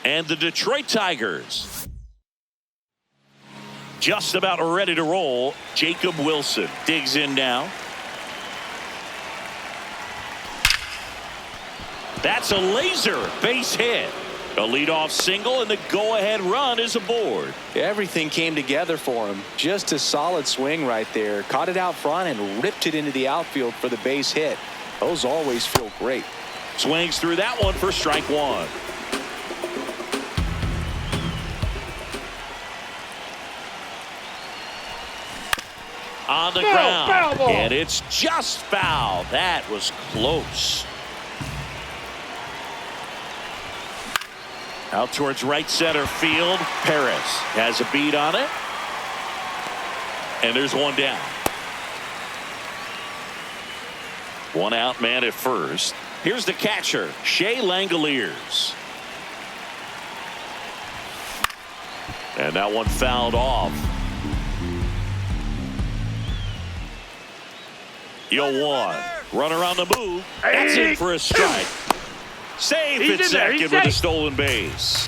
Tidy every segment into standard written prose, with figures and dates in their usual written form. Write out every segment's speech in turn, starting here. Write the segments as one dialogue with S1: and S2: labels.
S1: And the Detroit Tigers. Just about ready to roll. Jacob Wilson digs in now. That's a laser base hit. A leadoff single, and the go-ahead run is aboard.
S2: Everything came together for him. Just a solid swing right there. Caught it out front and ripped it into the outfield for the base hit. Those always feel great.
S1: Swings through that one for strike one. On the ground, and it's just foul. That was close. Out towards right center field. Paris has a beat on it. And there's one down. One out man at first. Here's the catcher, Shea Langoliers. And that one fouled off. 0-1. Runner on the move. That's in for a strike. Safe at second with a stolen base.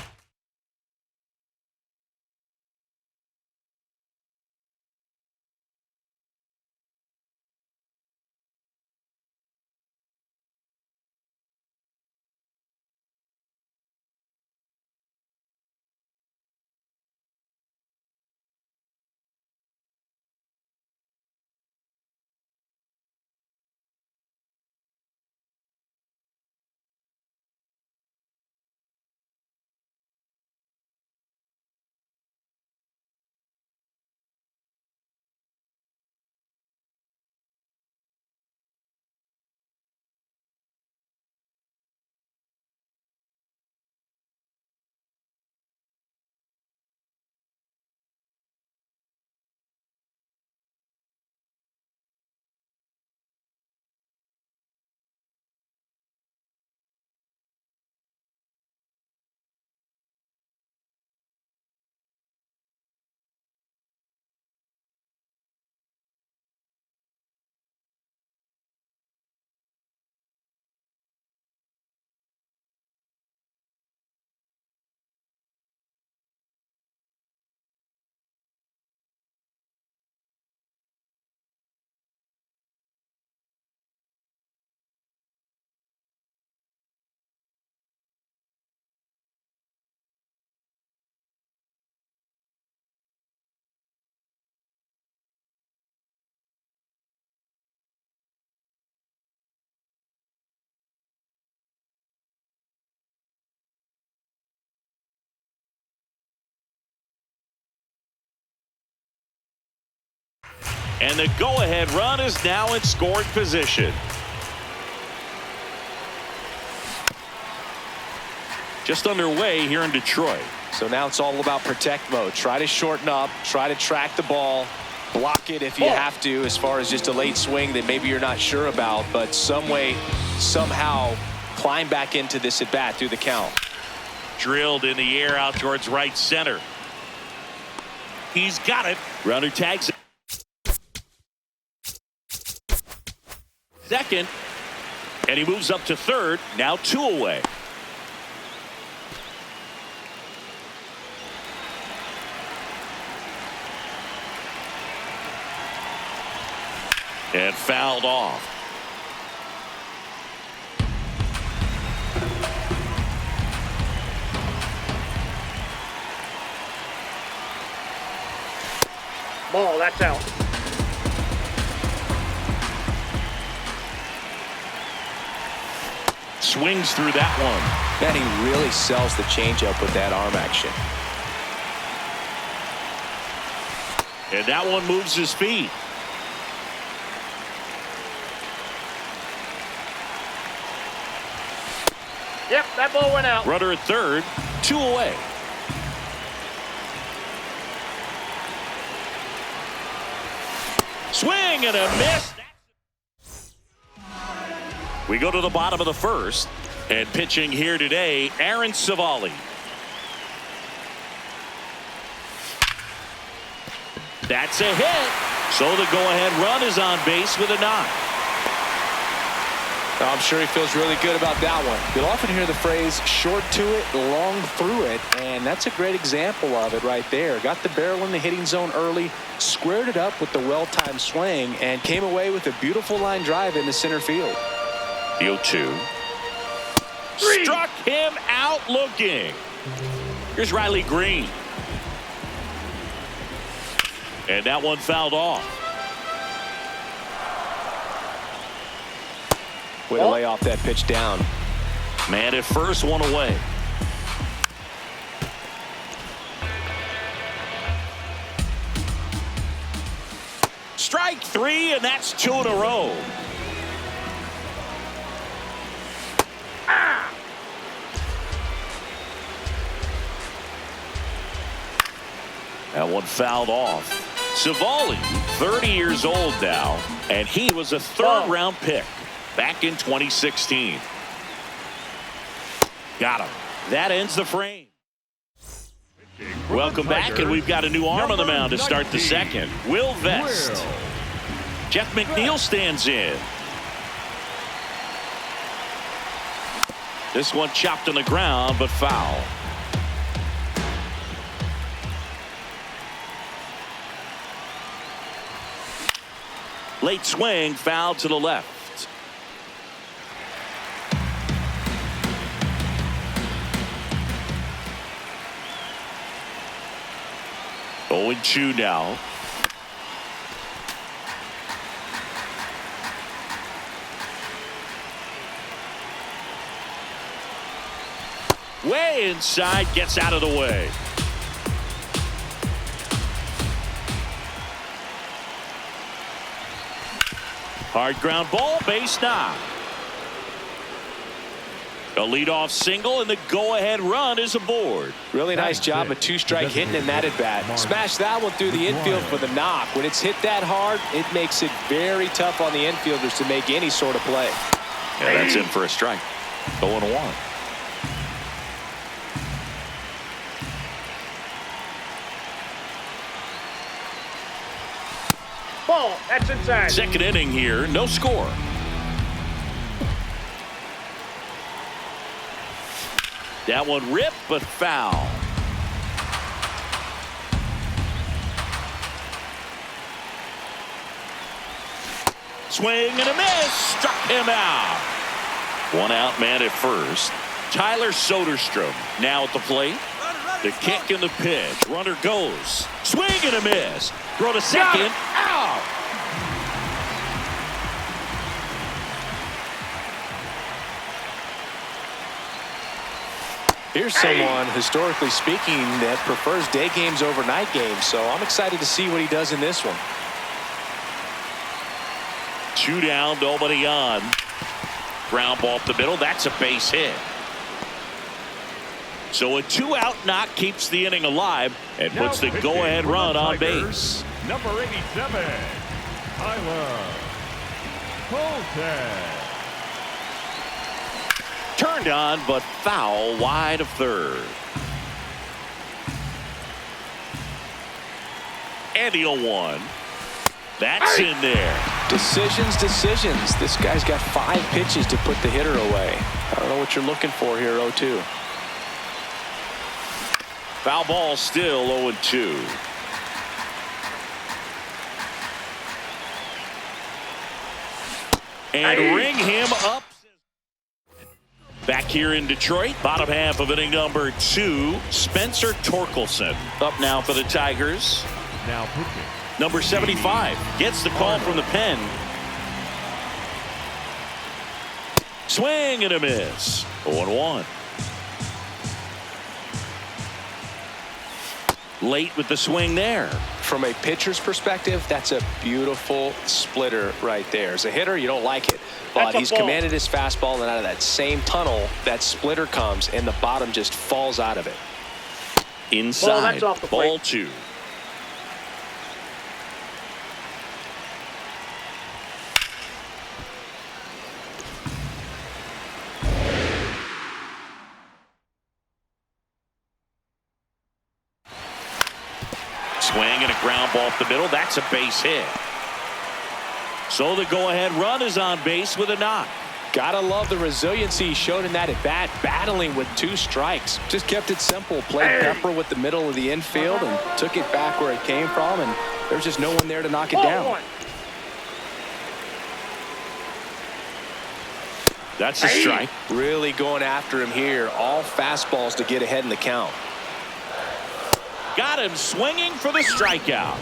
S1: And the go-ahead run is now in scoring position. Just underway here in Detroit.
S2: So now it's all about protect mode. Try to shorten up, try to track the ball, block it if you have to, as far as just a late swing that maybe you're not sure about, but some way, somehow climb back into this at bat through the count.
S1: Drilled in the air out towards right center. He's got it. Runner tags it. Second, and he moves up to third. Now 2 away. And fouled off.
S3: Ball, that's out.
S1: Swings through that one.
S2: Man, he really sells the changeup with that arm action.
S1: And that one moves his feet.
S3: Yep, that ball went out.
S1: Runner at third, 2 away. Swing and a miss. We go to the bottom of the first, and pitching here today, Aaron Savali. That's a hit. So the go-ahead run is on base with a knock.
S2: I'm sure he feels really good about that one. You'll often hear the phrase short to it, long through it, and that's a great example of it right there. Got the barrel in the hitting zone early, squared it up with the well-timed swing, and came away with a beautiful line drive into center field.
S1: The 0-2. Struck him out looking. Here's Riley Green. And that one fouled off.
S2: Way to lay off that pitch down.
S1: Man at first, 1 away. Strike 3, and that's 2 in a row. That one fouled off. Savali, 30 years old now, and he was a third-round pick back in 2016. Got him. That ends the frame. Welcome back, and we've got a new arm on the mound to start the second. Will Vest. Jeff McNeil stands in. This one chopped on the ground, but foul. Late swing, foul to the left. Oh, and 2 now. Way inside, gets out of the way. Hard ground ball, base knock. A leadoff single, and the go-ahead run is aboard.
S2: Really nice job of 2-strike hitting in that at bat. Smash that one through the infield for the knock. When it's hit that hard, it makes it very tough on the infielders to make any sort of play.
S1: Yeah, that's in for a strike. 0-1.
S3: Ball, that's inside.
S1: Second inning here, no score. That one ripped, but foul. Swing and a miss. Struck him out. 1 out, man at first. Tyler Soderstrom now at the plate. The kick and the pitch. Runner goes. Swing and a miss. Throw to second. Out.
S2: Here's someone, historically speaking, that prefers day games over night games, so I'm excited to see what he does in this one.
S1: 2 down, nobody on. Ground ball up the middle. That's a base hit. So a 2-out knock keeps the inning alive and puts the go-ahead run on base.
S4: Number 87, Tyler Colton.
S1: Turned on, but foul wide of third. And the 0-1. That's in there.
S2: Decisions. This guy's got 5 pitches to put the hitter away. I don't know what you're looking for here, 0-2.
S1: Foul ball still 0-2. and ring him up. Back here in Detroit, bottom half of inning number 2, Spencer Torkelson up now for the Tigers.
S4: Now pitching.
S1: Number 75 gets the call from the pen. Swing and a miss. 0-1. Late with the swing there.
S2: From a pitcher's perspective, that's a beautiful splitter right there. As a hitter, you don't like it. But he's commanded his fastball, and out of that same tunnel, that splitter comes, and the bottom just falls out of it.
S1: Inside,
S3: that's off the
S1: ball
S3: plate.
S1: 2. Swing and a ground ball up the middle. That's a base hit. So the go-ahead run is on base with a knock.
S2: Gotta love the resiliency he showed in that at bat, battling with 2 strikes. Just kept it simple, played pepper with the middle of the infield and took it back where it came from, and there's just no one there to knock it down.
S1: That's a strike.
S2: Really going after him here. All fastballs to get ahead in the count.
S1: Got him swinging for the strikeout.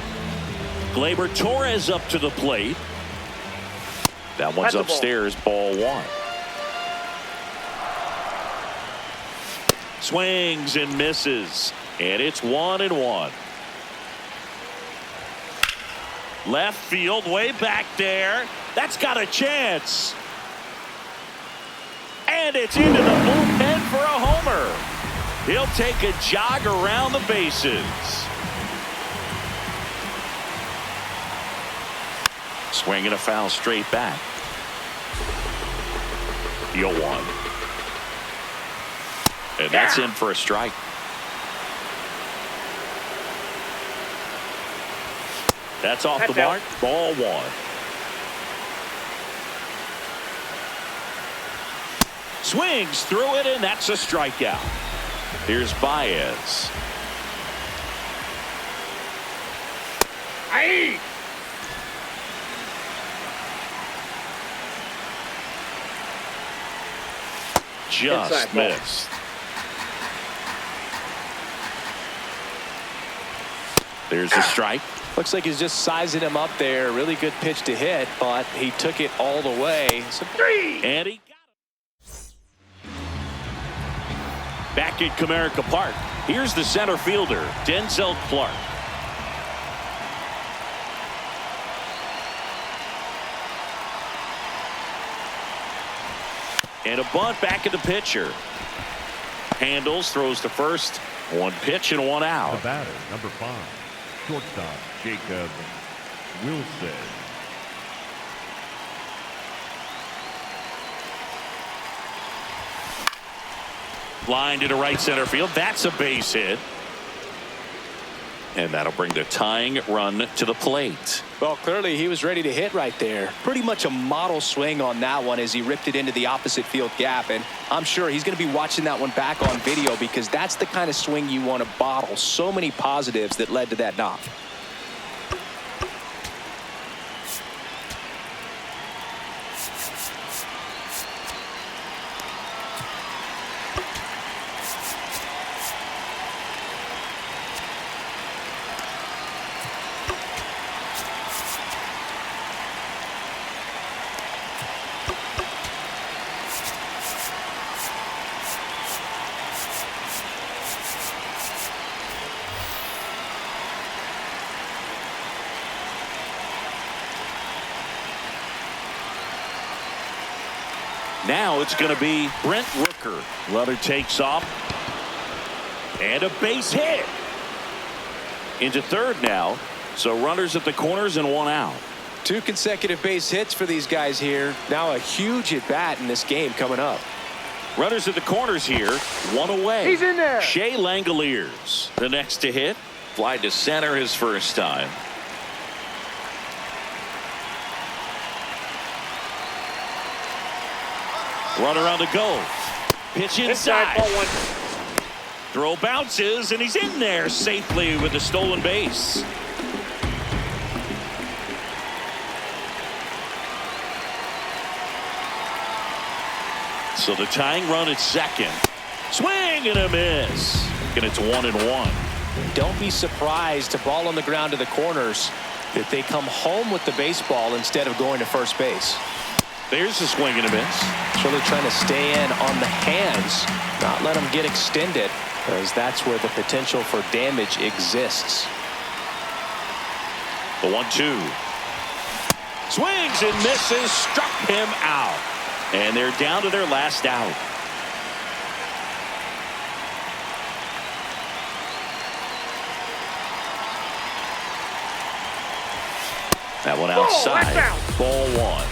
S1: Gleyber Torres up to the plate. That one's upstairs, ball 1. Swings and misses, and it's 1-1. Left field, way back there. That's got a chance. And it's into the bullpen for a homer. He'll take a jog around the bases. Swing and a foul straight back. 0-1. And that's in for a strike. That's off the mark. Ball 1. Swings through it, and that's a strikeout. Here's Baez. Just missed. There's a strike.
S2: Looks like he's just sizing him up there. Really good pitch to hit, but he took it all the way.
S1: And he got it. Back at Comerica Park, here's the center fielder, Denzel Clark. And a bunt back at the pitcher. Handles, throws to first. 1 pitch and 1 out.
S4: The batter, number 5, shortstop Jacob Wilson.
S1: Line to the right center field. That's a base hit. And that'll bring the tying run to the plate.
S2: Well, clearly he was ready to hit right there. Pretty much a model swing on that one as he ripped it into the opposite field gap. And I'm sure he's going to be watching that one back on video because that's the kind of swing you want to bottle. So many positives that led to that knock.
S1: Now it's going to be Brent Rooker. Runner takes off. And a base hit. Into third now. So runners at the corners and 1 out.
S2: 2 consecutive base hits for these guys here. Now a huge at bat in this game coming up.
S1: Runners at the corners here. 1 away.
S3: He's in there.
S1: Shea Langoliers, the next to hit. Fly to center his first time. Runner on the go. Pitch inside.
S3: Ball 1.
S1: Throw bounces, and he's in there safely with the stolen base. So the tying run at second. Swing and a miss. And it's 1-1.
S2: Don't be surprised to ball on the ground to the corners that they come home with the baseball instead of going to first base.
S1: There's a swing and a miss.
S2: It's really trying to stay in on the hands, not let them get extended, because that's where the potential for damage exists.
S1: The 1-2. Swings and misses. Struck him out. And they're down to their last out. That one outside. Ball one.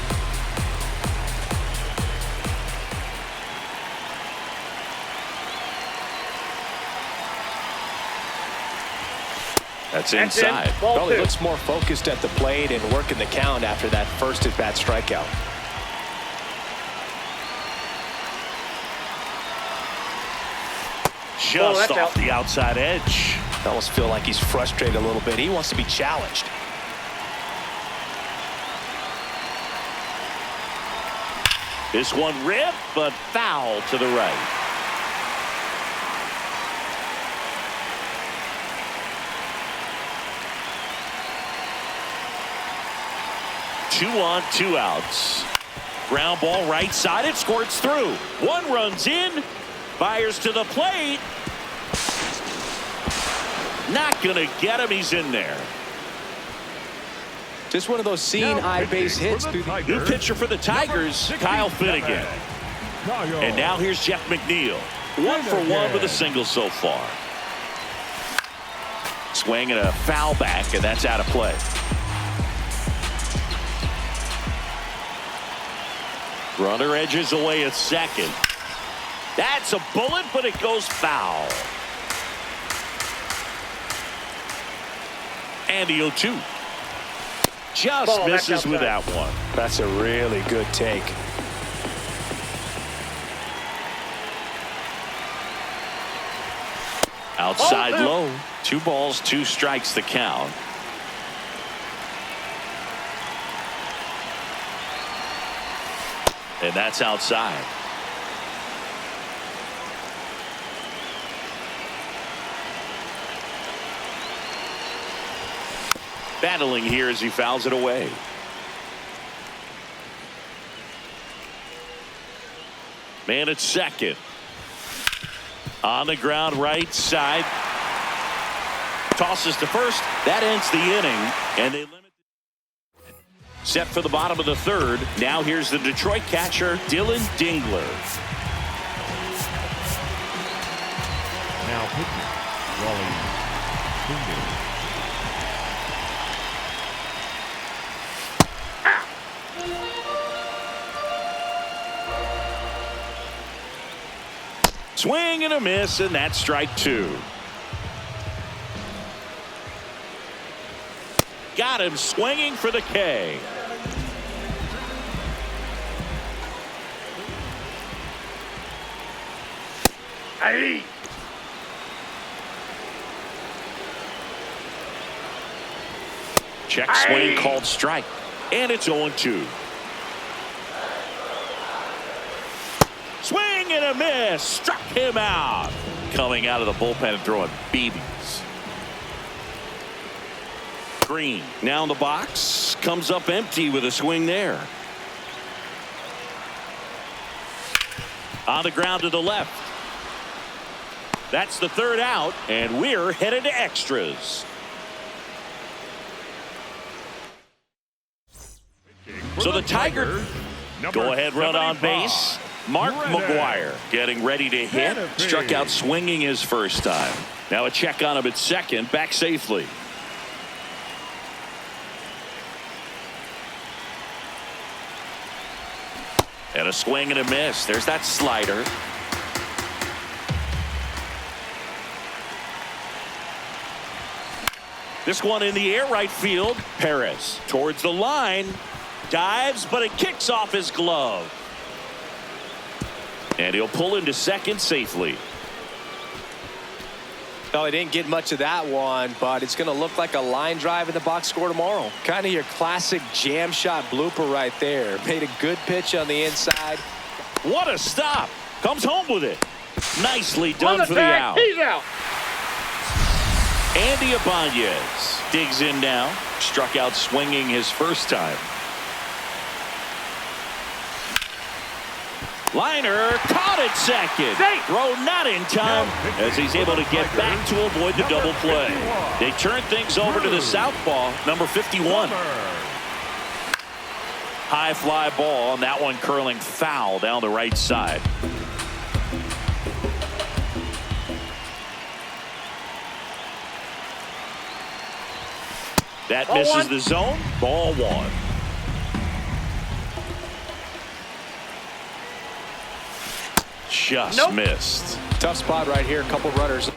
S1: That's inside.
S2: Probably looks more focused at the plate and working the count after that first at-bat strikeout.
S1: Just off the outside edge.
S2: I almost feel like he's frustrated a little bit. He wants to be challenged.
S1: This one ripped, but foul to the right. Two on, two outs. Ground ball right side. It squirts through. One runs in. Fires to the plate. Not going to get him. He's in there.
S2: Just one of those seeing eye base hits.
S1: New pitcher for the Tigers, Kyle Finnegan. And now here's Jeff McNeil. 1-for-1 with a single so far. Swing and a foul back, and that's out of play. Runner edges away at second. That's a bullet, but it goes foul. And the 0-2. Just misses with that one.
S2: That's a really good take.
S1: Outside low. 2 balls, 2 strikes the count. And that's outside. Battling here as he fouls it away. Man at second. On the ground right side. Tosses to first. That ends the inning. And they limit. Set for the bottom of the third. Now here's the Detroit catcher, Dylan Dingler.
S4: Now pitching, Wally Dingler.
S1: Swing and a miss, and that's strike 2. Got him swinging for the K.
S3: Hey.
S1: Check swing called strike. And it's 0-2. Swing and a miss. Struck him out. Coming out of the bullpen and throwing BBs. Green now in the box. Comes up empty with a swing there. On the ground to the left. That's the third out, and we're headed to extras. So the Tigers go ahead run on base. Mark McGuire getting ready to hit. Struck out swinging his first time. Now a check on him at second. Back safely. And a swing and a miss. There's that slider. This one in the air right field. Perez towards the line. Dives, but it kicks off his glove. And he'll pull into second safely.
S2: Well, he didn't get much of that one, but it's going to look like a line drive in the box score tomorrow. Kind of your classic jam shot blooper right there. Made a good pitch on the inside.
S1: What a stop. Comes home with it. Nicely done
S3: On
S1: for the
S3: tag,
S1: out.
S3: he's out.
S1: Andy Ibanez digs in now. Struck out swinging his first time. Liner caught at second. Throw not in time as he's able to get back to avoid the double play. They turn things over to the southpaw, number 51. High fly ball, and that one curling foul down the right side. That
S3: Ball
S1: misses
S3: one.
S1: the zone. Ball one. Just missed.
S2: Tough spot right here. A couple runners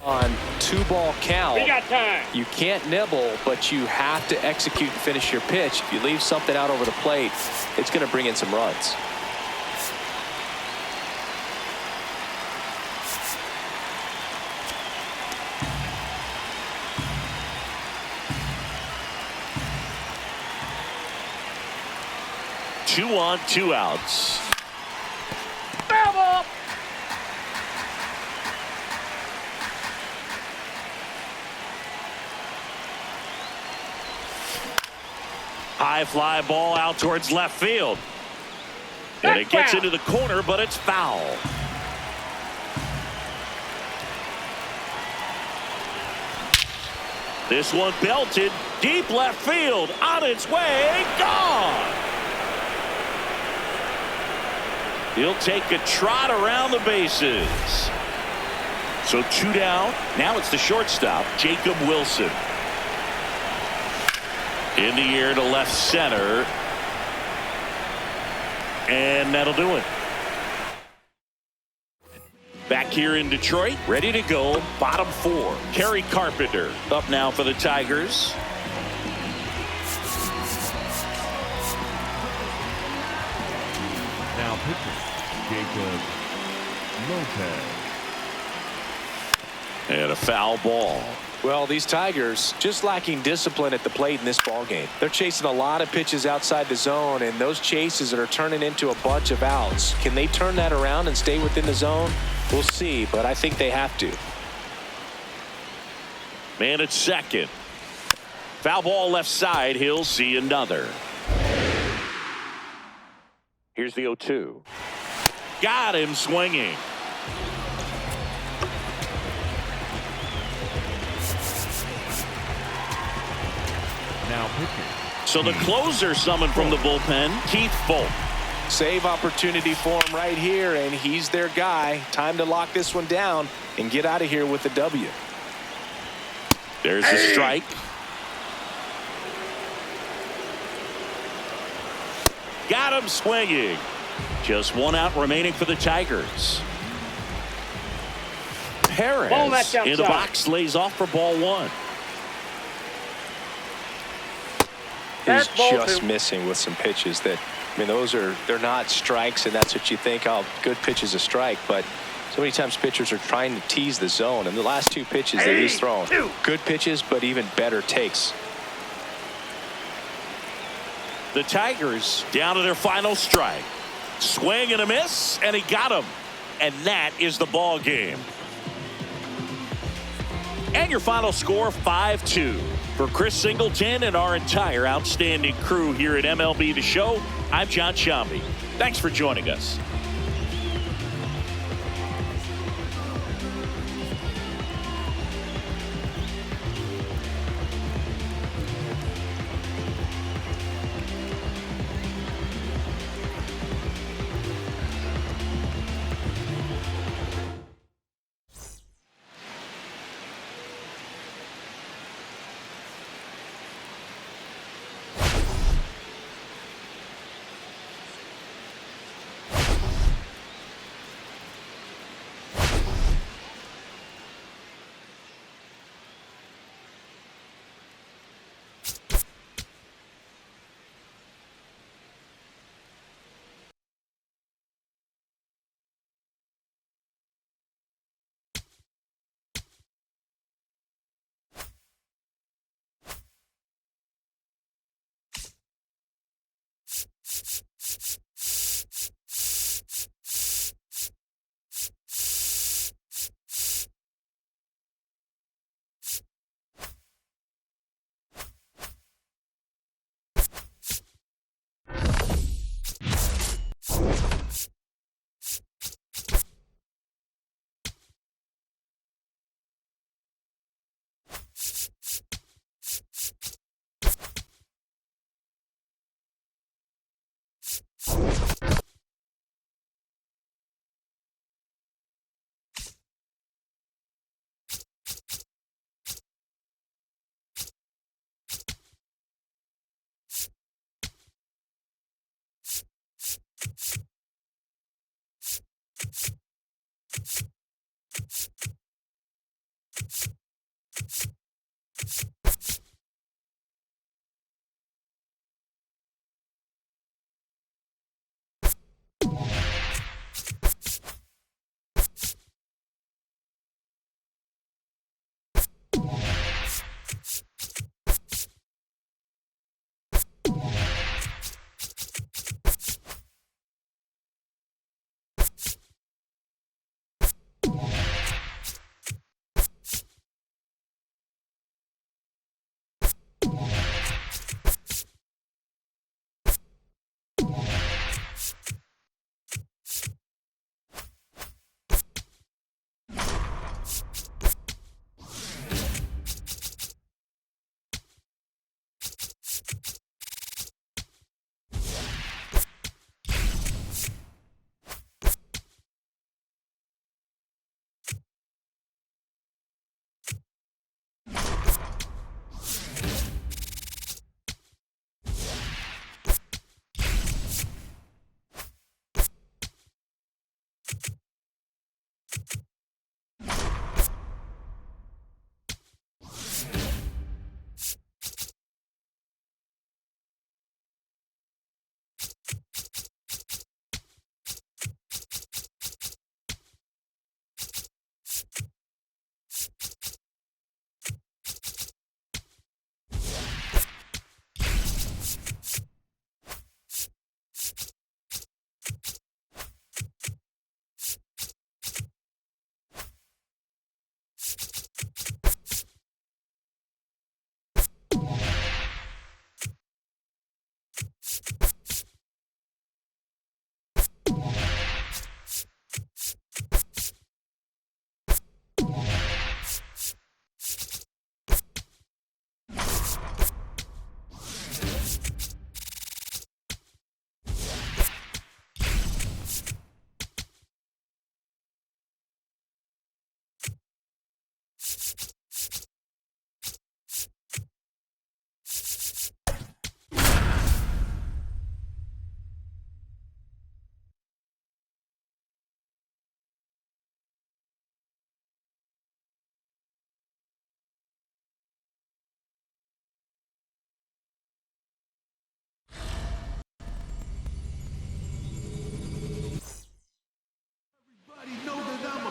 S2: on 2-ball count.
S3: We got time.
S2: You can't nibble, but you have to execute and finish your pitch. If you leave something out over the plate, it's going to bring in some runs.
S1: Two on, 2 outs.
S3: Foul ball.
S1: High fly ball out towards left field. And it gets into the corner, but it's foul. This one belted deep left field. On its way, gone. He'll take a trot around the bases. So 2 down. Now it's the shortstop, Jacob Wilson. In the air to left center. And that'll do it. Back here in Detroit, ready to go. Bottom 4. Kerry Carpenter up now for the Tigers.
S4: Now pitching, Jacob Lopez.
S1: And a foul ball.
S2: Well, these Tigers just lacking discipline at the plate in this ball game. They're chasing a lot of pitches outside the zone, and those chases are turning into a bunch of outs. Can they turn that around and stay within the zone? We'll see, but I think they have to.
S1: Man at second. Foul ball left side. He'll see another. Here's the 0-2. Got him swinging.
S4: Now pitching.
S1: So the closer summoned from the bullpen, Keith Folk.
S2: Save opportunity for him right here, and he's their guy. Time to lock this one down and get out of here with the W.
S1: There's a strike. Got him swinging. Just 1 out remaining for the Tigers. Perez in the box lays off for ball 1.
S2: He's just missing with some pitches that, I mean, they're not strikes, and that's what you think, oh, good pitch is a strike, but so many times pitchers are trying to tease the zone, and the last 2 pitches that he's thrown, good pitches, but even better takes.
S1: The Tigers down to their final strike. Swing and a miss, and he got him. And that is the ball game. And your final score, 5-2. For Chris Singleton and our entire outstanding crew here at MLB The Show, I'm John Shambi. Thanks for joining us.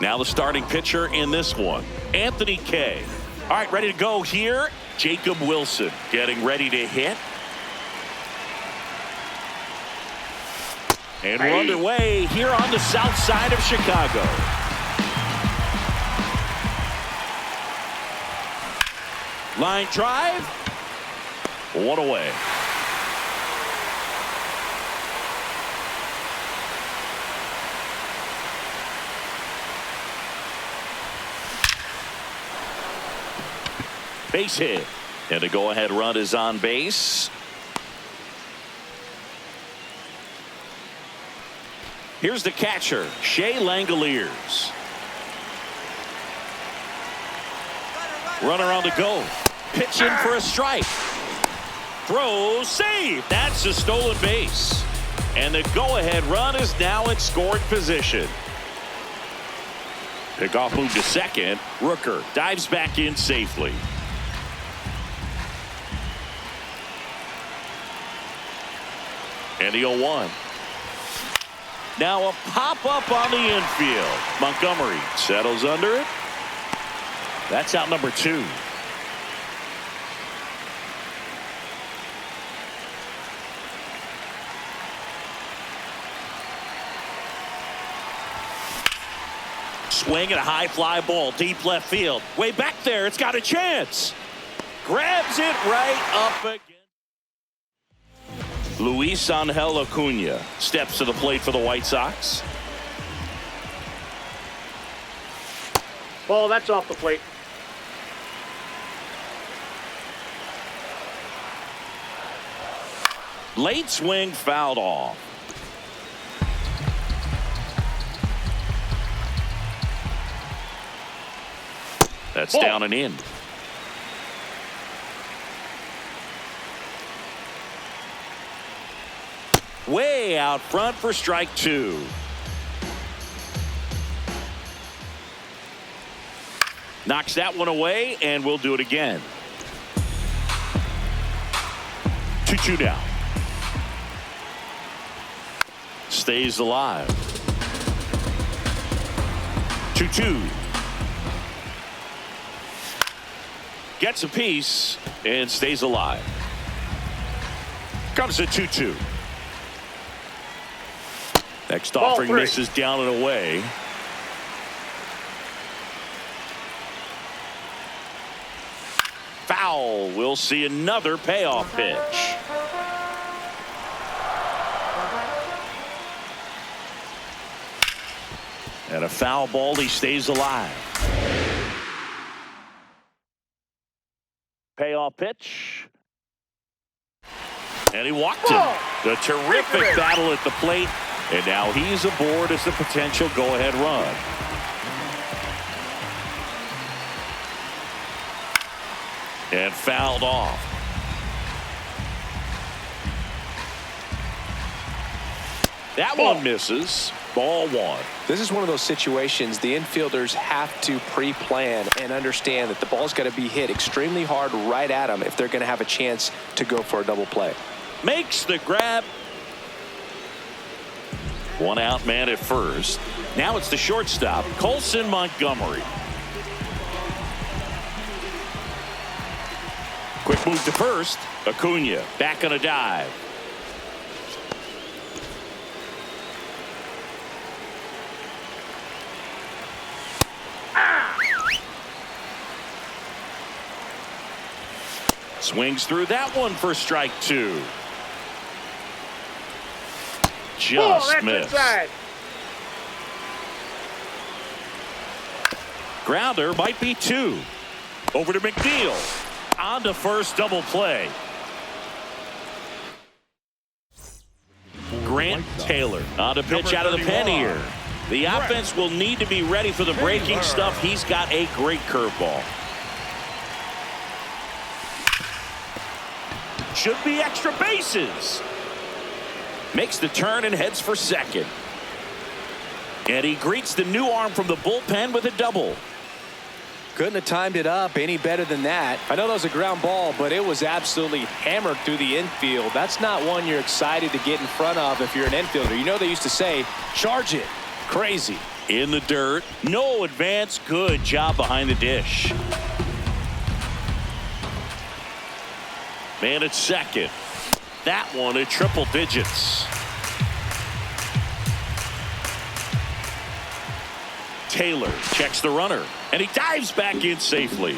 S1: Now the starting pitcher in this one, Anthony Kay. All right, ready to go here. Jacob Wilson getting ready to hit. And we're underway here on the south side of Chicago. Line drive. One away. Base hit. And a go-ahead run is on base. Here's the catcher, Shea Langoliers. Runner on the go. Pitch in for a strike. Throw, save. That's a stolen base. And the go-ahead run is now in scoring position. Pickoff move to second. Rooker dives back in safely. And the 0-1. Now a pop-up on the infield. Montgomery settles under it. That's out number 2. Swing and a high fly ball deep left field. Way back there. It's got a chance. Grabs it right up again. Luis Angel Acuna steps to the plate for the White Sox.
S3: Ball, that's off the plate.
S1: Late swing fouled off. That's
S3: Ball.
S1: down and in. Way out front for strike 2. Knocks that one away, and we'll do it again. 2-2 now. Stays alive. 2-2. Gets a piece and stays alive. Comes a 2-2. Next offering misses down and away. Foul. We'll see another payoff pitch. And a foul ball. He stays alive. Payoff pitch. And he walked him. The terrific battle at the plate. And now he's aboard as the potential go-ahead run. And fouled off. That one misses. Ball 1.
S2: This is one of those situations the infielders have to pre-plan and understand that the ball's got to be hit extremely hard right at them if they're going to have a chance to go for a double play.
S1: Makes the grab. One out man at first. Now it's the shortstop, Colson Montgomery. Quick move to first. Acuna back on a dive. Swings through that one for strike 2. Just missed. Grounder might be 2. Over to McNeil. On to first, double play. Grant Taylor on to pitch out of the pen here. The offense will need to be ready for the breaking stuff. He's got a great curveball. Should be extra bases. Makes the turn and heads for second. And he greets the new arm from the bullpen with a double.
S2: Couldn't have timed it up any better than that. I know that was a ground ball, but it was absolutely hammered through the infield. That's not one you're excited to get in front of if you're an infielder. You know they used to say, charge it. Crazy.
S1: In the dirt. No advance. Good job behind the dish. Man at second. That one at triple digits. Taylor checks the runner, and he dives back in safely.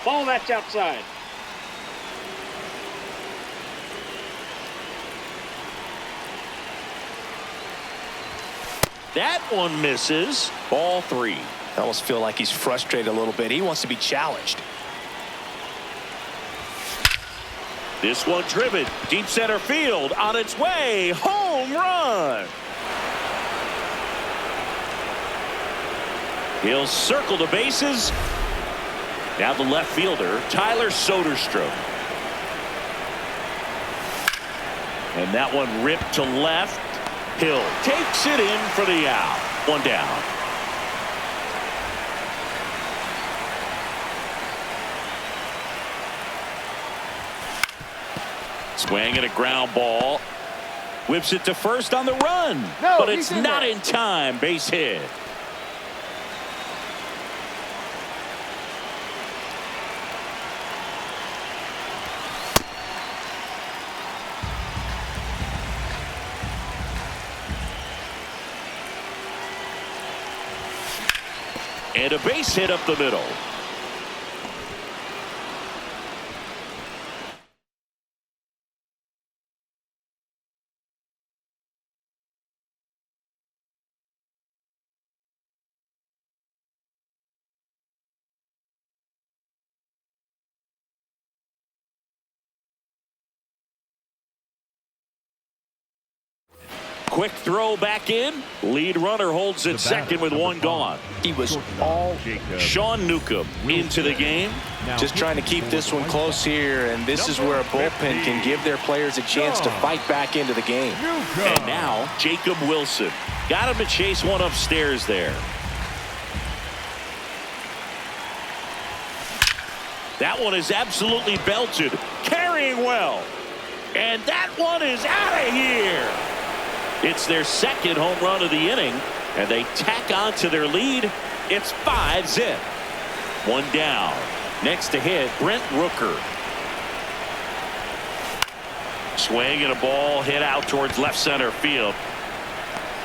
S3: Ball that's outside.
S1: That one misses. Ball 3.
S2: I almost feel like he's frustrated a little bit. He wants to be challenged.
S1: This one driven deep center field on its way. Home run. He'll circle the bases. Now the left fielder, Tyler Soderstrom. And that one ripped to left. Hill takes it in for the out. One down. Swing and a ground ball. Whips it to first on the run.
S3: No,
S1: but it's not in time. Base hit. And a base hit up the middle. Quick throw back in. Lead runner holds at second with one gone.
S2: He was all
S1: Sean Newcomb into the game.
S2: just trying to keep this one close here, and this is where a bullpen can give their players a chance to fight back into the game.
S1: And now Jacob Wilson. Got him to chase one upstairs there. That one is absolutely belted. Carrying well. And that one is out of here. It's their second home run of the inning, and they tack on to their lead. It's 5-zip. One down. Next to hit, Brent Rooker. Swing and a ball hit out towards left center field.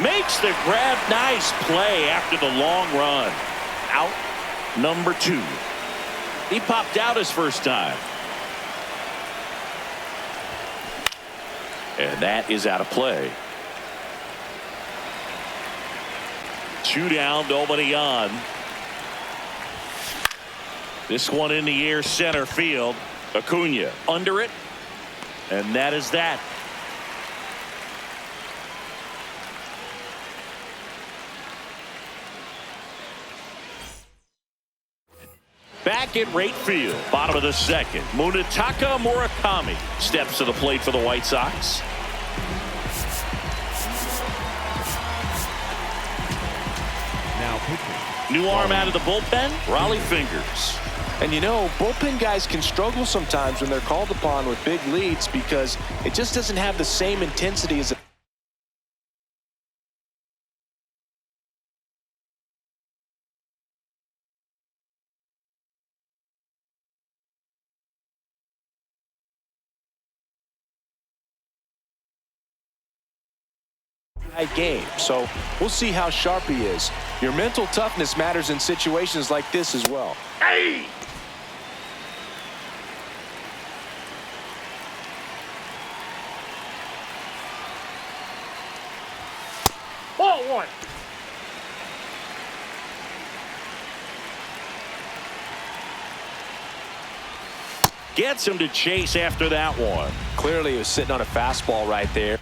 S1: Makes the grab. Nice play after the long run. Out number 2. He popped out his first time. And that is out of play. 2 down, nobody on. This one in the air, center field. Acuna under it. And that is that. Back at right field, bottom of the second, Munetaka Murakami steps to the plate for the White Sox.
S4: Now pitching.
S1: New arm out of the bullpen, Raleigh Fingers.
S2: And you know, bullpen guys can struggle sometimes when they're called upon with big leads because it just doesn't have the same intensity as a game. So we'll see how sharp he is. Your mental toughness matters in situations like this as well.
S1: Hey!
S3: Ball 1.
S1: Gets him to chase after that one.
S2: Clearly he was sitting on a fastball right there.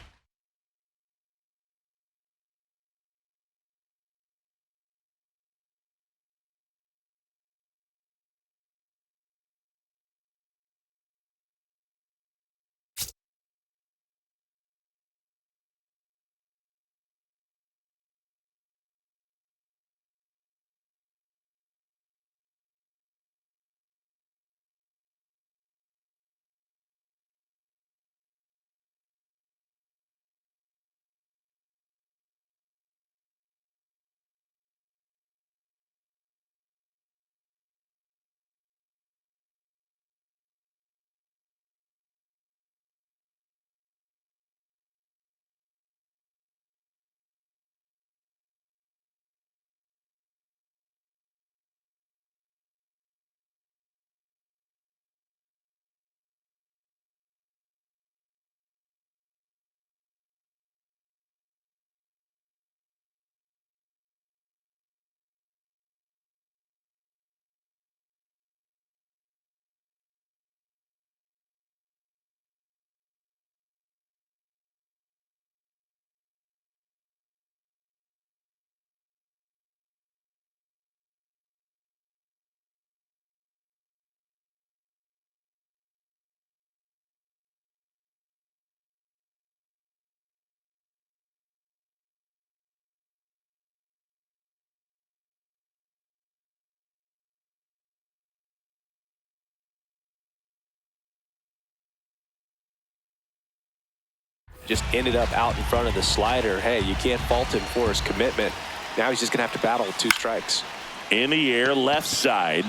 S2: just ended up out in front of the slider. Hey, you can't fault him for his commitment. Now he's just going to have to battle with 2 strikes.
S1: In the air, left side.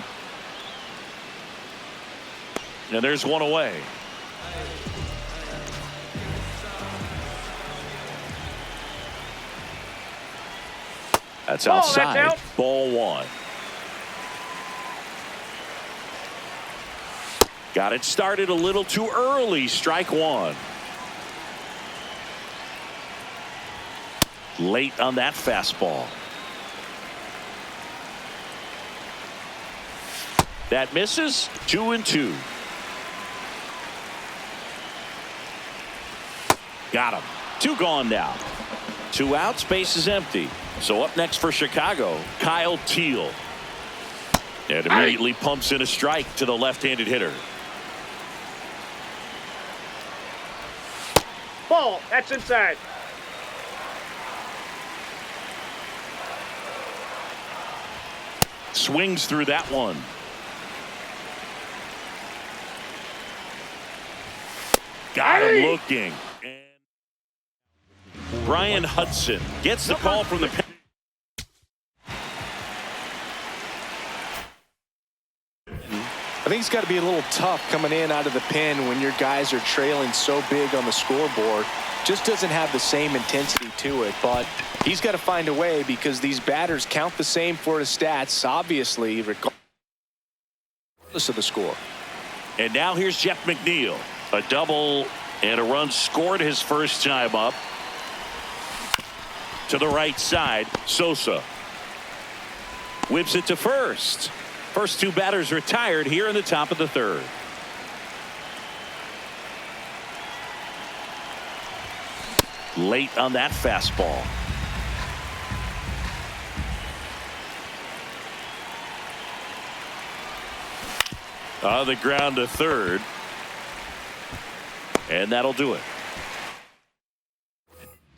S1: And there's one away. That's outside.
S3: That's out.
S1: Ball 1. Got it started a little too early. Strike 1. Late on that fastball. That misses. 2-2. Got him. 2 gone now. 2 outs. Base is empty. So up next for Chicago, Kyle Teal. And immediately pumps in a strike to the left-handed hitter.
S3: Ball. That's inside.
S1: Swings through that one. Got him looking. And Brian Hudson gets the call from the pen.
S2: I think it's got to be a little tough coming in out of the pen when your guys are trailing so big on the scoreboard. Just doesn't have the same intensity to it, but he's got to find a way because these batters count the same for his stats, obviously, regardless of the score.
S1: And now here's Jeff McNeil. A double and a run scored his first time up. To the right side, Sosa whips it to first. First 2 batters retired here in the top of the 3rd. Late on that fastball. On the ground to 3rd. And that'll do it.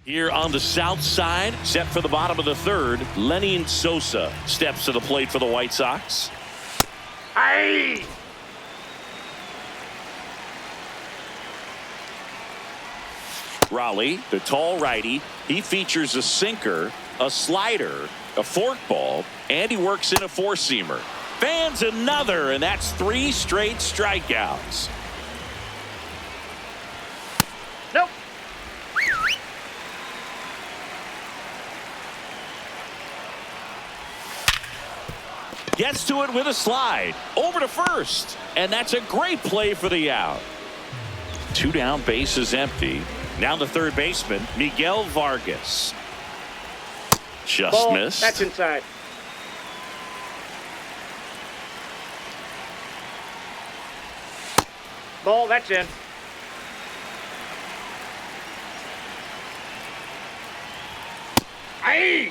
S1: Here on the south side, set for the bottom of the 3rd, Lenny Sosa steps to the plate for the White Sox.
S3: Aye.
S1: Raleigh, the tall righty, he features a sinker, a slider, a forkball, and he works in a 4-seamer. Fans another, and that's 3 straight strikeouts.
S3: Nope.
S1: Gets to it with a slide over to first, and that's a great play for the out. 2 down, base is empty. Now the 3rd baseman, Miguel Vargas. Just
S3: Ball.
S1: missed.
S3: That's inside. Ball. That's in. Aye.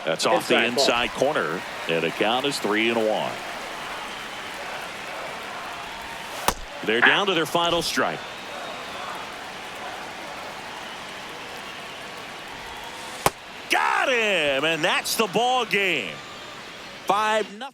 S1: That's off the
S3: Inside
S1: inside corner, and the count is 3-1. They're down to their final strike. Got him, and that's the ball game. 5-0.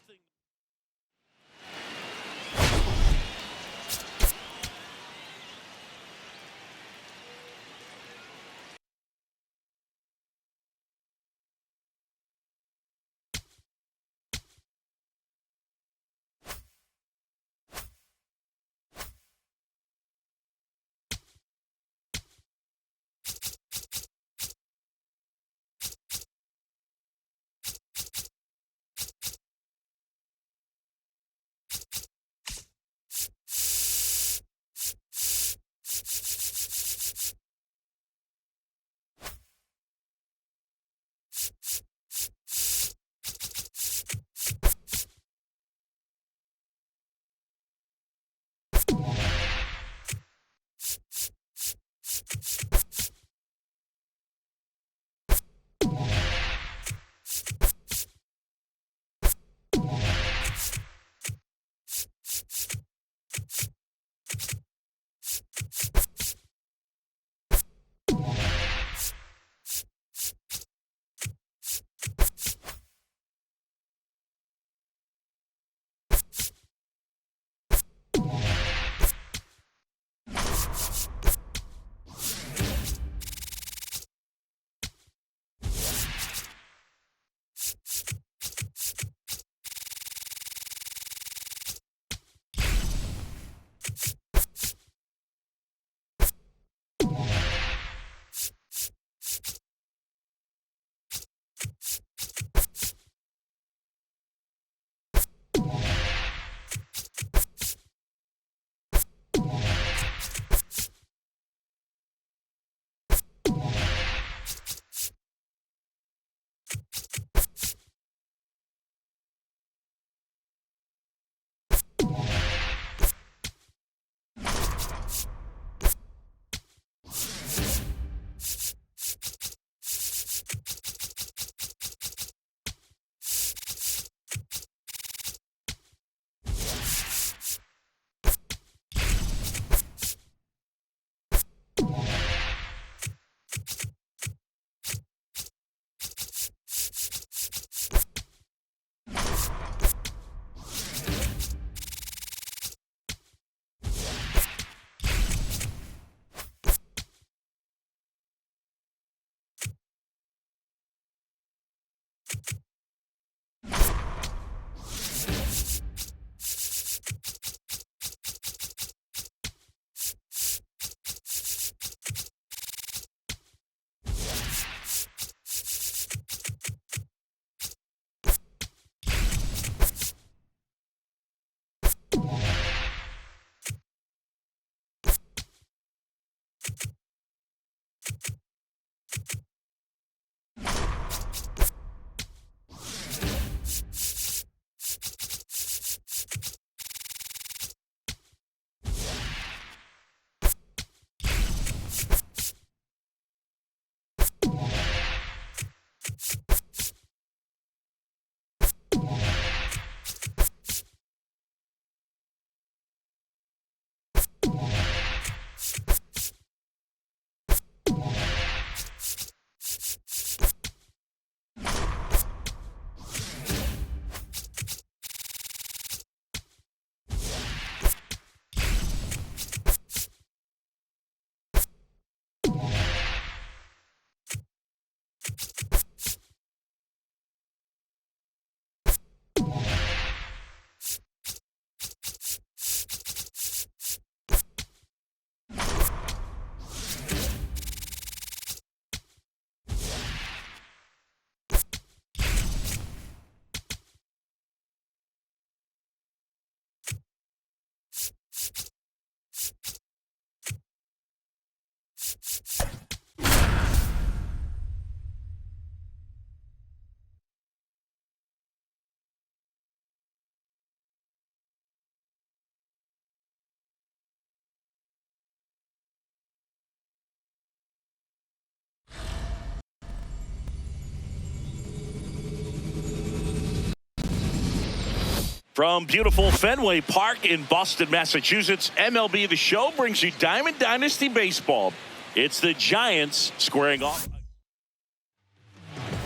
S1: From beautiful Fenway Park in Boston, Massachusetts, MLB The Show brings you Diamond Dynasty Baseball. It's the Giants squaring off.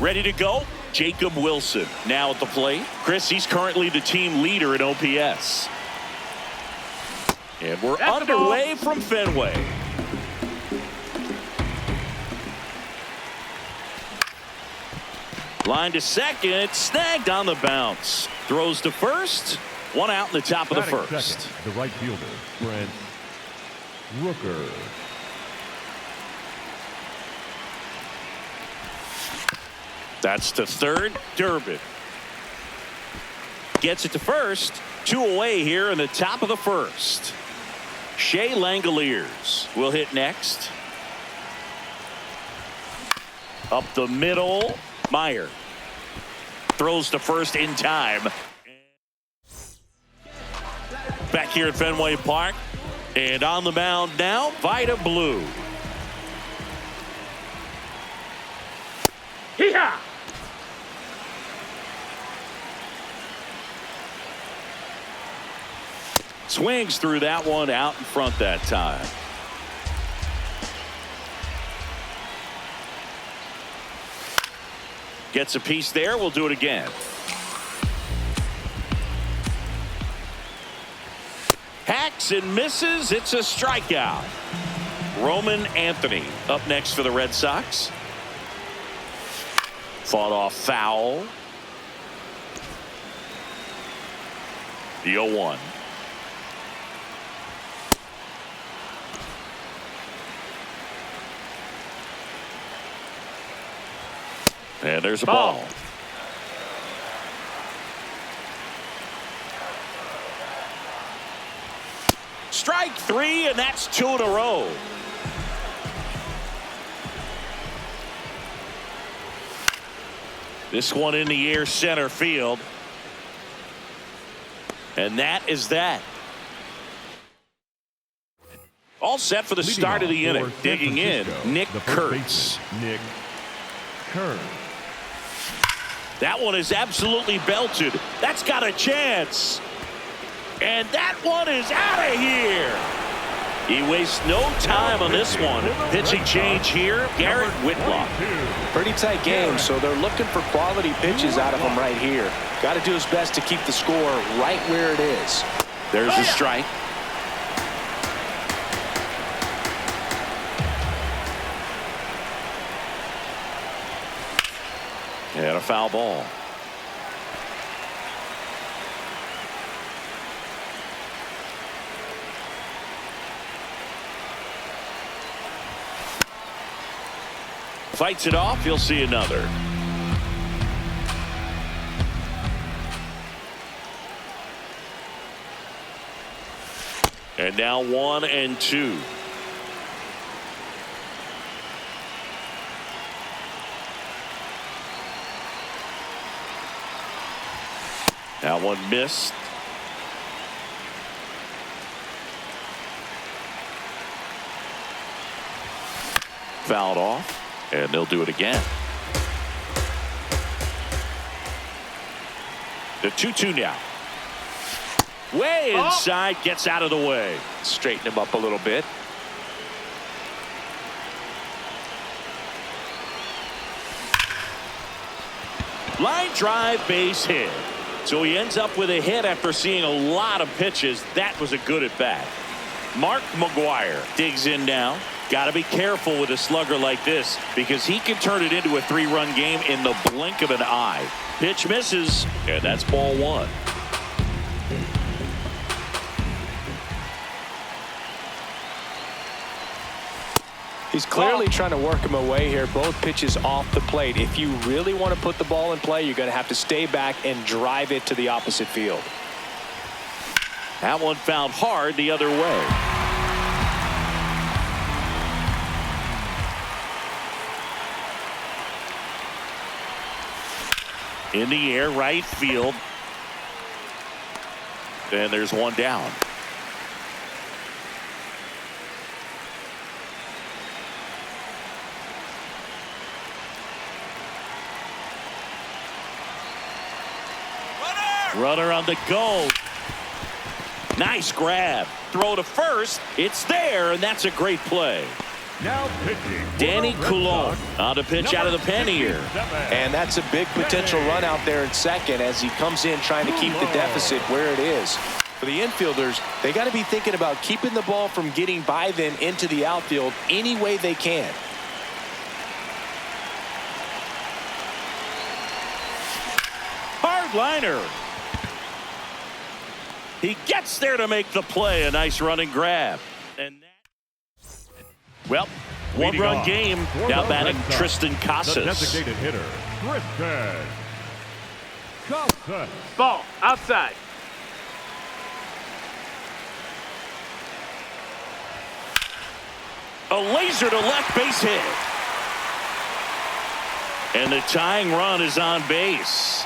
S1: Ready to go? Jacob Wilson now at the plate. Chris, he's currently the team leader in OPS. And we're underway from Fenway. Line to second, snagged on the bounce. Throws to first, one out in the top of the first.
S4: Second, the right fielder, Brent Rooker.
S1: That's to third, Durbin. Gets it to first, two away here in the top of the first. Shea Langoliers will hit next. Up the middle, Meyer. Throws to first in time. Back here at Fenway Park. And on the mound now, Vida Blue.
S3: Hee-haw!
S1: Swings through that one out in front that time. Gets a piece there. We'll do it again. Hacks and misses. It's a strikeout. Roman Anthony up next for the Red Sox. Fought off foul. The 0-1. And there's a ball. Strike three, and that's two in a row. This one in the air center field. And that is that. All set for the start of the inning. Digging in, Nick Kurtz.
S4: Nick Kurtz.
S1: That one is absolutely belted. That's got a chance. And that one is out of here. He wastes no time on this one. Pitching change here, Garrett Whitlock.
S2: Pretty tight game, so they're looking for quality pitches out of him right here. Got to do his best to keep the score right where it is.
S1: There's a strike. And a foul ball. Fights it off. He'll see another. And now 1-2. That one missed. Fouled off, and they'll do it again. The 2-2 now. Way inside, gets out of the way.
S2: Straighten him up a little bit.
S1: Line drive, base hit. So he ends up with a hit after seeing a lot of pitches. That was a good at bat. Mark McGuire digs in now. Got to be careful with a slugger like this because he can turn it into a 3-run game in the blink of an eye. Pitch misses, and that's ball 1.
S2: He's clearly trying to work him away here. Both pitches off the plate. If you really want to put the ball in play, you're going to have to stay back and drive it to the opposite field.
S1: That one found hard the other way. In the air, right field. And there's one down. Runner on the go. Nice grab. Throw to first. It's there, and that's a great play.
S4: Now pitching.
S1: Danny Coulombe on to pitch out of the pen here.
S2: And that's a big potential run out there in second as he comes in trying to keep the deficit where it is. For the infielders, they got to be thinking about keeping the ball from getting by them into the outfield any way they can.
S1: Hard liner. He gets there to make the play. A nice running grab. And well, one-run game. Now batting Tristan Casas.
S4: The designated hitter, Tristan Casas.
S3: Ball outside.
S1: A laser to left base hit. And the tying run is on base.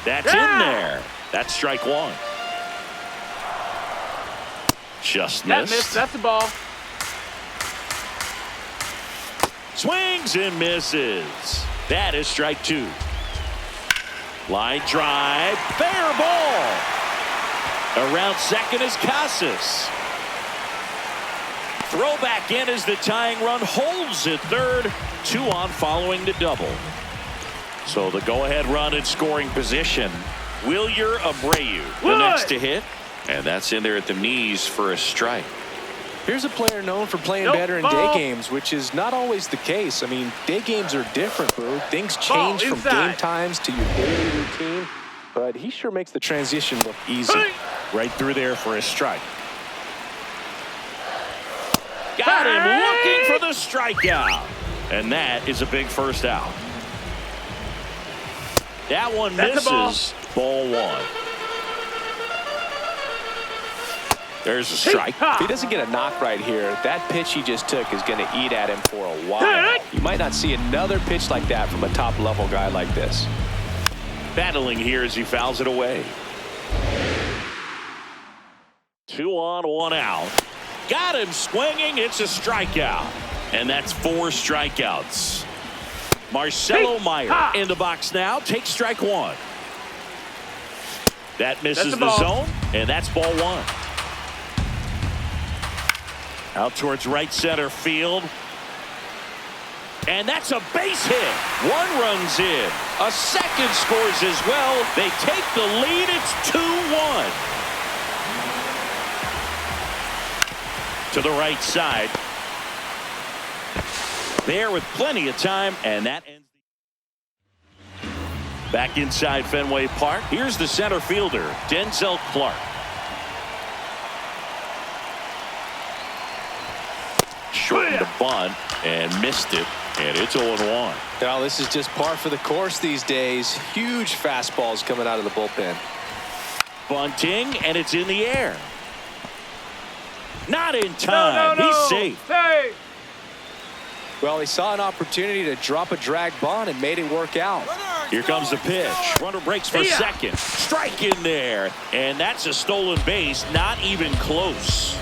S1: That's in there. That's strike 1. Just missed.
S3: That's the ball.
S1: Swings and misses. That is strike 2. Line drive. Fair ball. Around second is Casas. Throw back in as the tying run holds at third. 2 on following the double. So the go-ahead run in scoring position. Wilyer Abreu, the next to hit. And that's in there at the knees for a strike.
S2: Here's a player known for playing better in day games, which is not always the case. I mean, day games are different, bro. Things change from game times to your daily routine. But he sure makes the transition look easy.
S1: Right through there for a strike. Got him looking for the strikeout. And that is a big first out. That one misses. Ball 1. There's a strike.
S2: If he doesn't get a knock right here, that pitch he just took is going to eat at him for a while. You might not see another pitch like that from a top-level guy like this.
S1: Battling here as he fouls it away. 2 on, 1 out. Got him swinging. It's a strikeout. And that's 4 strikeouts. Marcelo Meyer in the box now. Takes strike 1. That misses the zone, and that's ball 1. Out towards right center field. And that's a base hit. 1 runs in. A second scores as well. They take the lead. It's 2-1. To the right side. there with plenty of time, and that ends. Back inside Fenway Park, here's the center fielder, Denzel Clark. Shortened the bunt and missed it, and it's 0-1.
S2: Now this is just par for the course these days. Huge fastballs coming out of the bullpen.
S1: Bunting, and it's in the air. Not in time.
S3: No.
S1: He's safe.
S3: Hey.
S2: Well, he saw an opportunity to drop a drag bunt and made it work out.
S1: Here comes the pitch. Runner breaks for second. Strike in there. And that's a stolen base. Not even close.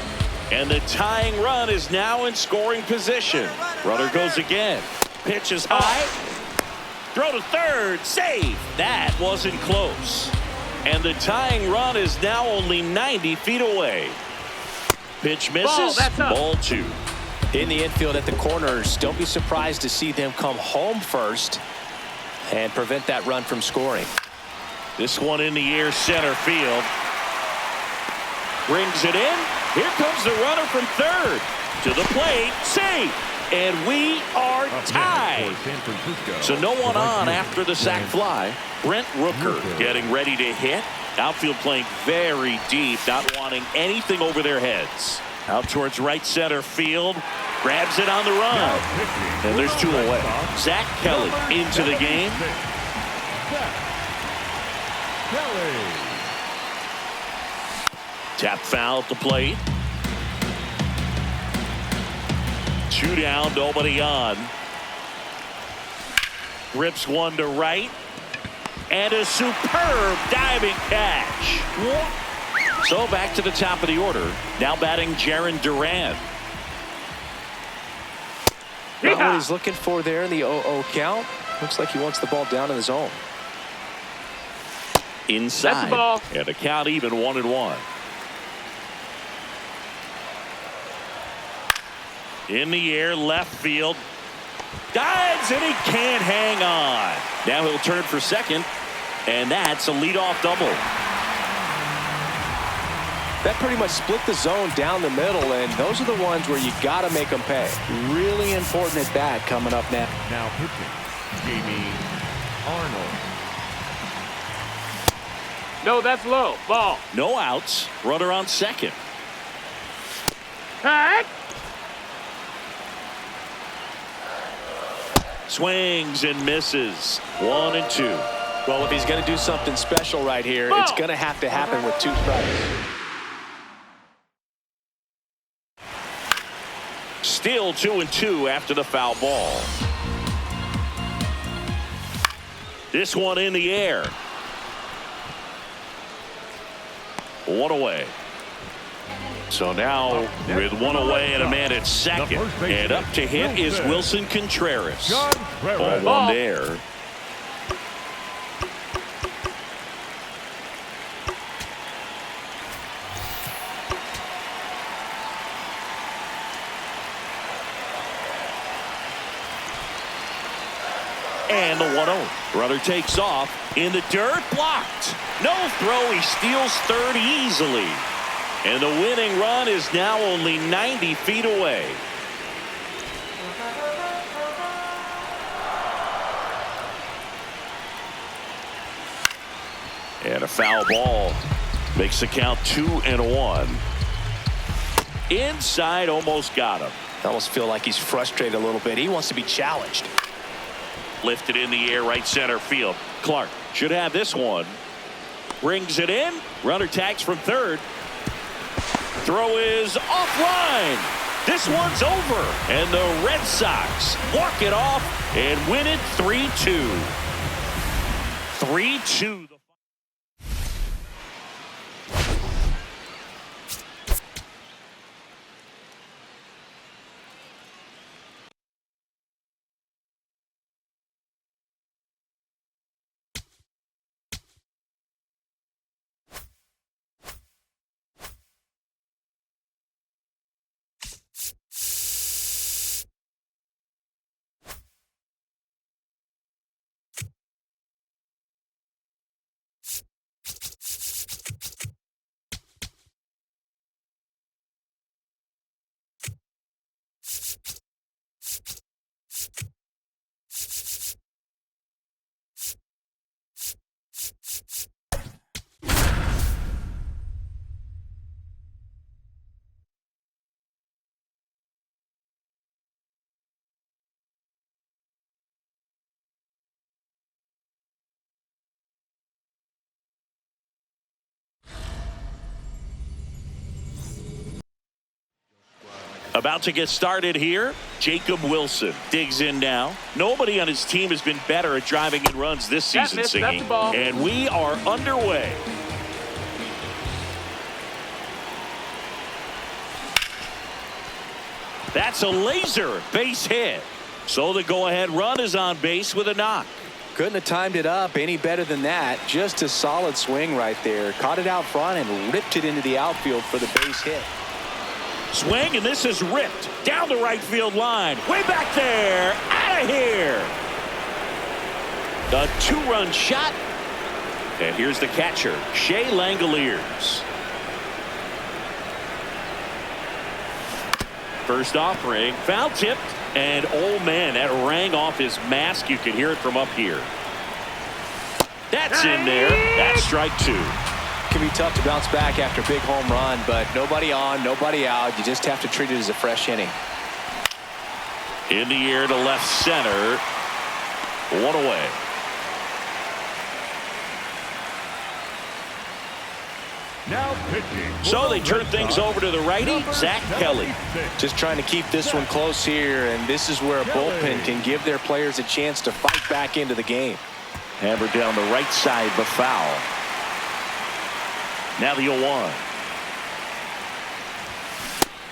S1: And the tying run is now in scoring position. Runner goes again. Pitch is high. Throw to third. Save. That wasn't close. And the tying run is now only 90 feet away. Pitch misses. Ball 2.
S2: In the infield at the corners, don't be surprised to see them come home first and prevent that run from scoring.
S1: This one in the air, center field. Brings it in. Here comes the runner from third. To the plate. Save. And we are tied. So no one on after the sac fly. Brent Rooker getting ready to hit. Outfield playing very deep, not wanting anything over their heads. Out towards right center field. Grabs it on the run. And there's 2 away. Zach Kelly into the game. Tap foul at the plate. 2 down, nobody on. Rips one to right. And a superb diving catch. So back to the top of the order. Now batting Jarren Duran.
S2: Not what he's looking for there in the 0-0 count. Looks like he wants the ball down in the zone.
S1: Inside.
S3: That's the ball.
S1: And a count even 1-1. In the air, left field. Dives, and he can't hang on. Now he'll turn for second, and that's a leadoff double.
S2: That pretty much split the zone down the middle, and those are the ones where you got to make them pay.
S5: Really important at bat coming up now.
S4: Now pitching, Jamie Arnold.
S3: No, that's low. Ball.
S1: No outs. Runner on second.
S3: Hey.
S1: Swings and misses. 1-2.
S2: Well, if he's going to do something special right here, it's going to have to happen with 2 strikes.
S1: Still 2-2 after the foul ball. This one in the air. 1 away. So now with 1 away and a man at second. And up to hit is Wilson Contreras. Ball 1 there. And the 1-0. Runner takes off in the dirt, blocked. No throw, he steals third easily. And the winning run is now only 90 feet away. And a foul ball makes the count 2-1. Inside, almost got him.
S2: I almost feel like he's frustrated a little bit. He wants to be challenged.
S1: Lifted in the air, right center field. Clark should have this one. Brings it in. Runner tags from third. Throw is offline. This one's over. And the Red Sox walk it off and win it 3-2. 3-2. About to get started here. Jacob Wilson digs in now. Nobody on his team has been better at driving in runs this season, Singing. And we are underway. That's a laser base hit. So the go-ahead run is on base with a knock.
S5: Couldn't have timed it up any better than that. Just a solid swing right there. Caught it out front and ripped it into the outfield for the base hit.
S1: Swing, and this is ripped down the right field line. Way back there. Out of here. A two-run shot. And here's the catcher, Shea Langoliers. First offering, foul tipped. And oh man, that rang off his mask. You can hear it from up here. That's in there. That's strike two.
S5: Can be tough to bounce back after a big home run, but nobody on, nobody out. You just have to treat it as a fresh inning.
S1: In the air to left center. One away.
S4: Now pitching.
S1: So they turn things over to the righty, Zach Kelly.
S5: Just trying to keep this one close here, and this is where a bullpen can give their players a chance to fight back into the game.
S1: Hammered down the right side, the foul. Now the 0-1.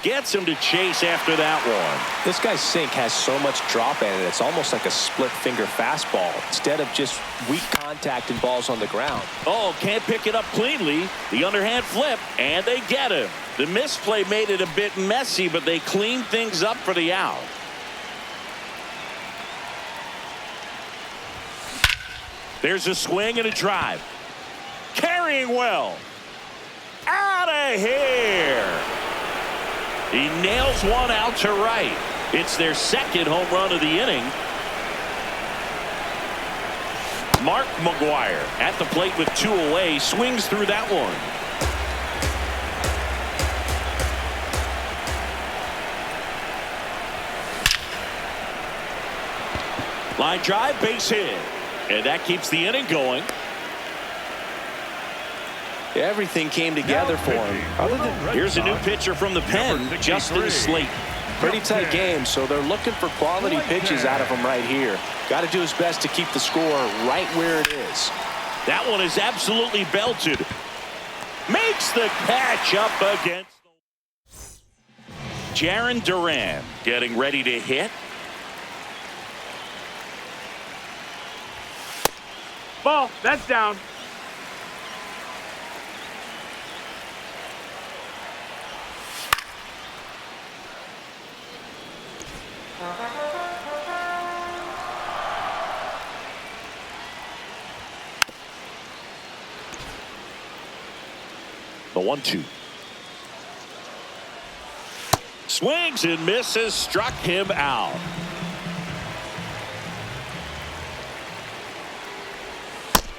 S1: Gets him to chase after that one.
S5: This guy's sink has so much drop in it. It's almost like a split finger fastball instead of just weak contact and balls on the ground.
S1: Oh, can't pick it up cleanly. The underhand flip, and they get him. The misplay made it a bit messy, but they cleaned things up for the out. There's a swing and a drive. Carrying well. Out of here. He nails one out to right. It's their second home run of the inning. Mark McGuire at the plate with two away, swings through that one. Line drive, base hit. And that keeps the inning going.
S5: Everything came together for him.
S1: Here's a new pitcher from the pen, Justin Slate.
S5: Pretty tight game, so they're looking for quality pitches out of him right here. Got to do his best to keep the score right where it is.
S1: That one is absolutely belted. Makes the catch up against Jarren Duran getting ready to hit.
S3: Ball, that's down.
S1: The 1-2. Swings and misses, struck him out.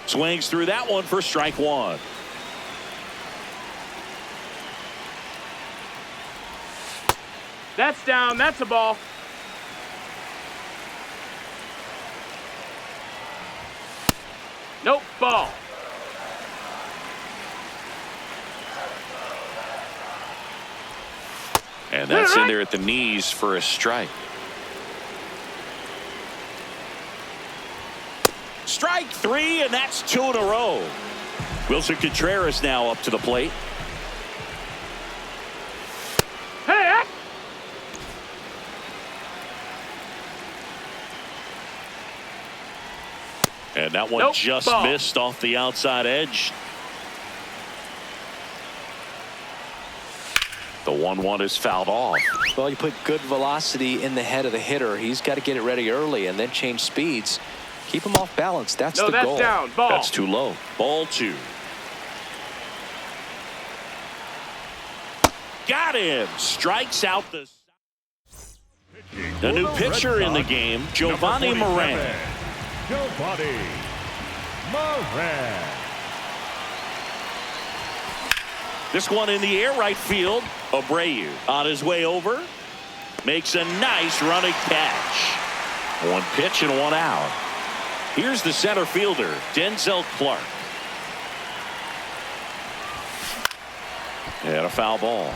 S1: Swings through that one for strike one.
S3: That's down. That's a ball. Nope, ball.
S1: And that's in there at the knees for a strike. Strike three, and that's two in a row. Wilson Contreras now up to the plate.
S3: Hey!
S1: And that one just missed off the outside edge. The 1-1 is fouled off.
S5: Well, you put good velocity in the head of the hitter. He's got to get it ready early and then change speeds. Keep him off balance. That's the goal.
S3: That's down. Ball.
S1: That's too low. Ball two. Got him. Strikes out the new pitcher in the game, Giovanni Moran.
S4: Giovanni Moran.
S1: This one in the air, right field. Abreu on his way over. Makes a nice running catch. One pitch and one out. Here's the center fielder, Denzel Clark. And a foul ball.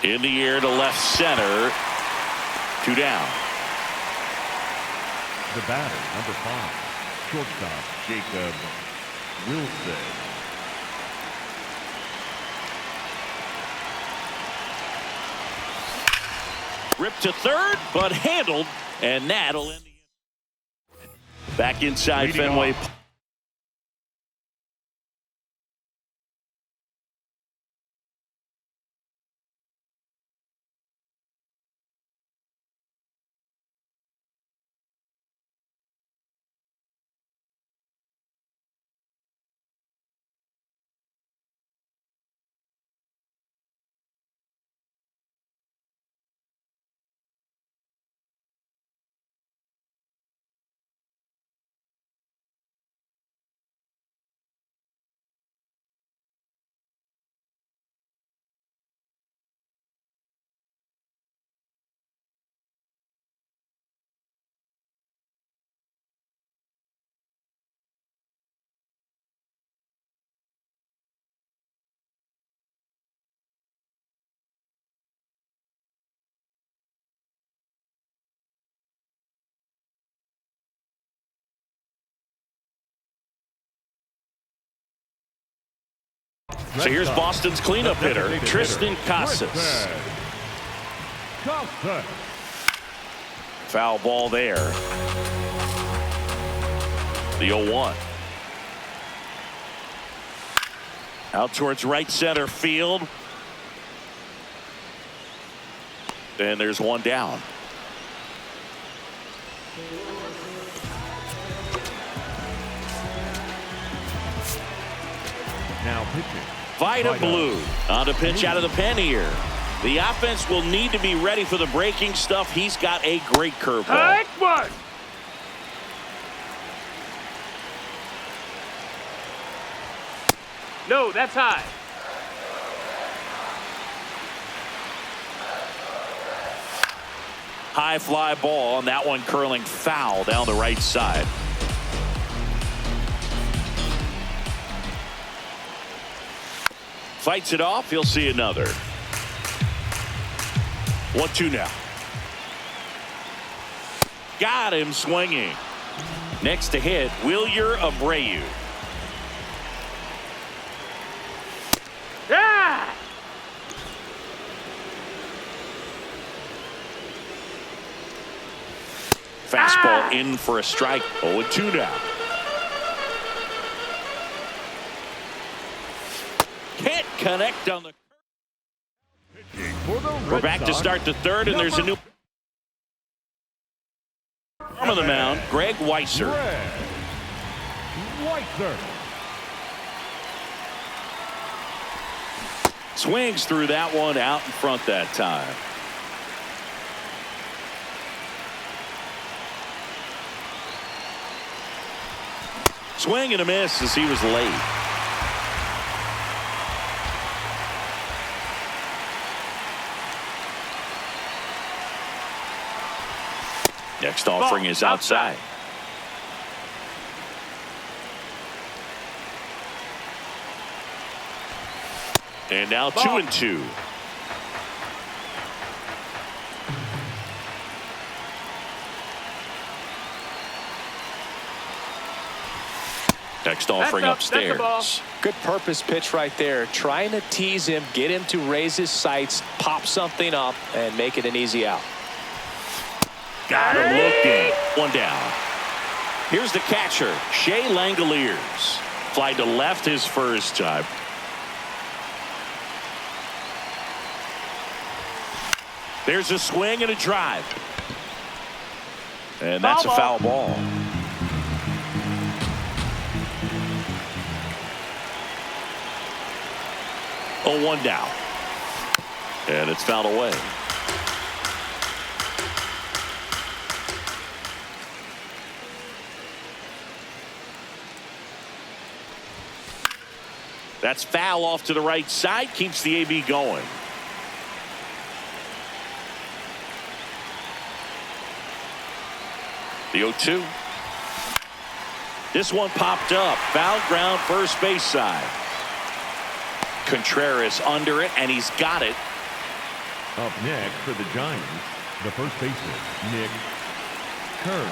S1: In the air to left center. 2 down.
S4: The batter, number 5, shortstop Jacob Wilson.
S1: Ripped to third, but handled, and that'll end the inning. Back inside
S4: Leading
S1: Fenway.
S4: off.
S1: So here's Boston's cleanup hitter, Tristan Casas.
S4: Casas.
S1: Foul ball there. The 0-1. Out towards right center field. And there's 1 down.
S4: Now pitching.
S1: Vida Blue on the pitch out of the pen here. The offense will need to be ready for the breaking stuff. He's got a great curveball.
S3: Take one. No, that's high.
S1: High fly ball, and that one curling foul down the right side. Fights it off. He'll see another. 1-2 now. Got him swinging. Next to hit, Wilyer Abreu.
S3: Yeah.
S1: Fastball in for a strike. 0-2 now. Can't connect on the. We're back to start the third, and there's a new arm on the mound, Greg Weisser.
S4: Weisser.
S1: Swings through that one out in front that time. Swing and a miss as he was late. Next offering is outside. And now 2-2. Next offering upstairs.
S5: Good purpose pitch right there. Trying to tease him, get him to raise his sights, pop something up, and make it an easy out.
S1: Got him looking. 1 down. Here's the catcher, Shea Langoliers. Fly to left his first time. There's a swing and a drive. And that's a foul ball. Oh, 1 down. And it's fouled away. That's foul off to the right side. Keeps the AB going. The 0-2. This one popped up. Foul ground first base side. Contreras under it, and he's got it.
S4: Up next for the Giants, the first baseman, Nick Kerr.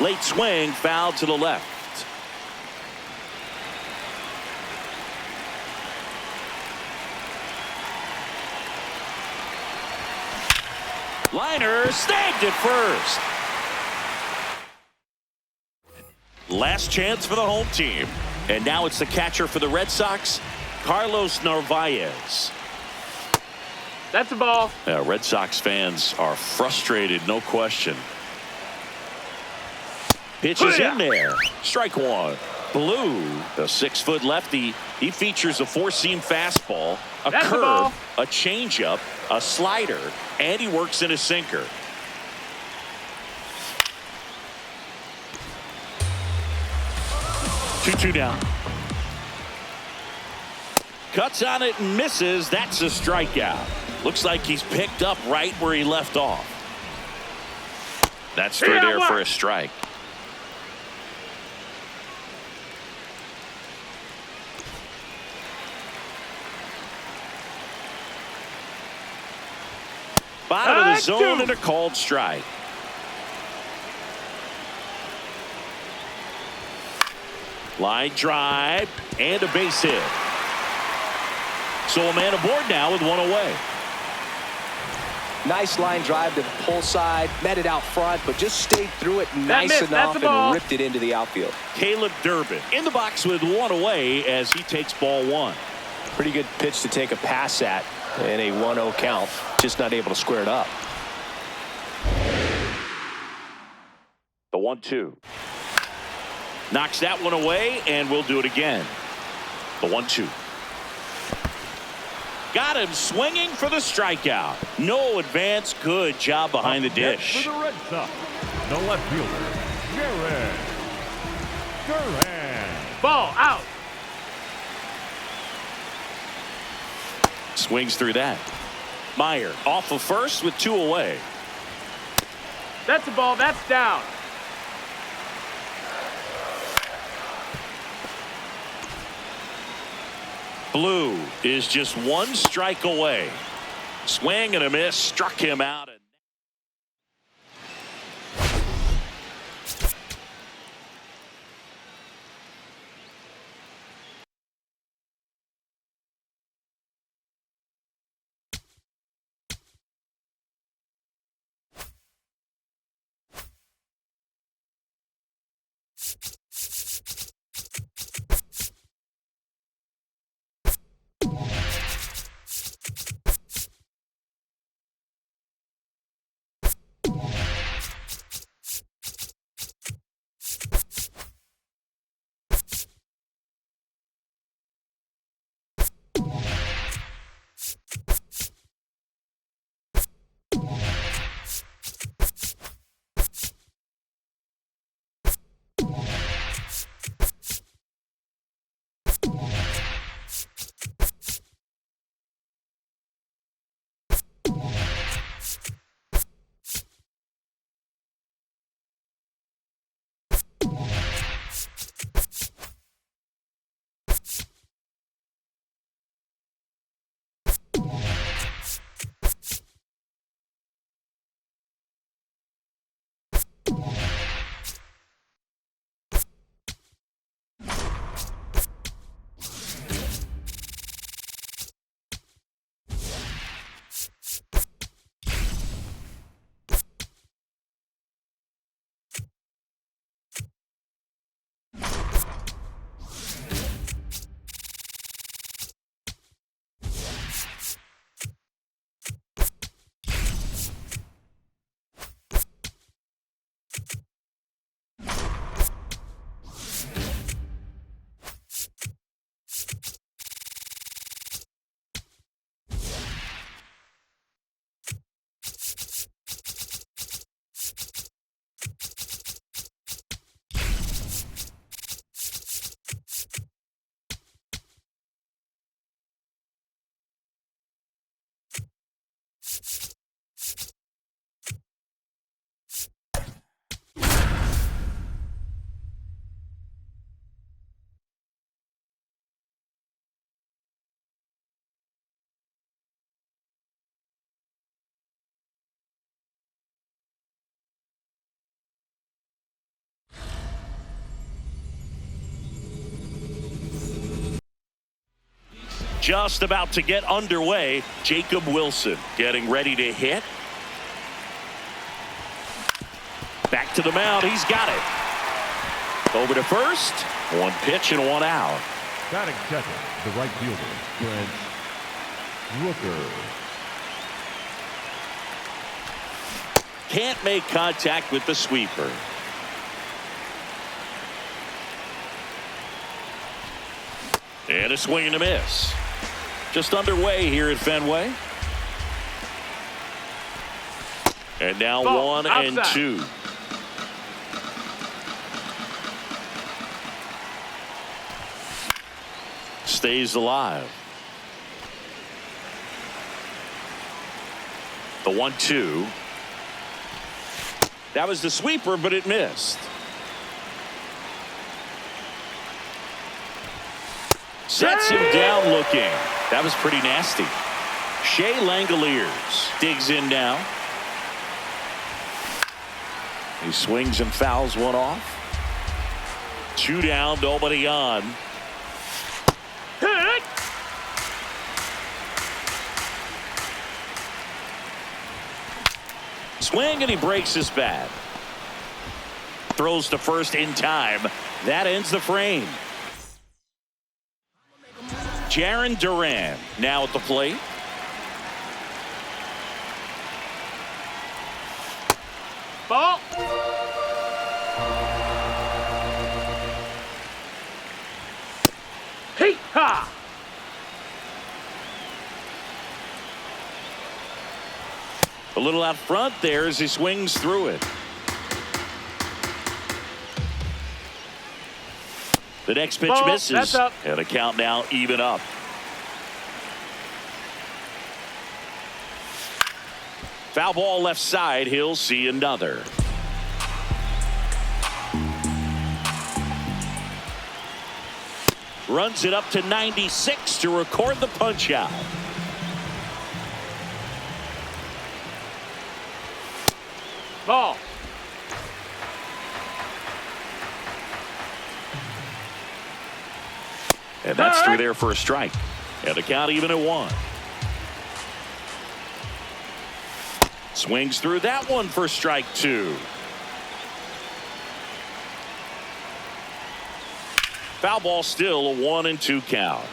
S1: Late swing, foul to the left. Liner snagged it first. Last chance for the home team. And now it's the catcher for the Red Sox, Carlos Narvaez.
S3: That's a ball.
S1: Red Sox fans are frustrated, no question. Pitch is in there. Strike one. Blue, a 6-foot lefty. He features a four-seam fastball, a
S3: That's the
S1: curve,
S3: ball.
S1: a changeup, a slider, and he works in a sinker. Two down. Cuts on it and misses. That's a strikeout. Looks like he's picked up right where he left off. That's through there for a strike. Bottom of the zone and a called strike. Line drive and a base hit. So a man aboard now with one away.
S5: Nice line drive to the pull side, met it out front, but just stayed through it nice enough and ripped it into the outfield.
S1: Caleb Durbin in the box with one away as he takes ball one.
S5: Pretty good pitch to take a pass at in a 1-0 count, just not able to square it up.
S1: The 1-2. Knocks that one away, and we'll do it again. The 1-2. Got him swinging for the strikeout. No advance. Good job behind the dish.
S4: For the Red Sox, the left fielder, Jared Durham.
S3: Ball out.
S1: Swings through that. Meyer off of first with two away.
S3: That's a ball. That's down.
S1: Blue is just one strike away. Swing and a miss. Struck him out. just about to get underway. Jacob Wilson getting ready to hit. Back to the mound. He's got it. Over to first. One pitch and one out.
S4: Batting second, the right fielder, Brent Rooker.
S1: Can't make contact with the sweeper. And a swing and a miss. Just underway here at Fenway. And now
S3: Ball,
S1: 1 and
S3: outside.
S1: 2. Stays alive. The 1-2. That was the sweeper, but it missed. Sets him down looking. That was pretty nasty. Shea Langoliers digs in now. He swings and fouls one off. 2 down, nobody on.
S3: Hit.
S1: Swing and he breaks his bat. Throws to first in time. That ends the frame. Jarren Duran now at the plate.
S3: Ball. Hey, ha.
S1: A little out front there as he swings through it. The next pitch
S3: Ball,
S1: misses.
S3: that's up.
S1: And a count now even up. Foul ball left side. He'll see another. Runs it up to 96 to record the punch out.
S3: Ball.
S1: And that's through there for a strike. And the count even at 1. Swings through that one for strike 2. Foul ball, still a 1-2 count.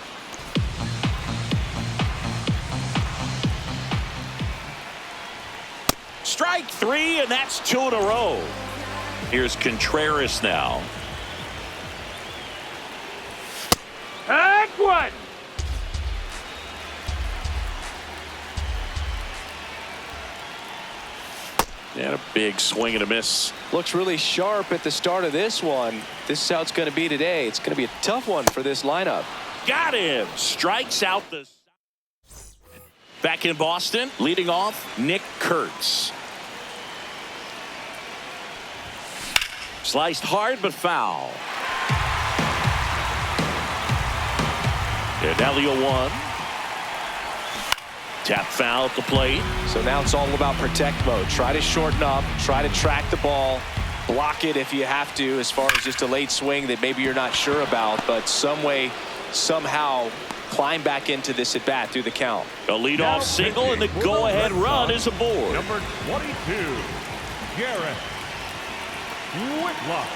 S1: Strike 3, and that's 2 in a row. Here's Contreras now.
S3: Heck one.
S1: And a big swing and a miss.
S5: Looks really sharp at the start of this one. This is how it's going to be today. It's going to be a tough one for this lineup.
S1: Got him. Strikes out the. Back in Boston, leading off, Nick Kurtz. Sliced hard but foul. And now the 0-1. Tap foul at the plate.
S5: So now it's all about protect mode. Try to shorten up, try to track the ball, block it if you have to, as far as just a late swing that maybe you're not sure about, but some way, somehow climb back into this at bat through the count.
S1: A leadoff single, and the go-ahead run is aboard.
S4: Number 22, Garrett Whitlock.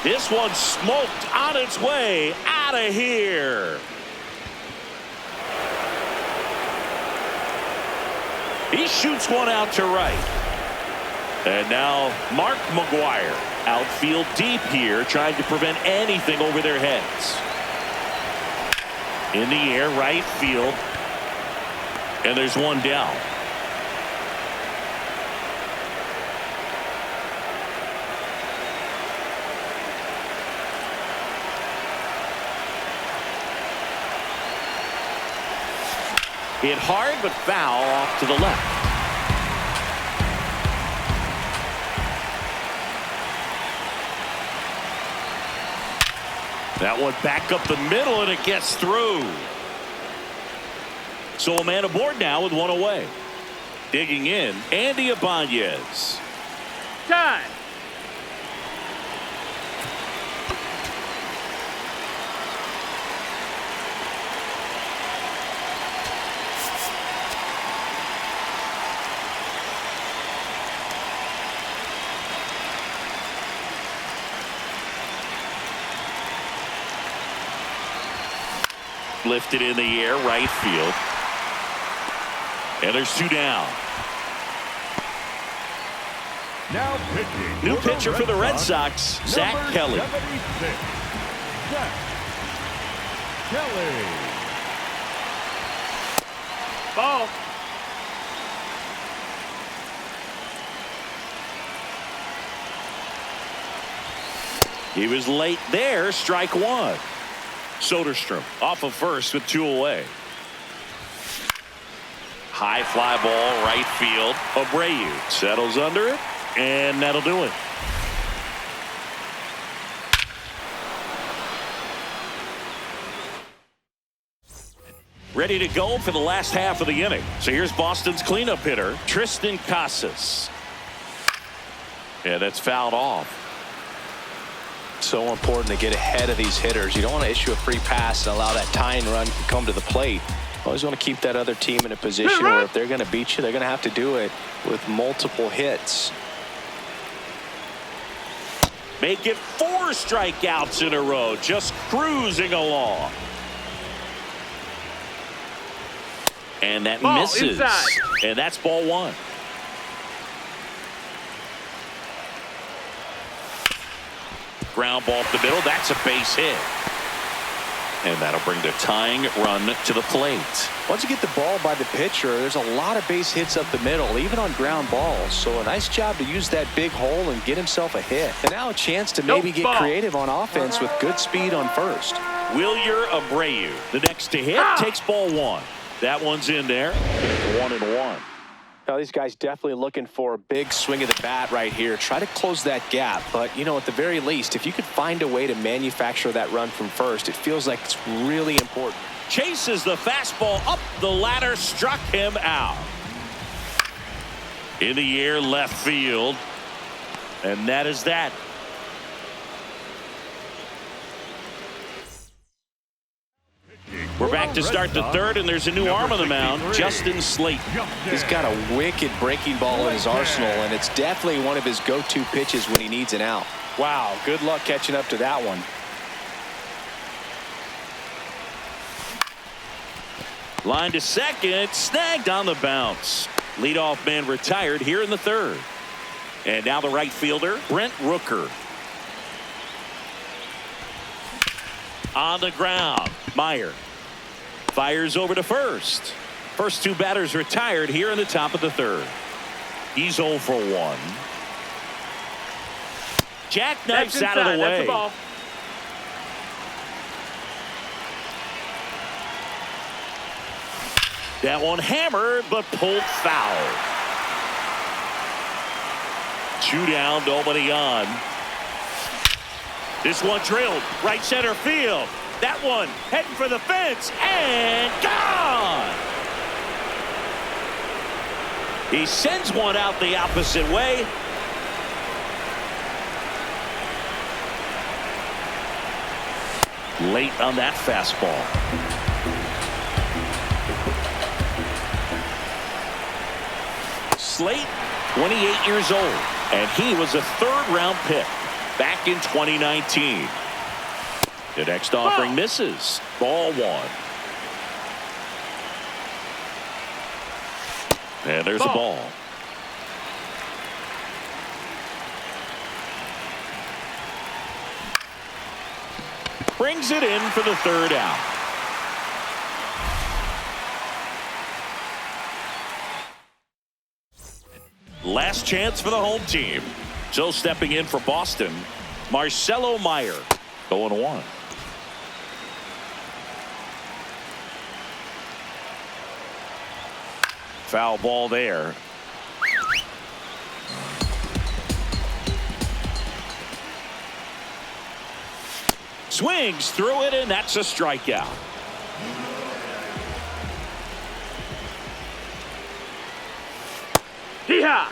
S1: This one smoked on its way out of here. He shoots one out to right. And now Mark McGuire, outfield deep here, trying to prevent anything over their heads. In the air, right field. And there's one down. Hit hard but foul off to the left. That one back up the middle, and it gets through. So a man aboard now with one away. Digging in, Andy Ibanez.
S3: Time.
S1: Lifted in the air, right field. And there's 2 down.
S4: Now pitching.
S1: New pitcher for the Red Sox, Zach Kelly.
S4: 76, Zach Kelly.
S3: Ball.
S1: He was late there, strike 1. Soderstrom off of first with 2 away. High fly ball, right field. Abreu settles under it, and that'll do it. Ready to go for the last half of the inning. So here's Boston's cleanup hitter, Tristan Casas. Yeah, that's fouled off.
S2: So important to get ahead of these hitters. You don't want to issue a free pass and allow that tying run to come to the plate. Always want to keep that other team in a position where if they're going to beat you, they're going to have to do it with multiple hits.
S1: Make it 4 strikeouts in a row, just cruising along. And that
S3: Ball
S1: misses.
S3: inside.
S1: And that's ball 1. Ground ball up the middle. That's a base hit. And that'll bring the tying run to the plate.
S2: Once you get the ball by the pitcher, there's a lot of base hits up the middle, even on ground balls. So a nice job to use that big hole and get himself a hit. And now a chance to maybe get creative on offense with good speed on first.
S1: Wilyer Abreu, the next to hit, takes ball 1. That one's in there. 1-1.
S2: Now these guys definitely looking for a big swing of the bat right here. Try to close that gap. But, you know, at the very least, if you could find a way to manufacture that run from first, it feels like it's really important.
S1: Chases the fastball up the ladder, struck him out. In the air, left field. And that is that. We're back to start the 3rd, and there's a new arm on the mound, Justin Slate.
S2: He's got a wicked breaking ball in his arsenal, and it's definitely one of his go-to pitches when he needs an out. Wow, good luck catching up to that one.
S1: Line to second, snagged on the bounce. Leadoff man retired here in the 3rd. And now the right fielder, Brent Rooker. On the ground, Meyer fires over to first. First 2 batters retired here in the top of the 3rd. He's 0 for 1. Jackknifes out of the way.
S3: That's a ball.
S1: That one hammered, but pulled foul. 2 down, nobody on. This one drilled right center field. That one heading for the fence and gone. He sends one out the opposite way. Late on that fastball. Slate, 28 years old, and he was a 3rd-round pick back in 2019. The next offering misses. Ball 1. And there's a ball. Brings it in for the 3rd out. Last chance for the home team. So stepping in for Boston, Marcelo Meyer, 0-1. Foul ball there. Swings through it, and that's a strikeout.
S3: Hee-haw!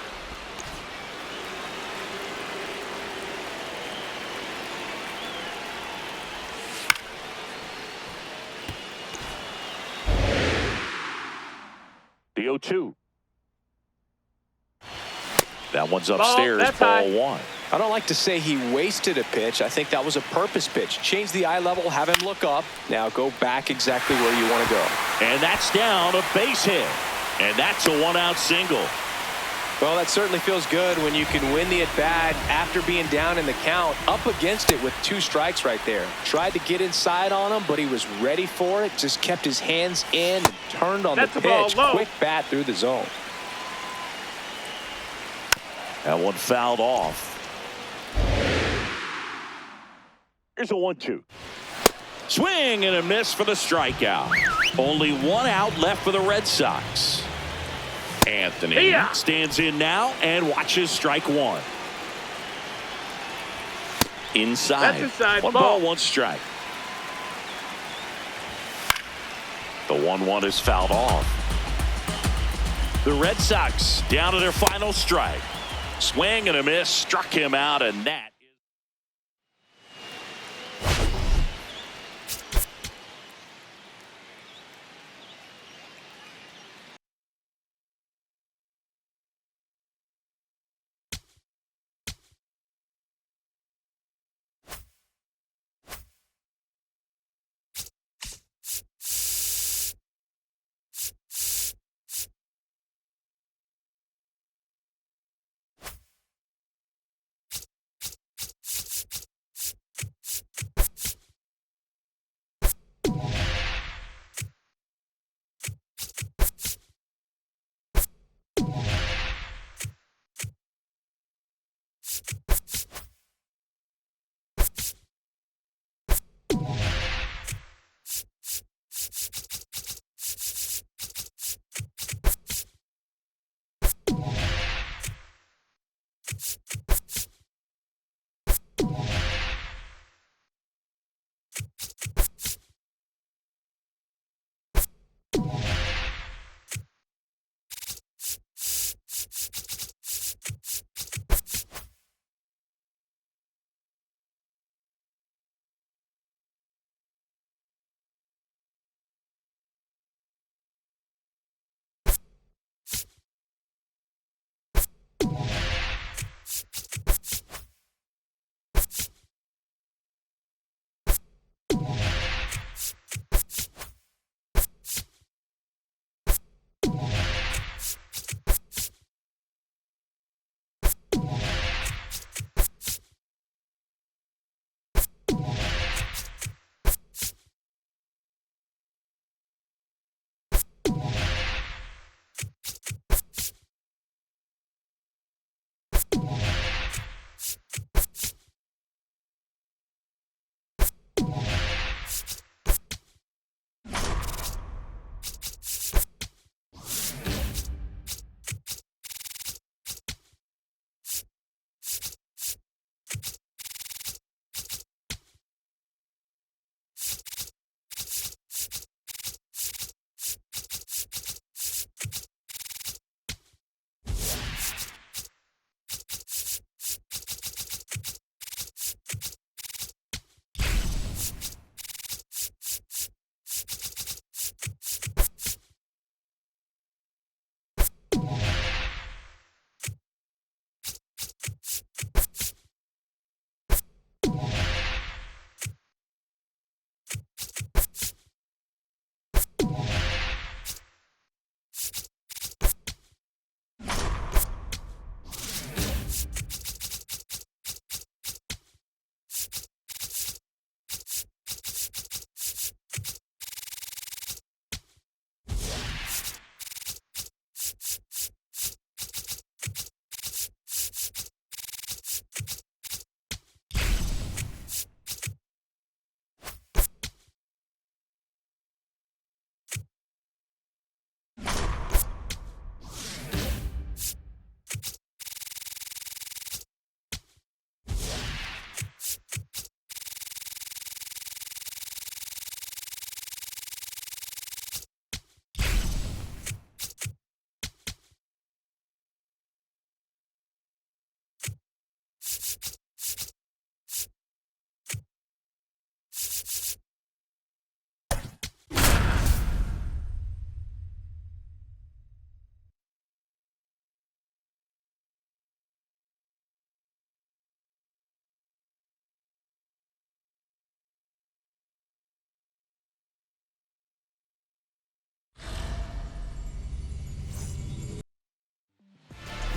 S1: The 0-2. That one's upstairs, ball 1.
S2: I don't like to say he wasted a pitch. I think that was a purpose pitch. Change the eye level, have him look up. Now go back exactly where you want to go.
S1: And that's down, a base hit. And that's a one-out single.
S2: Well, that certainly feels good when you can win the at-bat after being down in the count, up against it with 2 strikes right there. Tried to get inside on him, but he was ready for it. Just kept his hands in and turned on
S3: That's
S2: the
S3: the ball
S2: pitch.
S3: low.
S2: Quick bat through the zone.
S1: That one fouled off. Here's a 1-2. Swing and a miss for the strikeout. Only 1 out left for the Red Sox. Anthony stands in now and watches strike 1. Inside.
S3: That's inside.
S1: 1 ball, 1 strike. The 1-1 is fouled off. The Red Sox down to their final strike. Swing and a miss, struck him out, and that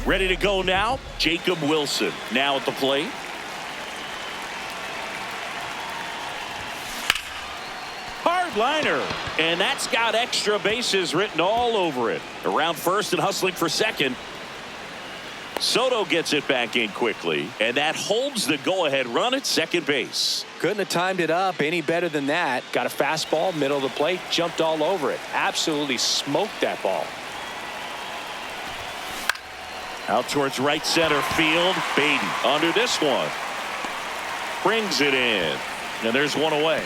S1: Ready to go now, Jacob Wilson now at the plate. Hard liner, and that's got extra bases written all over it. Around first and hustling for second. Soto gets it back in quickly, and that holds the go-ahead run at second base.
S2: Couldn't have timed it up any better than that. Got a fastball, middle of the plate, jumped all over it. Absolutely smoked that ball.
S1: Out towards right center field. Baden under this one. Brings it in, and there's one away.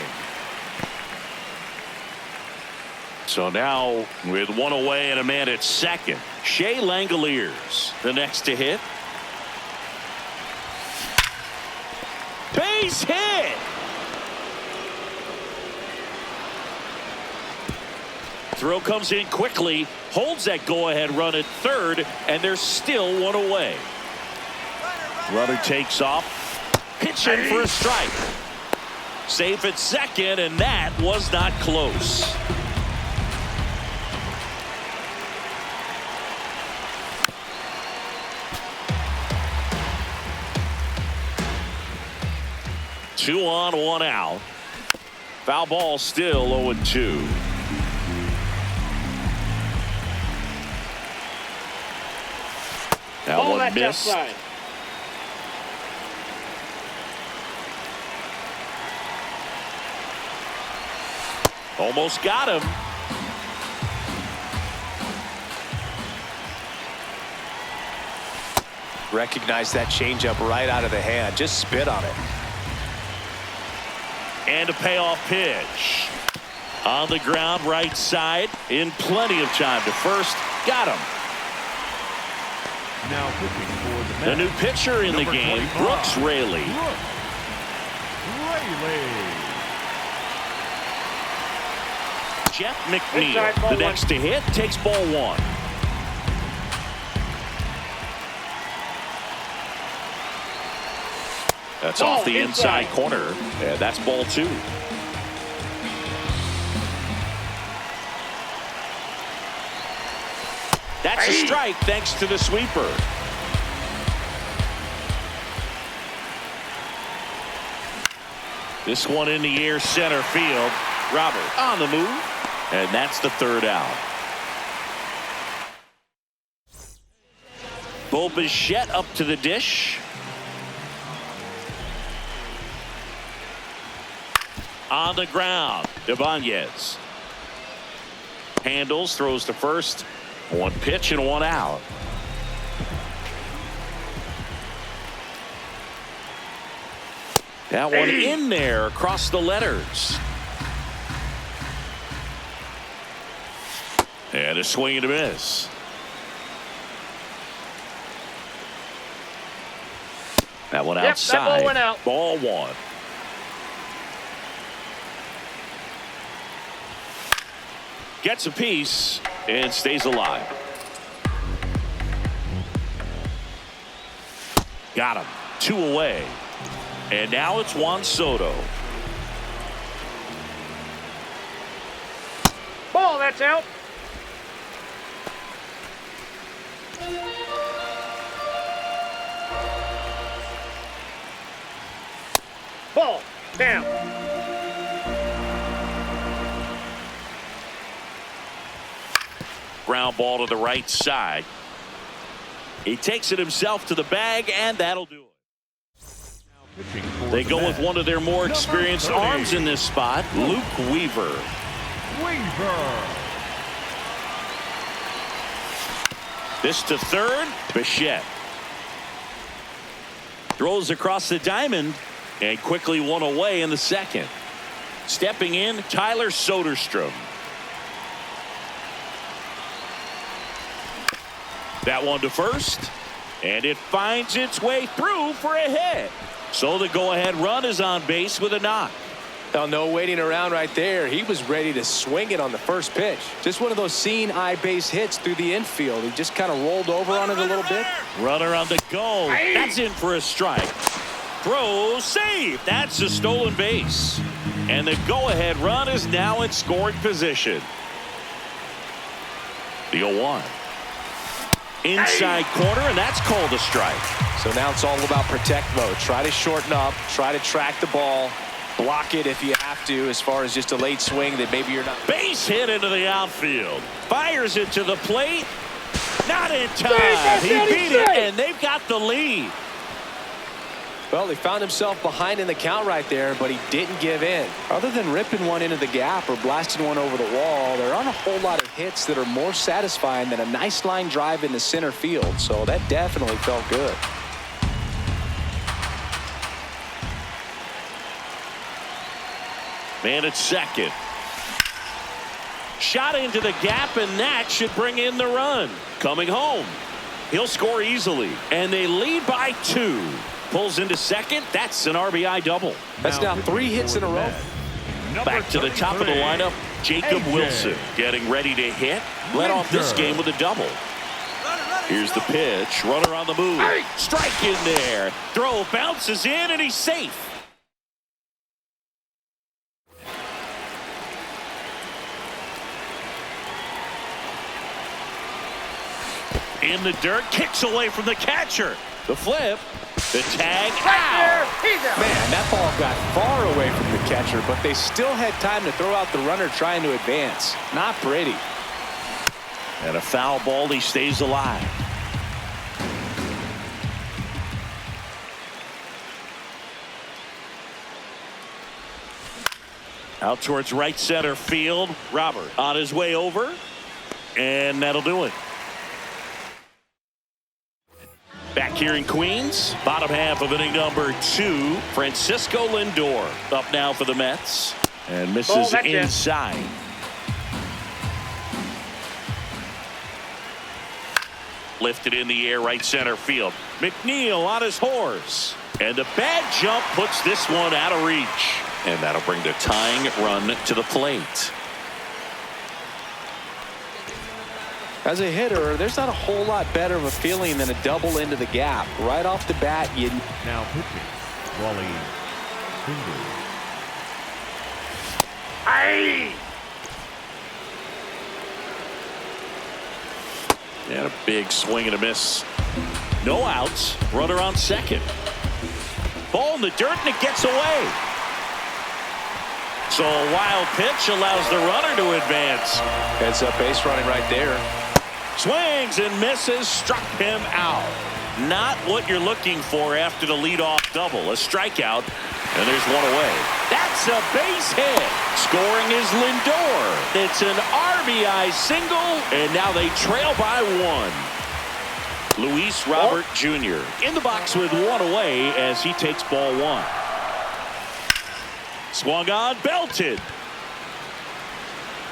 S1: So now with one away and a man at second, Shea Langoliers the next to hit. Base hit. Throw comes in quickly, holds that go-ahead run at third, and there's still one away. Runner takes off, pitching for a strike. Safe at second, and that was not close. Two on, one out. Foul ball still 0-2. That
S3: Ball,
S1: one
S3: that's
S1: missed.
S3: outside.
S1: Almost got him.
S2: Recognize that changeup right out of the hand. Just spit on it.
S1: And a payoff pitch. On the ground, right side, in plenty of time to first. Got him.
S4: Now pitching for
S1: The new pitcher in the game, Brooks Raley. Jeff McNeil, the next to hit, takes ball one. That's off the inside corner, and that's ball two. That's a strike thanks to the sweeper. This one in the air, center field. Robert on the move, and that's the third out. Bo Bichette up to the dish. On the ground, Ibanez handles, throws to first. One pitch and one out. That one in there across the letters. And a swing and a miss. That one outside.
S3: That ball went out.
S1: Ball one. Gets a piece and stays alive. Got him. Two away. And now it's Juan Soto.
S3: Ball, that's out. Ball, down.
S1: Ground ball to the right side. He takes it himself to the bag, and that'll do it. They go with one of their more experienced arms in this spot, Luke Weaver. This to third, Bichette. Throws across the diamond, and quickly one away in the second. Stepping in, Tyler Soderstrom. That one to first, and it finds its way through for a hit. So the go-ahead run is on base with a knock.
S2: Oh, no waiting around right there. He was ready to swing it on the first pitch. Just one of those seeing eye base hits through the infield. He just kind of rolled over on it a little bit.
S1: Runner on the go. That's in for a strike. Throw, save. That's a stolen base. And the go-ahead run is now in scoring position. The 0-1. Inside corner, and that's called a strike.
S2: So now it's all about protect mode. Try to shorten up, try to track the ball, block it if you have to, as far as just a late swing that maybe you're not.
S1: Base hit into the outfield. Fires it to the plate. Not in time. He beat it, and they've got the lead.
S2: Well, he found himself behind in the count right there, but he didn't give in. Other than ripping one into the gap or blasting one over the wall, there aren't a whole lot of hits that are more satisfying than a nice line drive into center field. So that definitely felt good.
S1: Man at second. Shot into the gap, and that should bring in the run. Coming home. He'll score easily, and they lead by 2. Pulls into second. That's an RBI double.
S2: That's now 3 hits in a row.
S1: Back to the top of the lineup, Jacob Wilson getting ready to hit. Led off this game with a double. Here's the pitch. Runner on the move. Strike in there. Throw bounces in, and he's safe. In the dirt, kicks away from the catcher. The flip, the tag, out.
S2: Man, that ball got far away from the catcher, but they still had time to throw out the runner trying to advance. Not pretty.
S1: And a foul ball, he stays alive. Out towards right center field. Robert on his way over, and that'll do it. Back here in Queens, bottom half of inning number 2, Francisco Lindor up now for the Mets, and misses inside. Lifted in the air, right center field. McNeil on his horse, and the bad jump puts this one out of reach, and that'll bring the tying run to the plate.
S2: As a hitter, there's not a whole lot better of a feeling than a double into the gap. Right off the bat, you...
S4: Now pitching, Wally Singer.
S1: And a big swing and a miss. No outs. Runner on second. Ball in the dirt, and it gets away. So a wild pitch allows the runner to advance.
S2: Heads up base running right there.
S1: Swings and misses, struck him out. Not what you're looking for after the leadoff double. A strikeout, and there's one away. That's a base hit. Scoring is Lindor. It's an RBI single, and now they trail by 1. Luis Robert Jr. in the box with 1 away as he takes ball 1. Swung on, belted.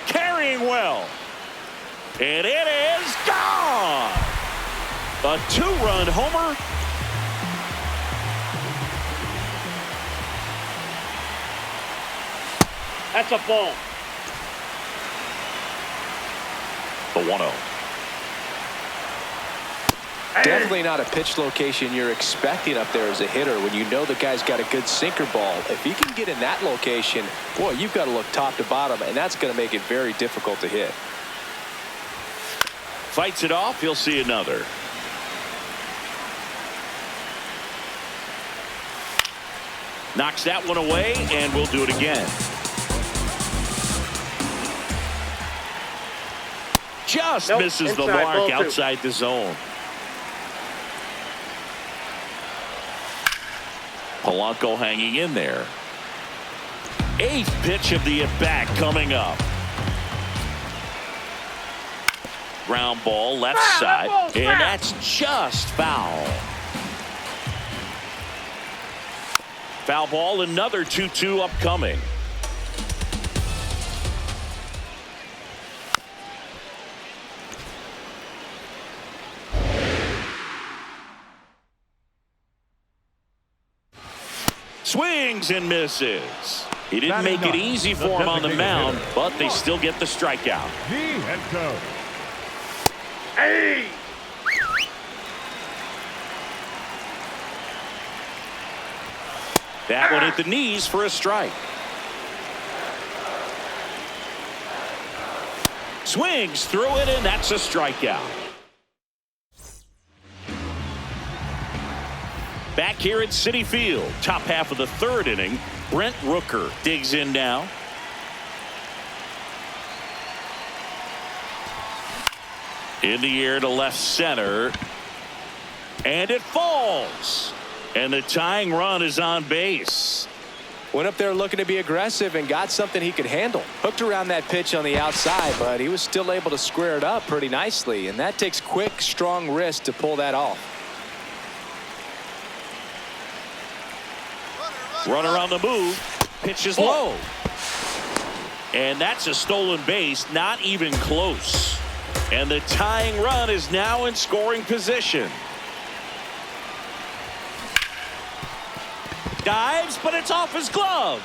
S1: Carrying well. And it is gone. A 2-run homer.
S3: That's a ball.
S1: The 1-0.
S2: Definitely not a pitch location you're expecting up there as a hitter when you know the guy's got a good sinker ball. If he can get in that location, boy, you've got to look top to bottom, and that's going to make it very difficult to hit.
S1: Fights it off. He'll see another. Knocks that one away, and we'll do it again. Just misses the mark outside the zone. Polanco hanging in there. 8th pitch of the at-bat coming up. Ground ball left side, and that's just foul. Foul ball, another 2-2 upcoming. Swings and misses. He didn't make it easy for him on the mound, but they still get the strikeout.
S4: And go.
S3: Hey!
S1: That one hit the knees for a strike. Swings through it, and that's a strikeout. Back here at Citi Field, top half of the third inning, Brent Rooker digs in now. In the air to left center. And it falls. And the tying run is on base.
S2: Went up there looking to be aggressive and got something he could handle. Hooked around that pitch on the outside, but he was still able to square it up pretty nicely. And that takes quick, strong wrist to pull that off.
S1: Runner on the move. Pitch is low. And that's a stolen base. Not even close. And the tying run is now in scoring position. Dives, but it's off his glove.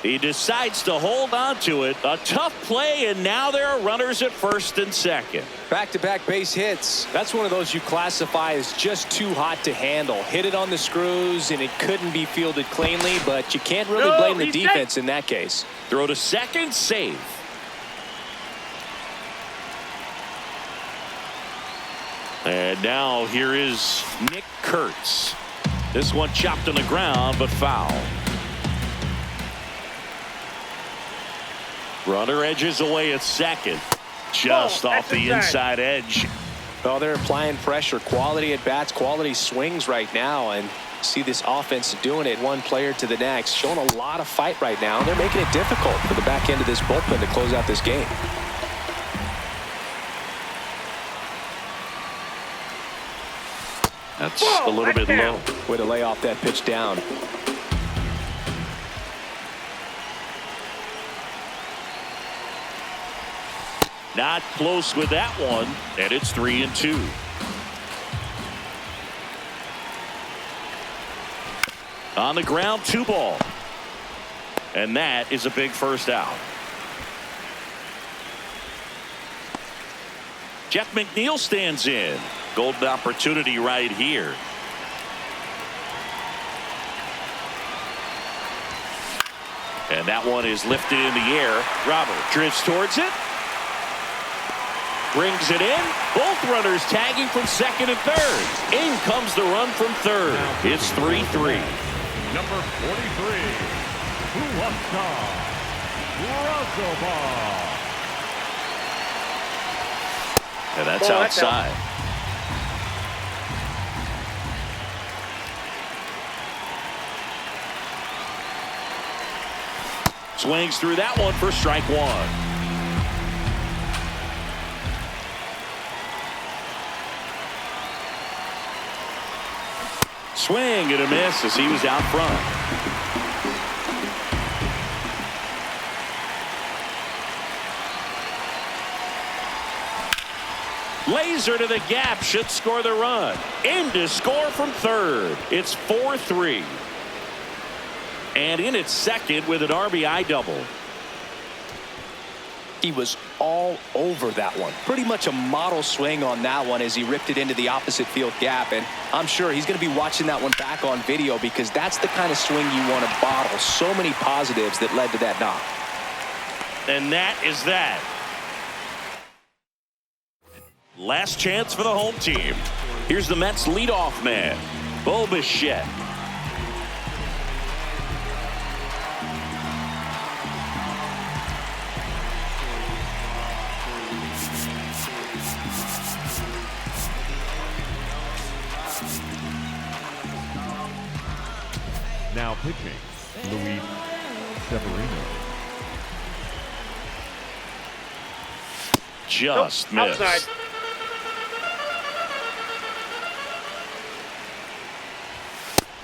S1: He decides to hold on to it. A tough play, and now there are runners at first and second.
S2: Back-to-back base hits. That's one of those you classify as just too hot to handle. Hit it on the screws, and it couldn't be fielded cleanly, but you can't really blame the defense in that case.
S1: Throw to second, safe. And now here is Nick Kurtz. This one chopped on the ground, but foul. Runner edges away at second. Just off the inside edge.
S2: Well, they're applying pressure. Quality at bats, quality swings right now. And see this offense doing it one player to the next. Showing a lot of fight right now. And they're making it difficult for the back end of this bullpen to close out this game.
S1: That's a little bit low.
S2: Way to lay off that pitch down.
S1: Not close with that one, and it's 3-2. On the ground, 2 ball. And that is a big first out. Jeff McNeil stands in. Golden opportunity right here. And that one is lifted in the air. Robert drifts towards it. Brings it in. Both runners tagging from second and third. In comes the run from third. It's 3-3.
S4: Number 43,
S1: And that's outside. Swings through that one for strike one. Swing and a miss as he was out front. Laser to the gap should score the run. In to score from third. It's 4-3. And in at second with an RBI double.
S2: He was all over that one. Pretty much a model swing on that one as he ripped it into the opposite field gap. And I'm sure he's going to be watching that one back on video because that's the kind of swing you want to bottle. So many positives that led to that knock.
S1: And that is that. Last chance for the home team. Here's the Mets leadoff man, Bo Bichette.
S4: Now pitching, Luis Severino.
S1: Just missed.
S3: Outside.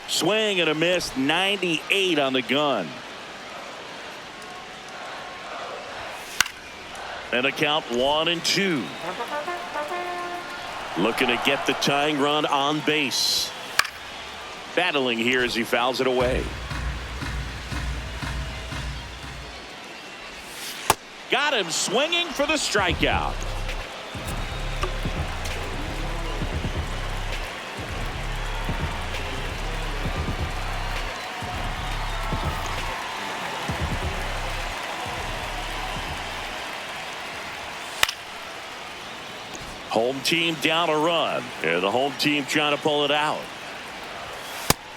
S1: Swing and a miss, 98 on the gun. And a count 1-2. Looking to get the tying run on base. Battling here as he fouls it away. Got him swinging for the strikeout. Home team down a run, and the home team trying to pull it out.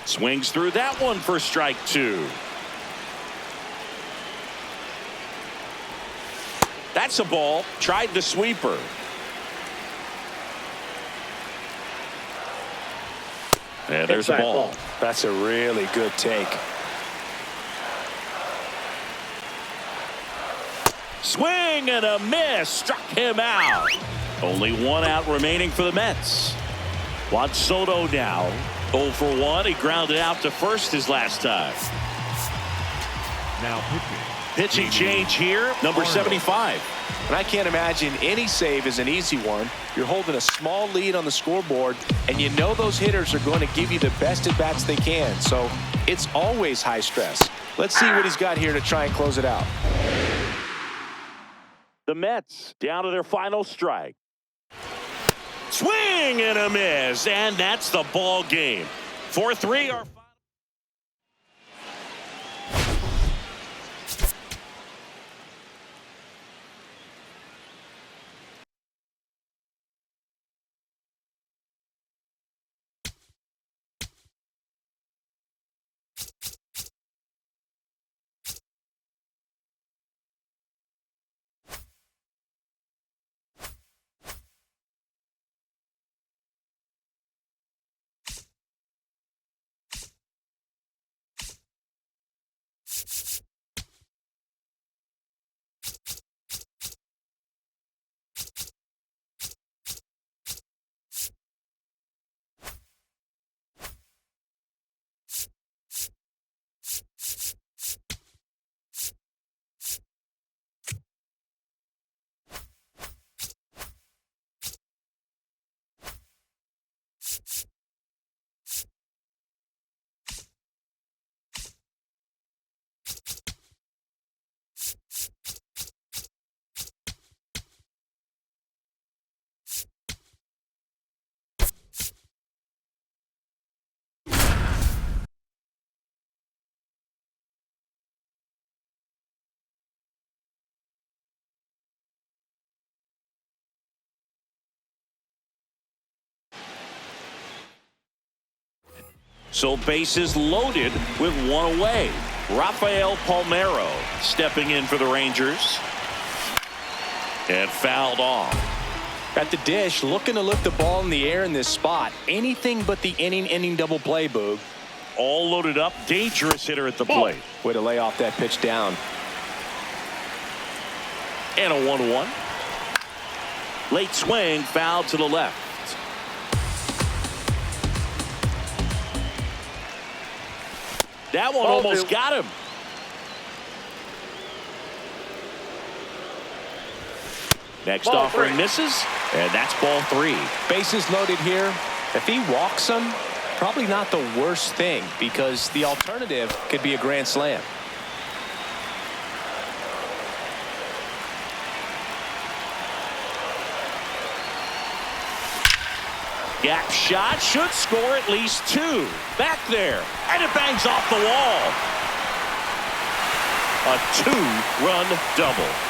S1: Swings through that one for strike 2. That's a ball. Tried the sweeper. And there's a ball.
S2: That's a really good take.
S1: Swing and a miss. Struck him out. Only 1 out remaining for the Mets. Juan Soto now 0 for 1. He grounded out to first his last time.
S4: Now pitching.
S1: Pitching change here. Number 75.
S2: And I can't imagine any save is an easy one. You're holding a small lead on the scoreboard, and you know those hitters are going to give you the best at bats they can. So it's always high stress. Let's see what he's got here to try and close it out.
S1: The Mets down to their final strike. Swing and a miss, and that's the ball game. 4-3 or 5. So bases loaded with 1 away. Rafael Palmeiro stepping in for the Rangers. And fouled off.
S2: At the dish, looking to lift the ball in the air in this spot. Anything but the inning double play, Boog.
S1: All loaded up. Dangerous hitter at the plate.
S2: Way to lay off that pitch down.
S1: And a 1-1. Late swing, foul to the left. That one almost got him. Next offering misses, and that's ball 3.
S2: Bases loaded here. If he walks him, probably not the worst thing, because the alternative could be a grand slam.
S1: Gap shot should score at least 2. Back there, and it bangs off the wall. A 2-run double.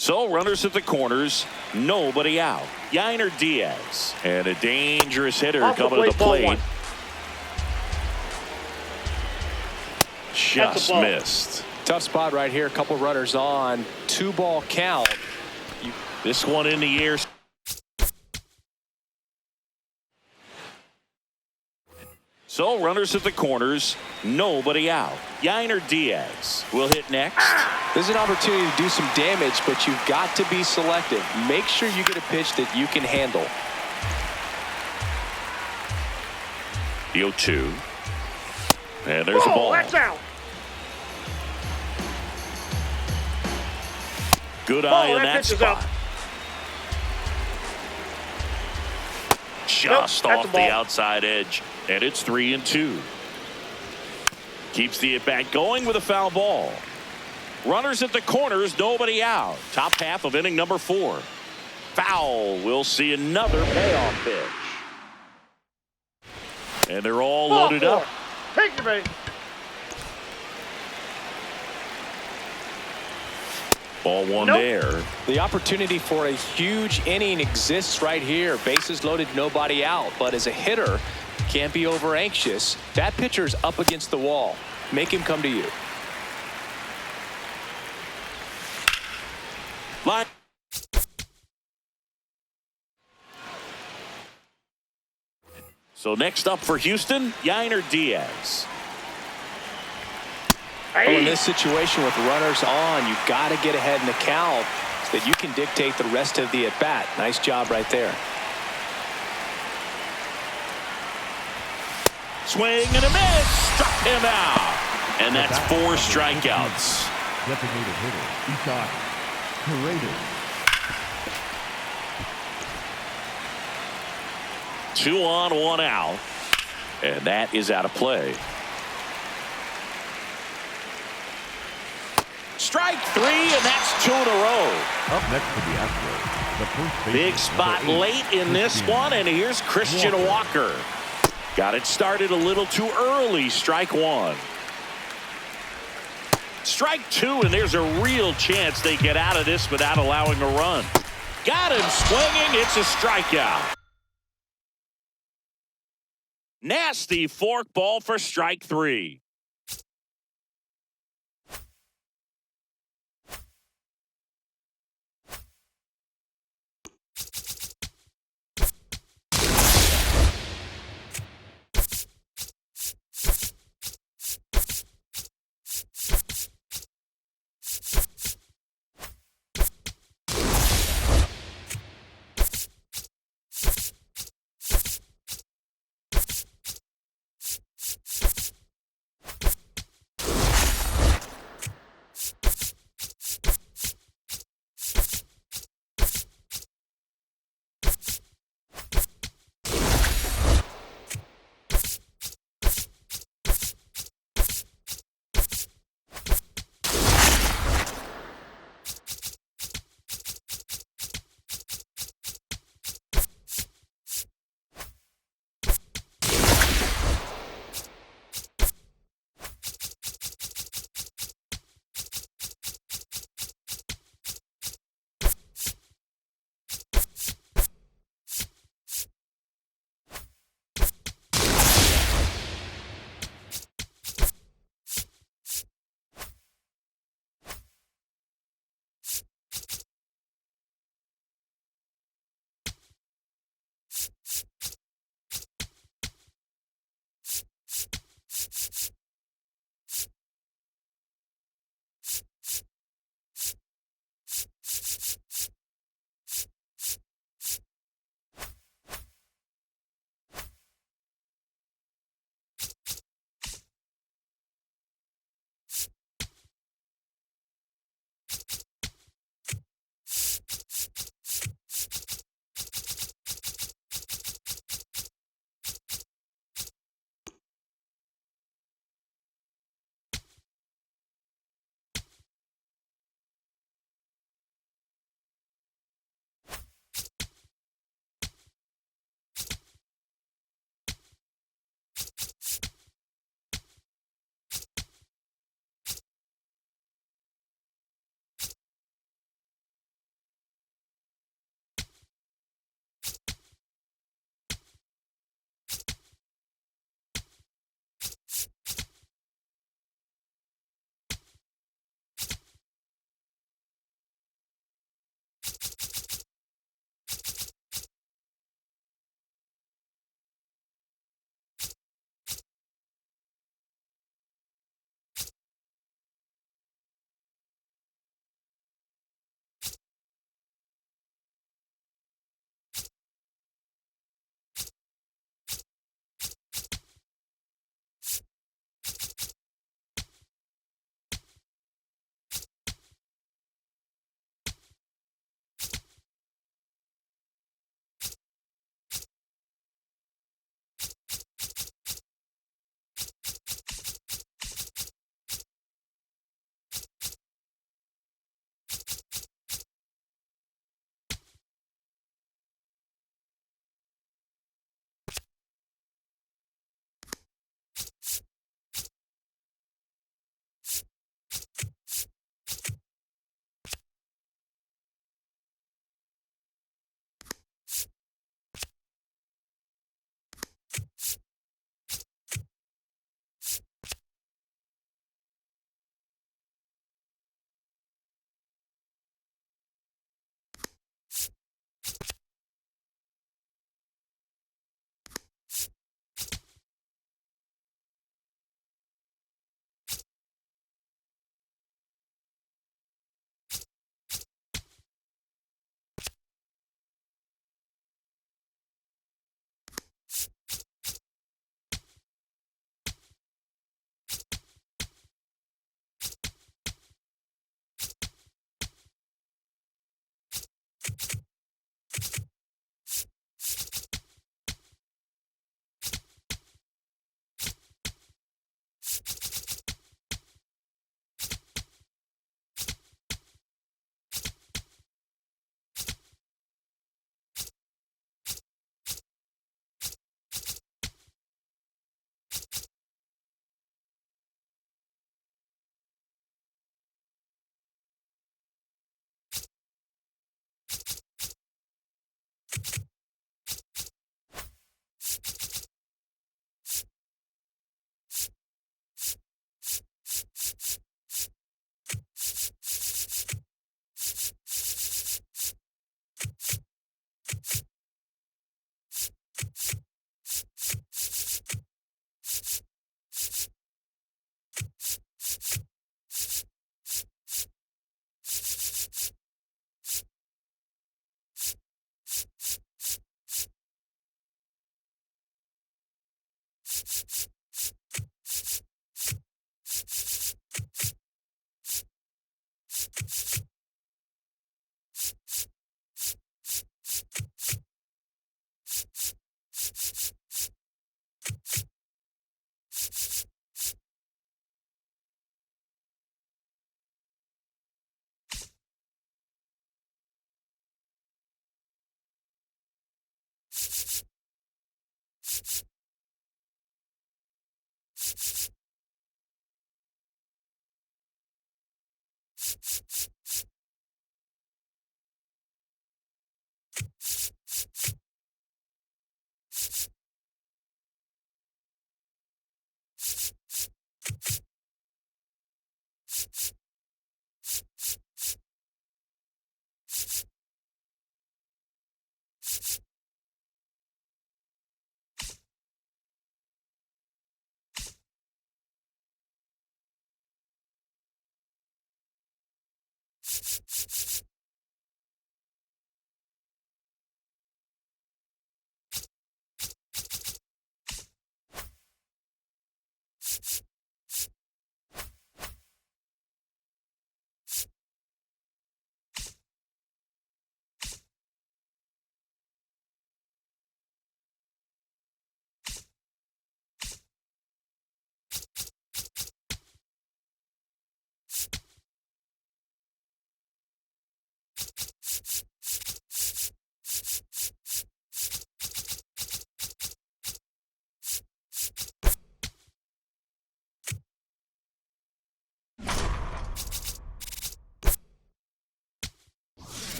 S1: So runners at the corners, nobody out. Yainer Diaz and a dangerous hitter coming to the plate. Just missed.
S2: Tough spot right here. A couple runners on. 2-ball count.
S1: This one in the air. So runners at the corners, nobody out. Yainer Diaz will hit next.
S2: There's an opportunity to do some damage, but you've got to be selective. Make sure you get a pitch that you can handle.
S1: The 0-2. And there's a ball.
S3: That's out.
S1: Good eye in
S3: that
S1: that
S3: pitch is
S1: spot.
S3: up.
S1: Just
S3: Nope, that's
S1: off
S3: a
S1: the
S3: ball.
S1: outside edge, and it's 3-2. Keeps the at-bat going with a foul ball. Runners at the corners, nobody out. Top half of inning number 4. Foul. We'll see another payoff pitch. And they're all loaded up.
S3: Take your base.
S1: Ball one
S3: Nope.
S1: there.
S2: The opportunity for a huge inning exists right here. Bases loaded, nobody out. But as a hitter, can't be over anxious. That pitcher's up against the wall. Make him come to you.
S1: Line. So next up for Houston, Yainer Diaz.
S2: Well, in this situation with runners on, you've got to get ahead in the count so that you can dictate the rest of the at-bat. Nice job right there.
S1: Swing and a miss. Struck him out. And that's 4 strikeouts.
S4: Designated hitter, Isaac Paredes.
S1: 2 on, 1 out. And that is out of play. Strike 3, and that's 2 in a row.
S4: Up next to the Astros, the first baseman,
S1: Big spot
S4: number 8,
S1: late in this
S4: Christian
S1: one, and here's Christian Walker. Got it started a little too early. Strike 1. Strike 2, and there's a real chance they get out of this without allowing a run. Got him swinging. It's a strikeout. Nasty fork ball for strike 3.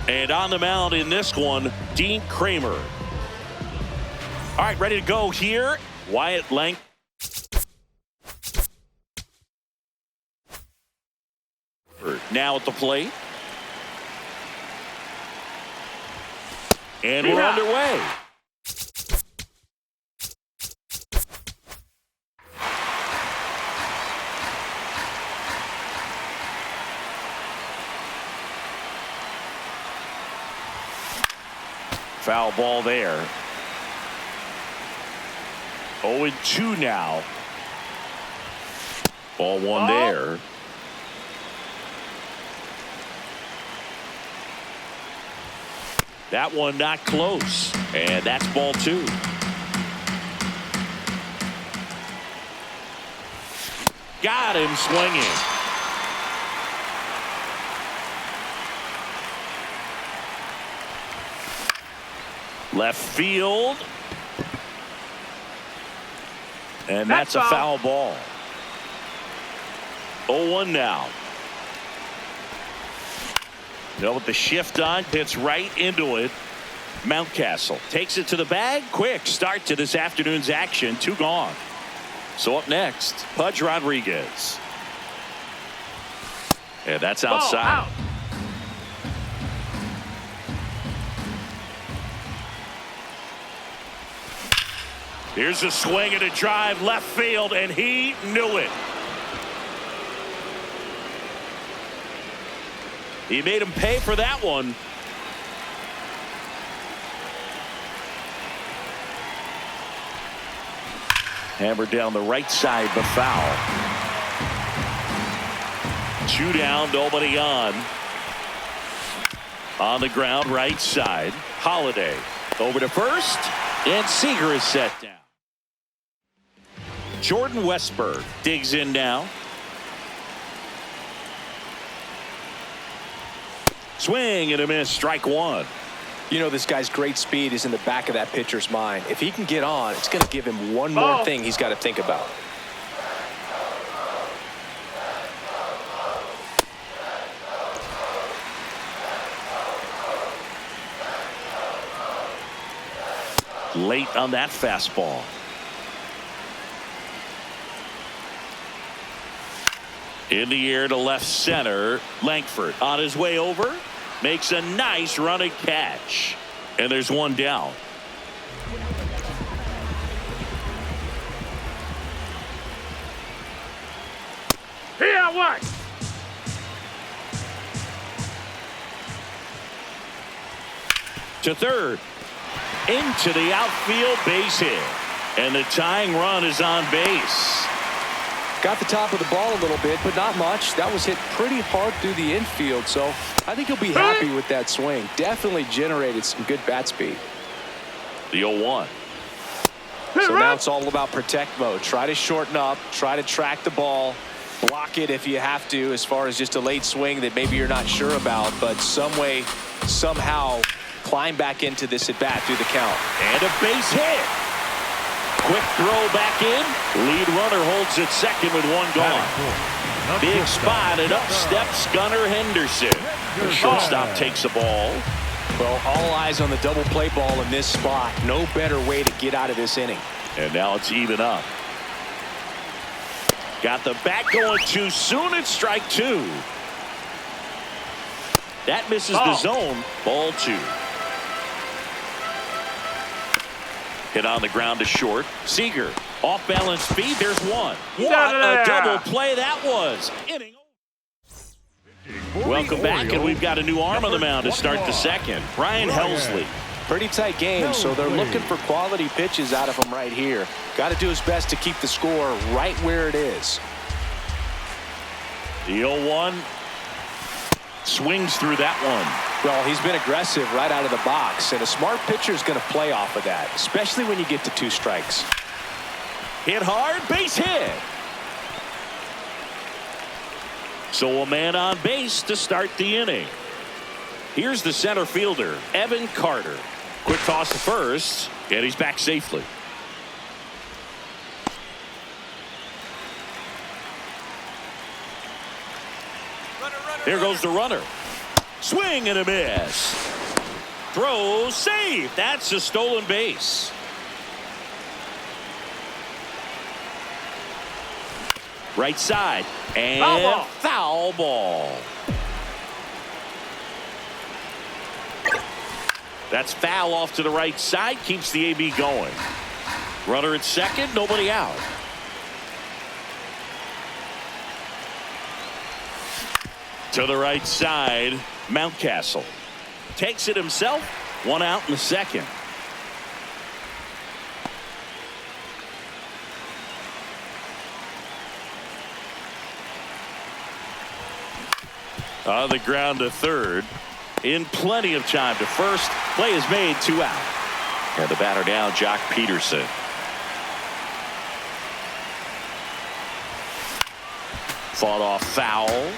S1: And on the mound in this one, Dean Kramer. All right, ready to go here. Wyatt Lang. Now at the plate. And we're underway. Foul ball there. 0-2 now. Ball one there. That one not close. And that's ball two. Got him swinging. Left field. And that's a foul ball. 0-1 now. With the shift on, hits right into it. Mountcastle takes it to the bag. Quick start to this afternoon's action. 2 gone. So up next, Pudge Rodriguez. And that's outside. Here's a swing and a drive left field, and he knew it. He made him pay for that one. Hammered down the right side, but foul. 2 down, nobody on. On the ground, right side. Holiday over to first, and Seager is set down. Jordan Westberg digs in now. Swing and a miss, strike one.
S2: You know, this guy's great speed is in the back of that pitcher's mind. If he can get on, it's going to give him one more thing he's got to think about.
S1: Late on that fastball. In the air to left center. Langford on his way over. Makes a nice running catch. And there's one down.
S3: Here, what?
S1: To third. Into the outfield, base hit. And the tying run is on base.
S2: Got the top of the ball a little bit, but not much. That was hit pretty hard through the infield, so I think he'll be happy with that swing. Definitely generated some good bat speed.
S1: The 0-1.
S2: So now it's all about protect mode. Try to shorten up, try to track the ball, block it if you have to, as far as just a late swing that maybe you're not sure about, but some way, somehow climb back into this at bat through the count.
S1: And a base hit. Quick throw back in. Lead runner holds at second with one gone. Big spot, and up steps Gunnar Henderson. The shortstop takes the ball.
S2: Well, all eyes on the double play ball in this spot. No better way to get out of this inning.
S1: And now it's even up. Got the bat going too soon. It's strike two. That misses the zone. Ball two. Hit on the ground to short. Seager off balance feed. There's one. What a double play that was. Inning. Welcome back, and we've got a new arm on the mound to start the second. Brian Helsley.
S2: Pretty tight game, so they're looking for quality pitches out of him right here. Got to do his best to keep the score right where it is.
S1: The 0-1 swings through that one.
S2: Well, he's been aggressive right out of the box, and a smart pitcher is going to play off of that, especially when you get to 2 strikes.
S1: Hit hard, base hit. So a man on base to start the inning. Here's the center fielder, Evan Carter. Quick toss to first, and he's back safely. Here goes the runner. Swing and a miss. Throw safe. That's a stolen base. Right side. And foul ball. That's foul off to the right side. Keeps the AB going. Runner at second. Nobody out. To the right side. Mountcastle takes it himself. One out in the second. On the ground to third. In plenty of time to first. Play is made. 2 out. And the batter now, Jock Peterson. Fought off foul.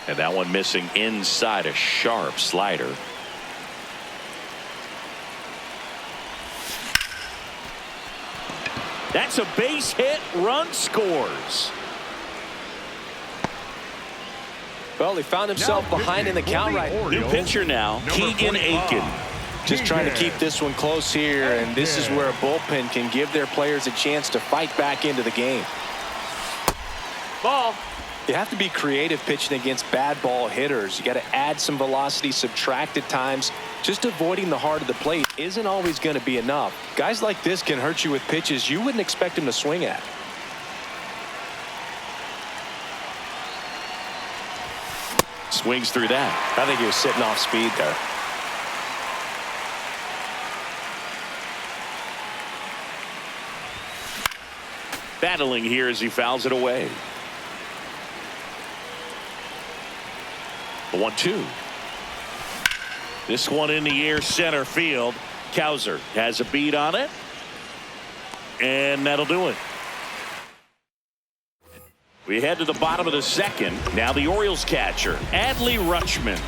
S1: And that one missing inside, a sharp slider. That's a base hit. Run scores.
S2: Well, he found himself behind in the count right.
S1: New pitcher now, Keegan Aiken.
S2: Just trying to keep this one close here, and this is where a bullpen can give their players a chance to fight back into the game.
S3: Ball.
S2: You have to be creative pitching against bad ball hitters. You got to add some velocity, subtract at times. Just avoiding the heart of the plate isn't always going to be enough. Guys like this can hurt you with pitches you wouldn't expect him to swing at.
S1: Swings through that.
S2: I think he was sitting off speed there.
S1: Battling here as he fouls it away. The 1-2. This one in the air, center field. Cowser has a beat on it. And that'll do it. We head to the bottom of the second. Now the Orioles catcher, Adley Rutschman.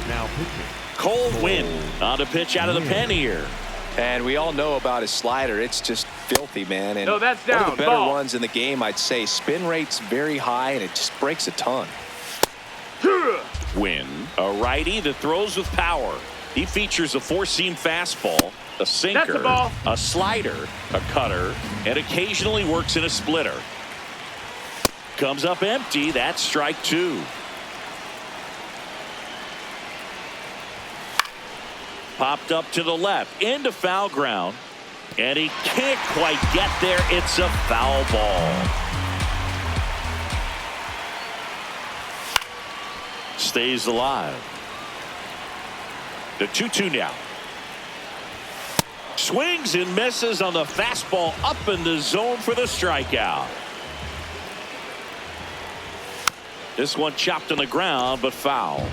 S4: Now pitching.
S1: Cold wind on the pitch out of the pen here.
S2: And we all know about his slider. It's just filthy, man. And
S3: no, that's
S2: one
S3: down.
S2: of the better
S3: Ball.
S2: ones in the game, I'd say. Spin rate's very high, and it just breaks a ton.
S1: Win, a righty that throws with power. He features a four-seam fastball, a sinker,
S3: That's a ball.
S1: a slider, a cutter, and occasionally works in a splitter. Comes up empty. That's strike 2. Popped up to the left into foul ground, and he can't quite get there. It's a foul ball. Stays alive. The 2-2 now. Swings and misses on the fastball up in the zone for the strikeout. This one chopped on the ground, but foul.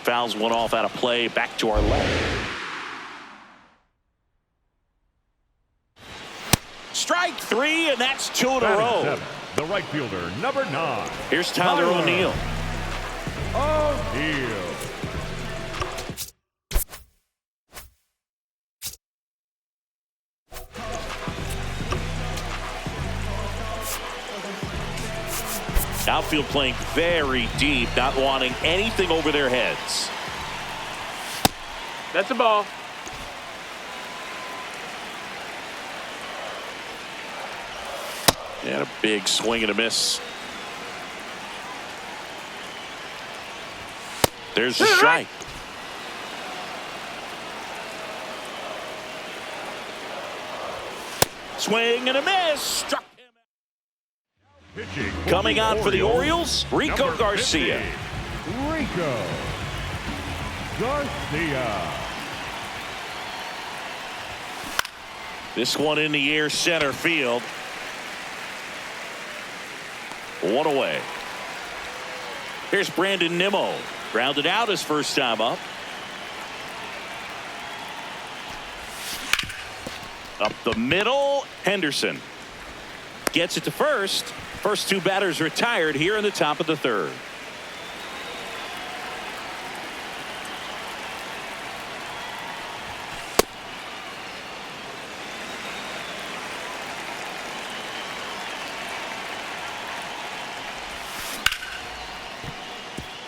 S1: Fouls one off out of play. Back to our left. Strike 3, and that's 2 in a row.
S4: 7, the right fielder, number 9.
S1: Here's Tyler O'Neill.
S4: O'Neill.
S1: Outfield playing very deep, not wanting anything over their heads.
S3: That's a ball.
S1: And a big swing and a miss. There's the strike. Swing and a miss. Struck him out.
S4: Pitching
S1: Coming on for the Orioles, Rico
S4: number
S1: Garcia.
S4: 50, Rico Garcia.
S1: This one in the air, center field. One away. Here's Brandon Nimmo. Grounded out his first time up. Up the middle, Henderson gets it to first. First two batters retired here in the top of the third.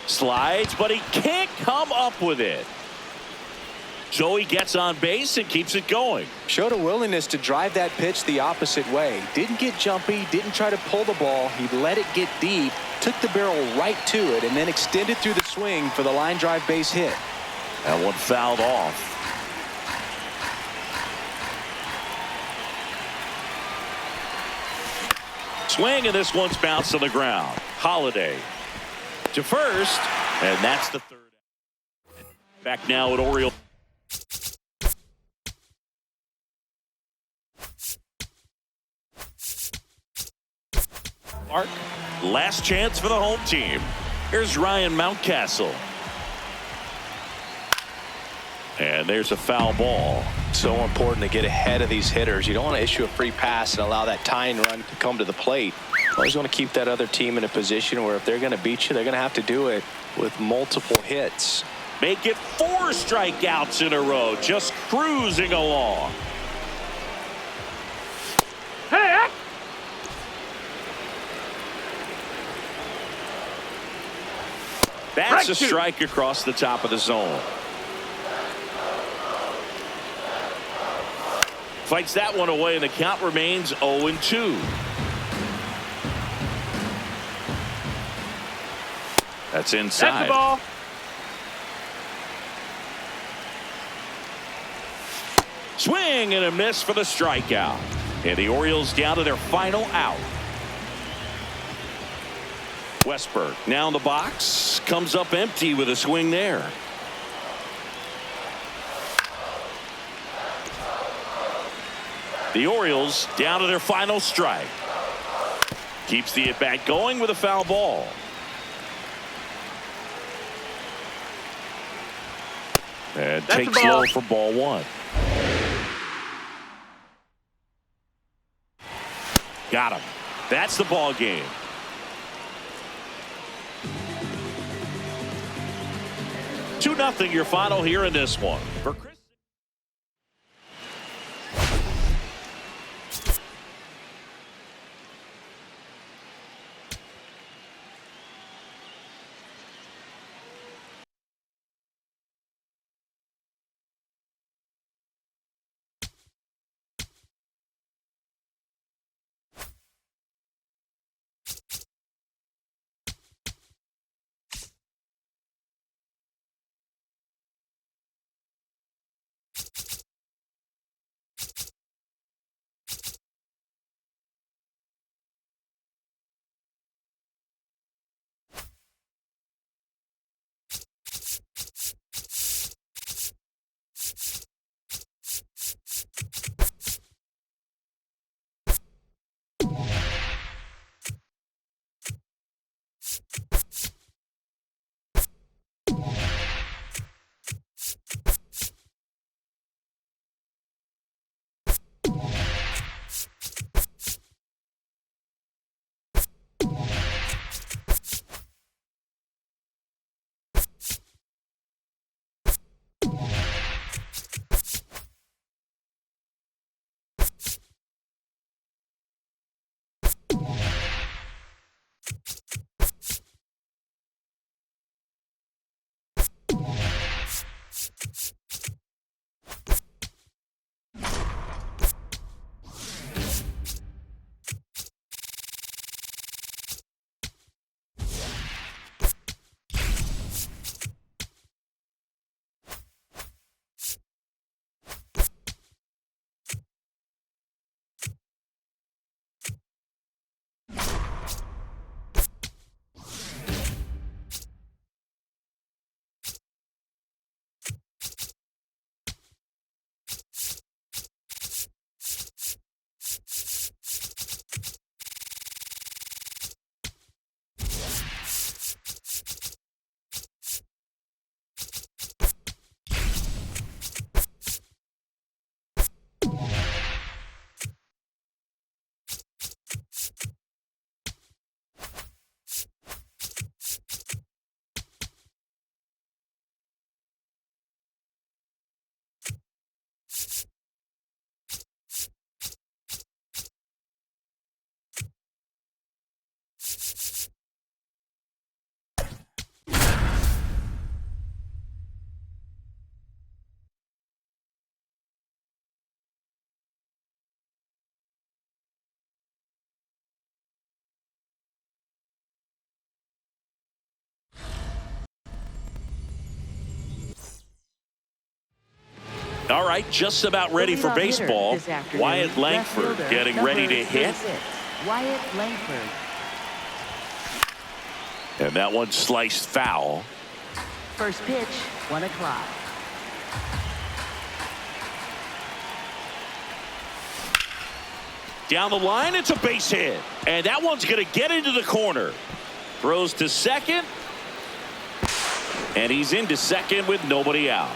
S1: Slides, but he can't come up with it. So he gets on base and keeps it going.
S2: Showed a willingness to drive that pitch the opposite way. Didn't get jumpy, didn't try to pull the ball. He let it get deep, took the barrel right to it, and then extended through the swing for the line drive base hit.
S1: That one fouled off. Swing, and this one's bounced on the ground. Holiday to first, and that's the third. Back now at Oriole. Park. Last chance for the home team. Here's Ryan Mountcastle. And there's a foul ball.
S2: So important to get ahead of these hitters. You don't want to issue a free pass and allow that tying run to come to the plate. You always want to keep that other team in a position where if they're going to beat you, they're going to have to do it with multiple hits.
S1: Make it 4 strikeouts in a row. Just cruising along.
S3: Hey!
S1: That's a strike across the top of the zone. Fights that one away, and the count remains 0-2. That's inside.
S3: That's the ball.
S1: Swing and a miss for the strikeout. And the Orioles down to their final out. Westberg now in the box. Comes up empty with a swing there. The Orioles down to their final strike. Keeps the at-bat going with a foul ball. And
S3: That's
S1: takes low for ball one. Got him. That's the ball game. 2-0 your final here in this one. For Chris All right, just about ready for baseball. Wyatt Langford getting ready to hit.
S6: Wyatt Langford.
S1: And that one sliced foul.
S6: First pitch, 1 o'clock.
S1: Down the line, it's a base hit. And that one's going to get into the corner. Throws to second. And he's into second with nobody out.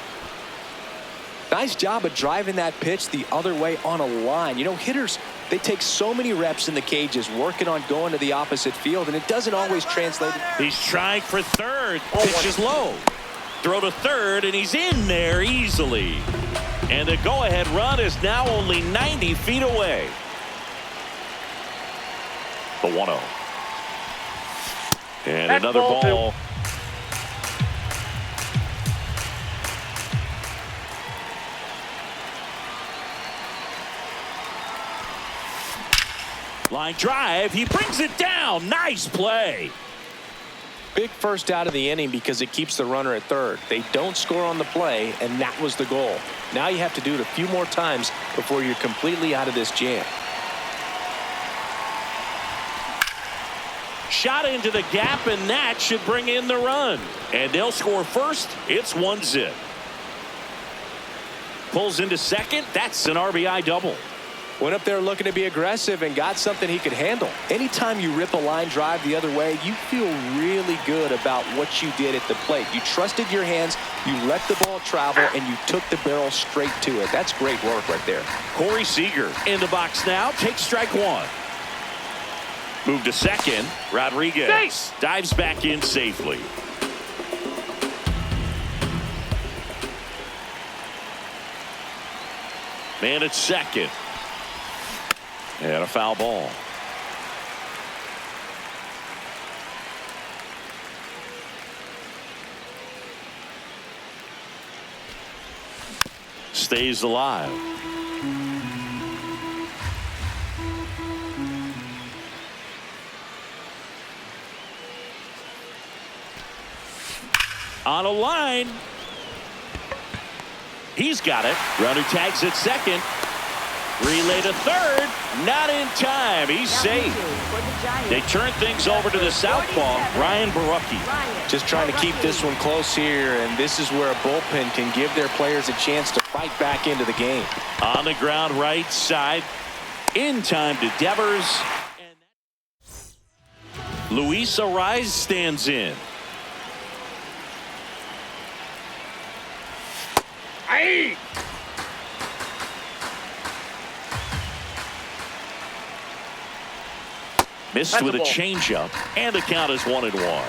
S2: Nice job of driving that pitch the other way on a line. You know, hitters, they take so many reps in the cages working on going to the opposite field, and it doesn't always translate.
S1: He's trying for third. Pitch is low. Throw to third, and he's in there easily. And the go-ahead run is now only 90 feet away. The 1-0. And
S3: That's
S1: another ball. Line drive. He brings it down. Nice play.
S2: Big first out of the inning because it keeps the runner at third. They don't score on the play, and that was the goal. Now you have to do it a few more times before you're completely out of this jam.
S1: Shot into the gap, and that should bring in the run. And they'll score first. It's 1-0. Pulls into second. That's an RBI double.
S2: Went up there looking to be aggressive and got something he could handle. Anytime you rip a line drive the other way, you feel really good about what you did at the plate. You trusted your hands, you let the ball travel, and you took the barrel straight to it. That's great work right there.
S1: Corey Seager in the box now. Takes strike one. Move to second. Rodriguez dives back in safely. Man at second. And a foul ball. Stays alive. On a line. He's got it. Runner tags at second. Relay to third. Not in time. He's safe. They turn things over to the southpaw, Ryan Barucki.
S2: Just trying to keep this one close here, and this is where a bullpen can give their players a chance to fight back into the game.
S1: On the ground right side. In time to Devers. Luis Ariz stands in.
S3: Aye.
S1: Missed with a changeup, and the count is 1-1.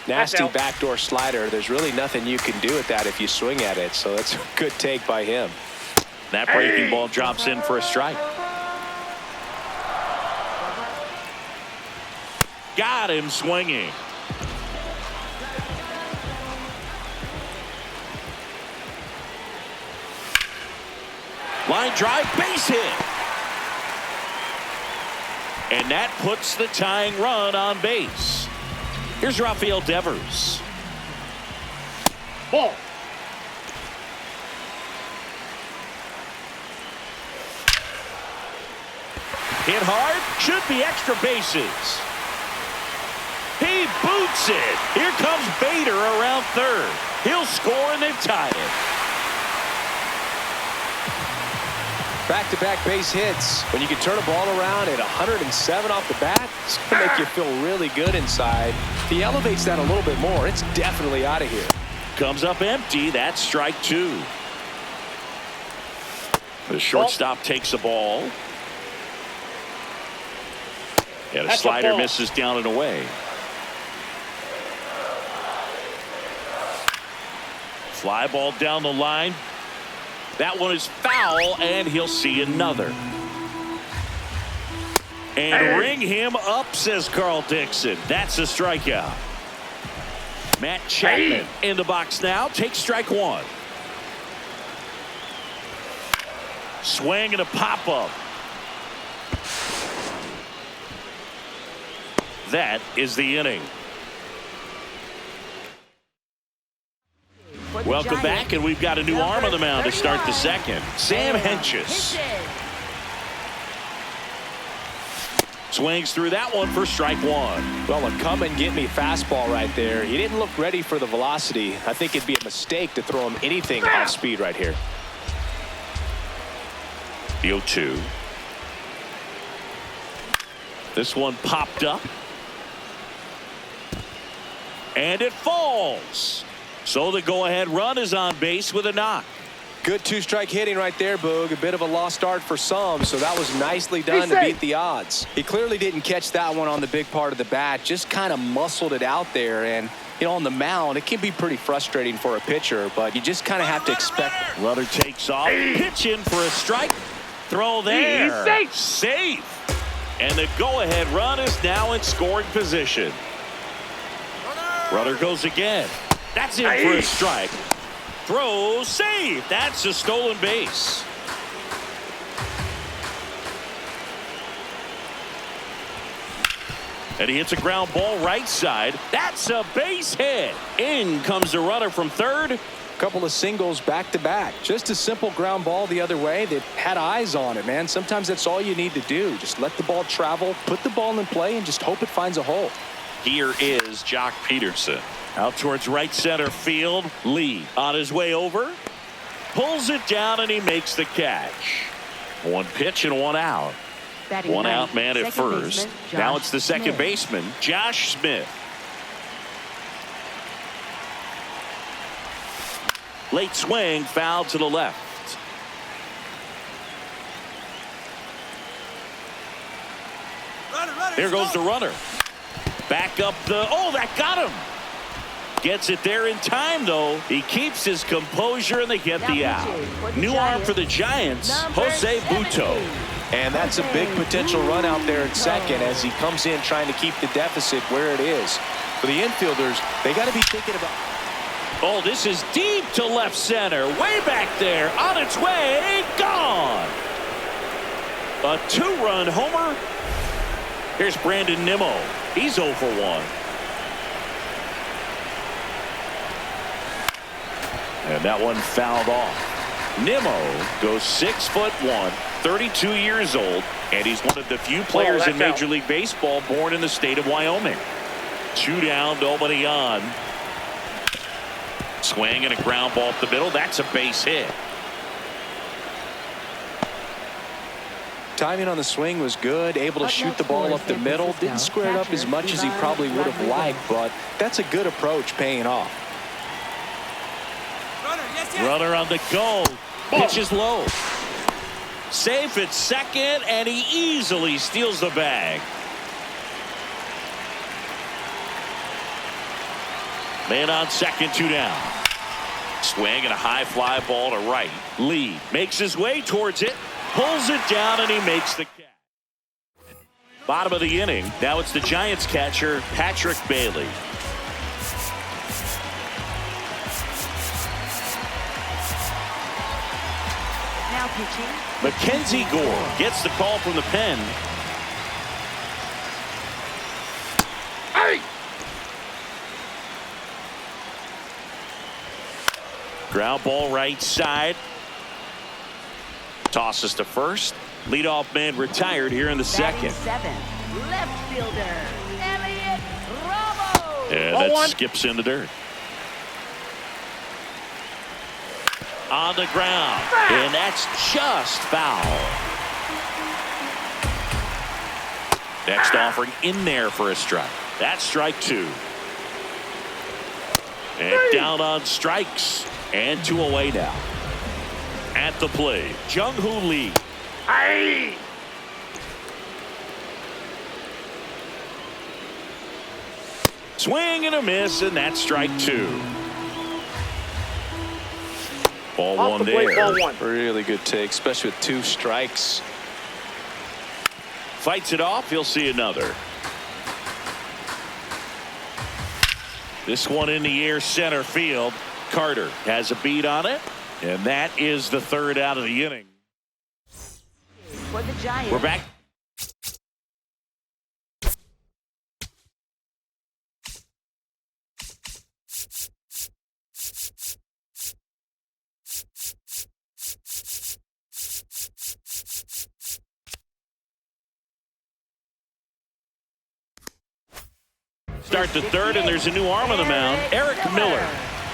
S2: Nasty backdoor slider. There's really nothing you can do with that if you swing at it, so that's a good take by him.
S1: That breaking ball drops in for a strike. Got him swinging. Line drive, base hit. And that puts the tying run on base. Here's Rafael Devers.
S3: Ball.
S1: Hit hard, should be extra bases. He boots it. Here comes Bader around third. He'll score and they've tied it.
S2: Back-to-back base hits. When you can turn a ball around at 107 off the bat, it's going to make you feel really good inside. If he elevates that a little bit more, it's definitely out of here.
S1: Comes up empty. That's strike two. The shortstop takes the ball. And a slider misses down and away. Fly ball down the line. That one is foul, and he'll see another. And ring him up, says Carl Dixon. That's a strikeout. Matt Chapman in the box now. Takes strike one. Swing and a pop-up. That is the inning.
S6: For the
S1: Welcome
S6: Giants,
S1: back, and we've got a new arm on the mound to start the
S6: 31,
S1: second. Sam Hentges swings through that one for strike one.
S2: Well, a come and get me fastball right there. He didn't look ready for the velocity. I think it'd be a mistake to throw him anything off speed right here.
S1: The 0-2. This one popped up. And it falls. So the go-ahead run is on base with a knock.
S2: Good two-strike hitting right there, Boog. A bit of a lost start for some, so that was nicely done to beat the odds. He clearly didn't catch that one on the big part of the bat, just kind of muscled it out there. And, you know, on the mound, it can be pretty frustrating for a pitcher, but you just kind of have to expect.
S1: Runner takes off, pitch in for a strike. Throw there.
S3: Safe.
S1: Safe. And the go-ahead run is now in scoring position. Runner goes again. That's in for a strike. Throw, save. That's a stolen base. And he hits a ground ball right side. That's a base hit. In comes the runner from third.
S2: Couple of singles back to back. Just a simple ground ball the other way. They had eyes on it, man. Sometimes that's all you need to do. Just let the ball travel, put the ball in play, and just hope it finds a hole.
S1: Here is Jock Peterson. Out towards right center field. Lee on his way over. Pulls it down and he makes the catch. One pitch and one out.
S6: batting
S1: One
S6: ninth,
S1: out man at
S6: second
S1: first.
S6: baseman,
S1: Now
S6: Josh
S1: it's the second
S6: Smith.
S1: baseman, Josh Smith. Late swing, foul to the left. Here goes the runner. Back up the, oh, that got him. Gets it there in time, though. He keeps his composure, and they get the out. New arm for the Giants, Jose Butto.
S2: And that's a big potential run out there at second as he comes in trying to keep the deficit where it is. For the infielders, they got to be thinking about.
S1: Oh, this is deep to left center. Way back there. On its way. Gone. A two-run homer. Here's Brandon Nimmo. He's 0 for 1. And that one fouled off. Nimmo goes 6'1", 32 years old, and he's one of the few players in Major League Baseball born in the state of Wyoming. 2 down, nobody on. Swing and a ground ball up the middle. That's a base hit.
S2: Timing on the swing was good, able to shoot the ball up the middle. Didn't square it up as much as he probably would have liked, but that's a good approach paying off.
S1: Runner on the go. Pitch is low. Safe at second, and he easily steals the bag. Man on second, 2 down. Swing and a high fly ball to right. Lee makes his way towards it, pulls it down, and he makes the catch. Bottom of the inning. Now it's the Giants catcher, Patrick Bailey.
S6: Now pitching.
S1: Mackenzie Gore gets the call from the pen.
S3: Hey!
S1: Ground ball right side. Tosses to first. Leadoff man retired here in the
S6: Batting
S1: second.
S6: seventh, left fielder, Elliot Ramos.
S1: And that skips in the dirt. On the ground. And that's just foul. Next offering in there for a strike. That's strike 2. And down on strikes. And 2 away now. At the plate, Jung-Hoo Lee.
S3: Hey!
S1: Swing and a miss, and that's strike 2. Ball
S3: Off
S1: one
S3: the plate,
S1: there.
S3: ball 1.
S2: Really good take, especially with 2 strikes.
S1: Fights it off. He'll see another. This one in the air center field. Carter has a beat on it, and that is the 3rd out of the inning.
S6: For the Giants.
S1: We're back. Start the third, and there's a new arm on the mound, Eric Miller.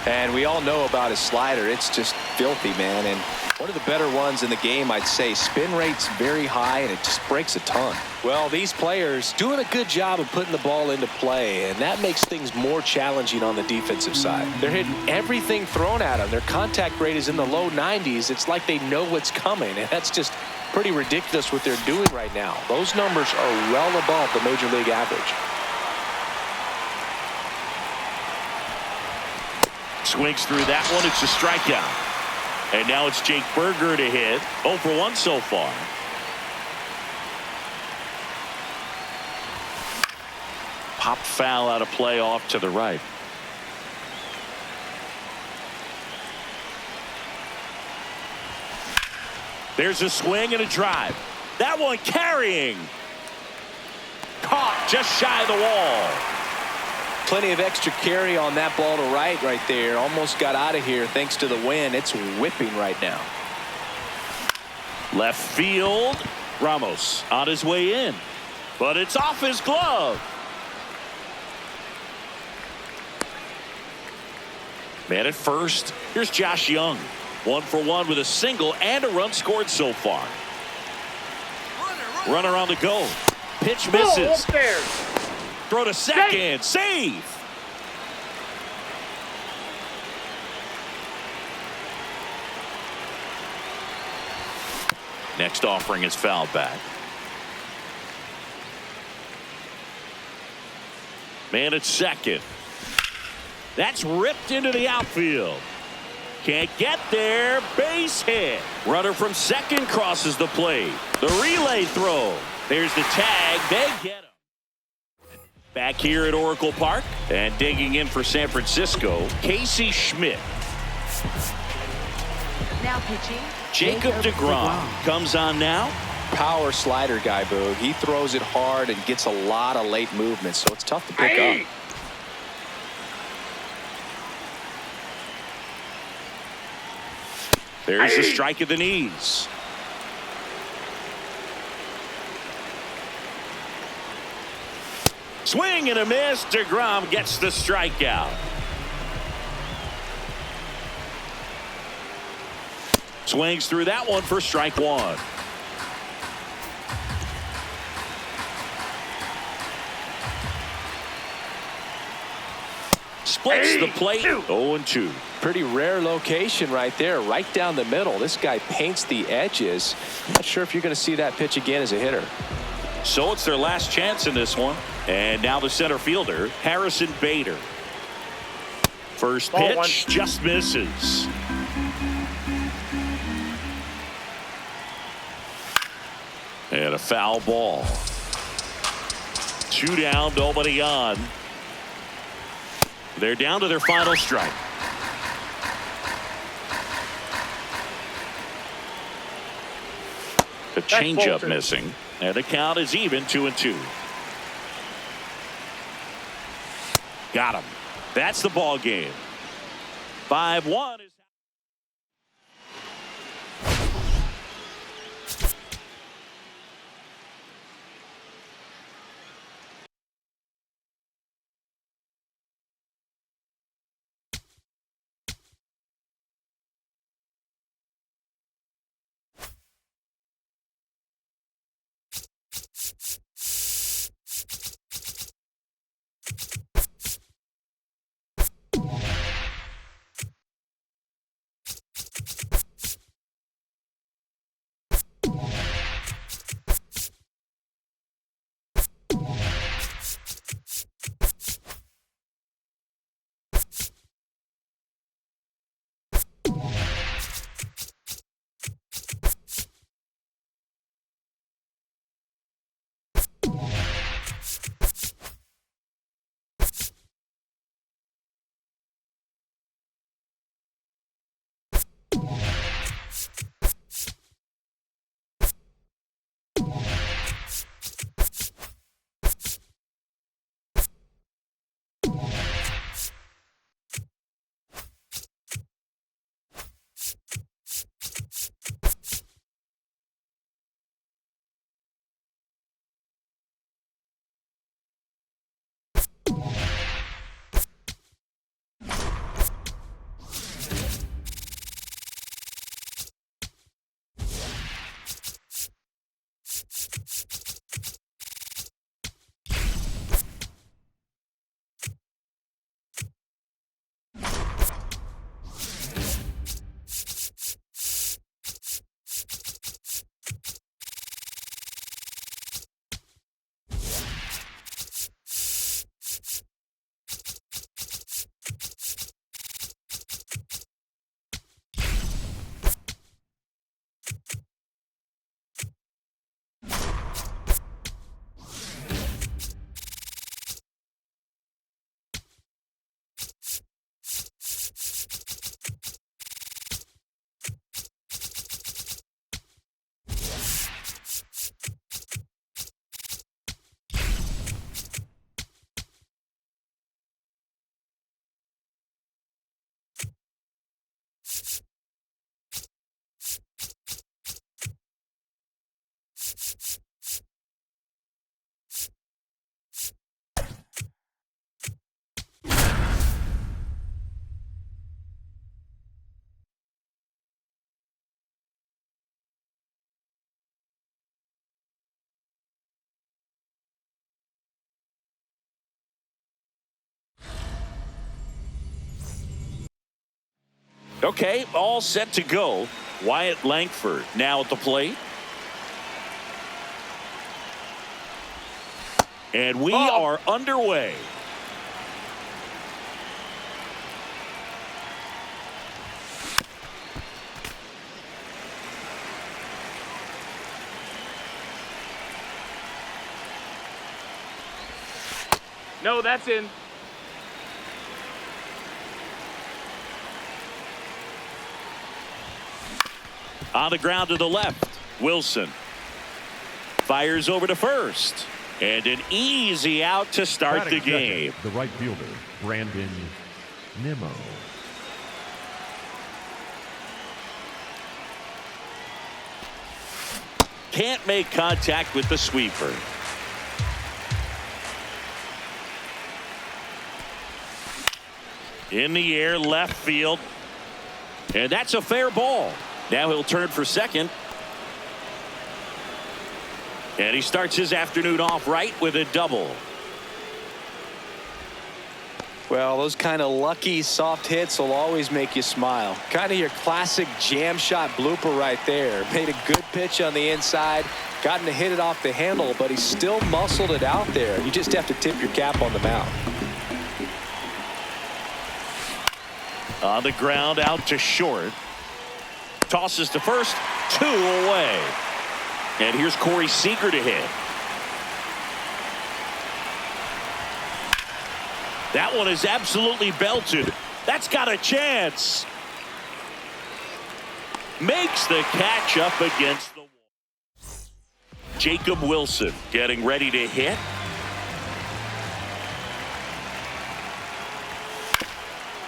S2: And we all know about his slider. It's just filthy, man. And one of the better ones in the game, I'd say. Spin rate's very high, and it just breaks a ton. Well, these players doing a good job of putting the ball into play, and that makes things more challenging on the defensive side. They're hitting everything thrown at them. Their contact rate is in the low 90s. It's like they know what's coming, and that's just pretty ridiculous what they're doing right now. Those numbers are well above the major league average.
S1: Swings through that one. It's a strikeout. And now it's Jake Berger to hit. 0 for 1 so far. Pop foul out of play off to the right. There's a swing and a drive. That one carrying. Caught just shy of the wall.
S2: Plenty of extra carry on that ball to right there. Almost got out of here thanks to the wind. It's whipping right now.
S1: Left field. Ramos on his way in. But it's off his glove. Man at first. Here's Josh Young. 1 for 1 with a single and a run scored so far. Runner on the go. Pitch misses. Throw to second. Save. Next offering is fouled back. Man at second. That's ripped into the outfield. Can't get there. Base hit. Runner from second crosses the plate. The relay throw. There's the tag. They get him. Back here at Oracle Park, and digging in for San Francisco, Casey Schmidt.
S6: Now pitching,
S1: Jacob deGrom comes on now.
S2: Power slider guy, Boog. He throws it hard and gets a lot of late movement, so it's tough to pick up.
S1: There's a strike at the knees. Swing and a miss. deGrom gets the strikeout. Swings through that one for strike one. Splits the plate. 0-2.
S2: Pretty rare location right there, right down the middle. This guy paints the edges. I'm not sure if you're going to see that pitch again as a hitter.
S1: So it's their last chance in this one. And now the center fielder, Harrison Bader. First pitch just misses. And a foul ball. 2 down, nobody on. They're down to their final strike. The changeup missing. And the count is even 2-2. Got him. That's the ball game. 5-1 is Okay, all set to go. Wyatt Langford now at the plate. And we are underway.
S3: No, that's in.
S1: On the ground to the left. Wilson fires over to first. And an easy out to start the game.
S4: The right fielder, Brandon Nimmo.
S1: Can't make contact with the sweeper. In the air, left field. And that's a fair ball. Now he'll turn for second. And he starts his afternoon off right with a double.
S2: Well, those kind of lucky soft hits will always make you smile. Kind of your classic jam shot blooper right there. Made a good pitch on the inside. Gotten to hit it off the handle, but he still muscled it out there. You just have to tip your cap on the mound.
S1: On the ground, out to short. Tosses to first, 2 away. And here's Corey Seager to hit. That one is absolutely belted. That's got a chance. Makes the catch up against the wall. Jacob Wilson getting ready to hit.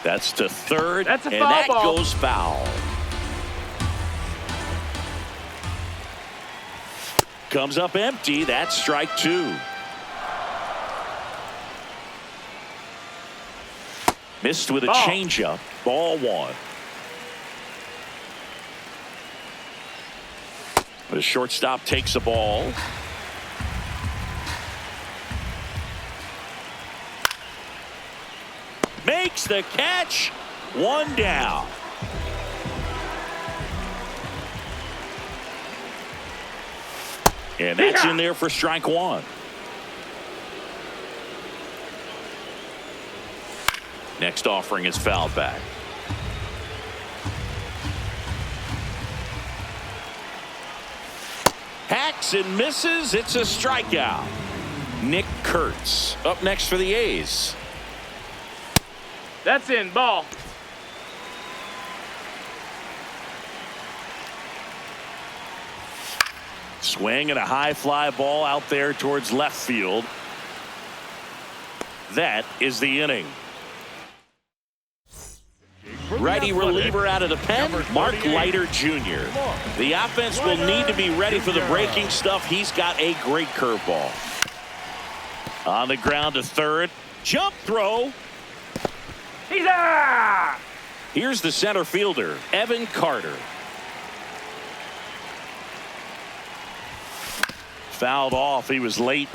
S1: That's to third.
S3: That's a
S1: and
S3: foul
S1: that
S3: ball.
S1: goes foul. Comes up empty. That's strike 2. Missed with a changeup. Ball 1. The shortstop takes a ball. Makes the catch. 1 down. And that's in there for strike 1. Next offering is fouled back. Hacks and misses. It's a strikeout. Nick Kurtz up next for the A's.
S3: That's in. Ball.
S1: Swing and a high fly ball out there towards left field. That is the inning. Righty reliever out of the pen, Mark Leiter Jr. The offense will need to be ready for the breaking stuff. He's got a great curveball. On the ground to third. Jump throw.
S3: He's out.
S1: Here's the center fielder, Evan Carter. Fouled off. He was late.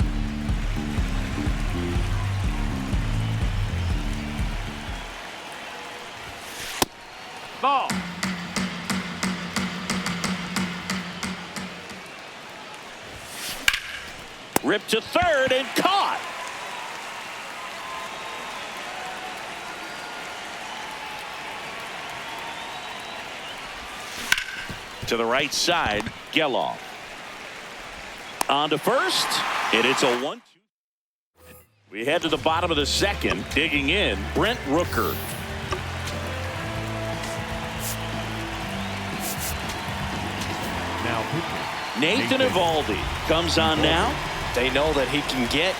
S3: Ball.
S1: Ripped to third and caught. To the right side, Geloff. On to first, and it's a 1-2. We head to the bottom of the second. Digging in, Brent Rooker.
S4: Now pitching.
S1: Nathan Eovaldi comes on now.
S2: They know that he can get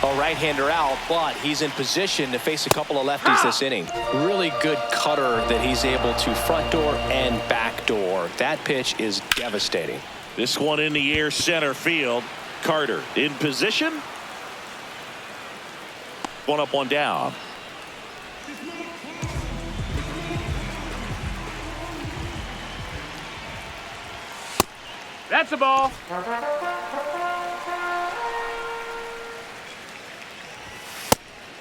S2: a right-hander out, but he's in position to face a couple of lefties this inning. Really good cutter that he's able to front door and back door. That pitch is devastating.
S1: This one in the air, center field. Carter in position. 1 up, 1 down.
S3: That's a ball.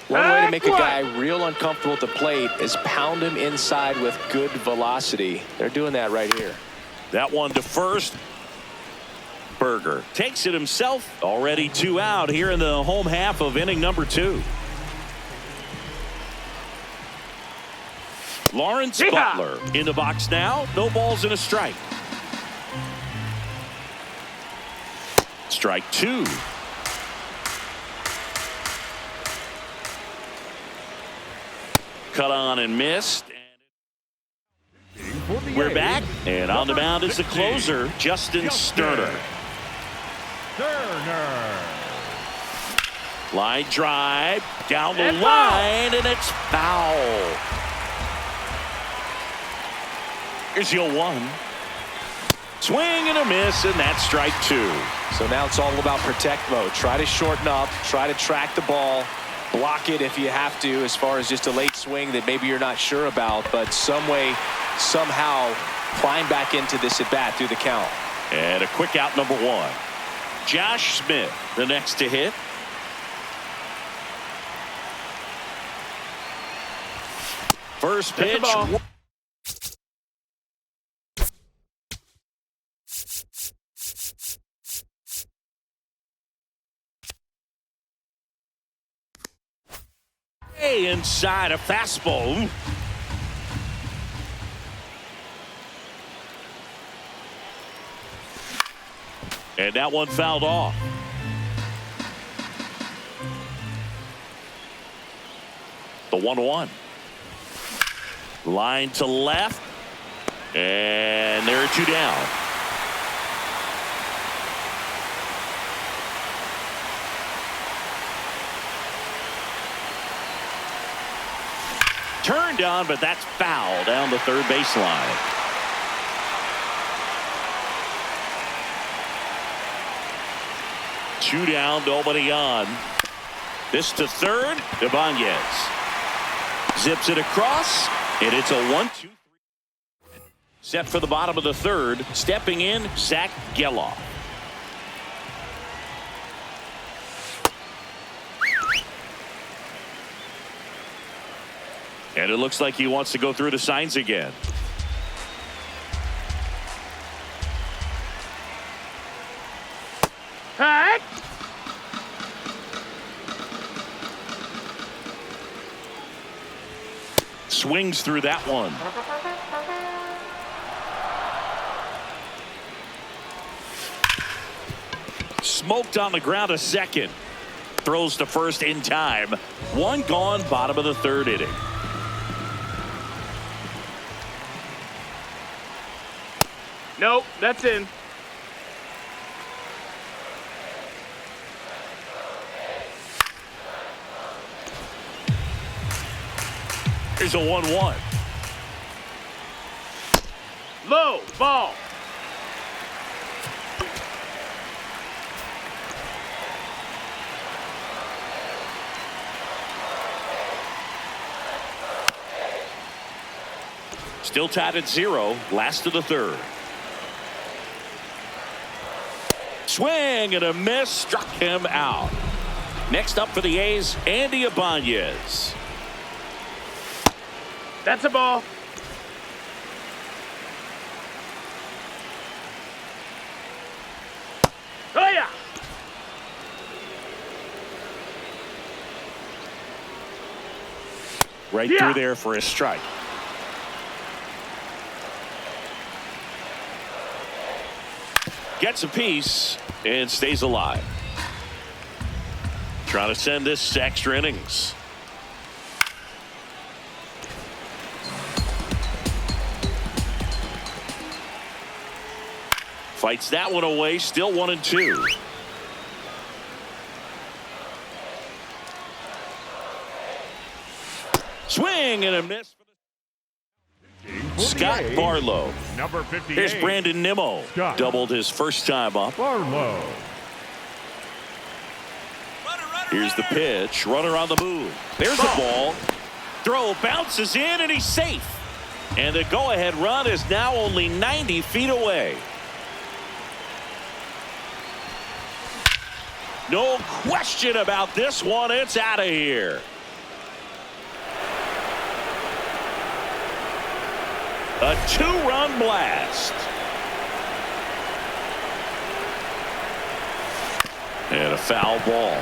S2: One way to to make a guy real uncomfortable at the plate is pound him inside with good velocity. They're doing that right here.
S1: That one to first. Berger takes it himself. Already 2 out here in the home half of inning number 2. Lawrence Butler in the box now. No balls and a strike. Strike 2. Cut on and missed. We're back, and on the mound is the closer, Justin Sterner. Line drive down the line, and it's foul. Here's your 1. Swing and a miss, and that's strike 2.
S2: So now it's all about protect mode. Try to shorten up, try to track the ball, block it if you have to, as far as just a late swing that maybe you're not sure about, but some way, somehow climb back into this at bat through the count.
S1: And a quick out, number 1. Josh Smith, the next to hit. First pitch. Inside a fastball. And that one fouled off. The 1-1. Line to left. And there are 2 down. Turned on, but that's foul down the third baseline. Two down, nobody on. This to third. Ibanez zips it across, and it's a 1-2-3. Set for the bottom of the third. Stepping in, Zach Geloff. And it looks like he wants to go through the signs again.
S3: Hey!
S1: Swings through that one. Smoked on the ground a second. Throws to first in time. 1 gone, bottom of the third inning.
S3: Nope, that's in.
S1: Here's a 1-1.
S3: Low ball.
S1: Still tied at 0. Last of the third. Swing and a miss. Struck him out. Next up for the A's, Andy Ibanez.
S3: That's a ball. Oh yeah.
S1: Right through there for a strike. Gets a piece and stays alive. Trying to send this to extra innings. Fights that one away. Still 1-2. Swing and a miss. Scott Barlow.
S4: Number 58.
S1: Here's Brandon Nimmo.
S4: Scott.
S1: Doubled his first time up.
S4: Barlow.
S1: Here's the pitch. Runner on the move. There's the ball. Throw bounces in, and he's safe. And the go-ahead run is now only 90 feet away. No question about this one. It's out of here. A 2-run blast. And a foul ball.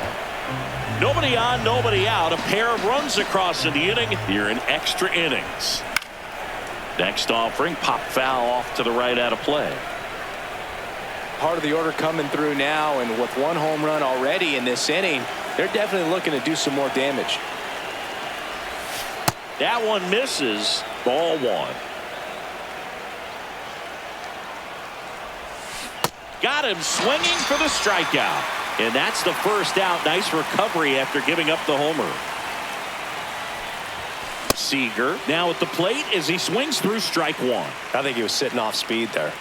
S1: Nobody on, nobody out. A pair of runs across in the inning here in extra innings. Next offering, pop foul off to the right out of play.
S2: Part of the order coming through now, and with 1 home run already in this inning, they're definitely looking to do some more damage.
S1: That one misses. Ball 1. Got him swinging for the strikeout. And that's the first out. Nice recovery after giving up the homer. Seager now at the plate as he swings through strike 1.
S2: I think he was sitting off speed there.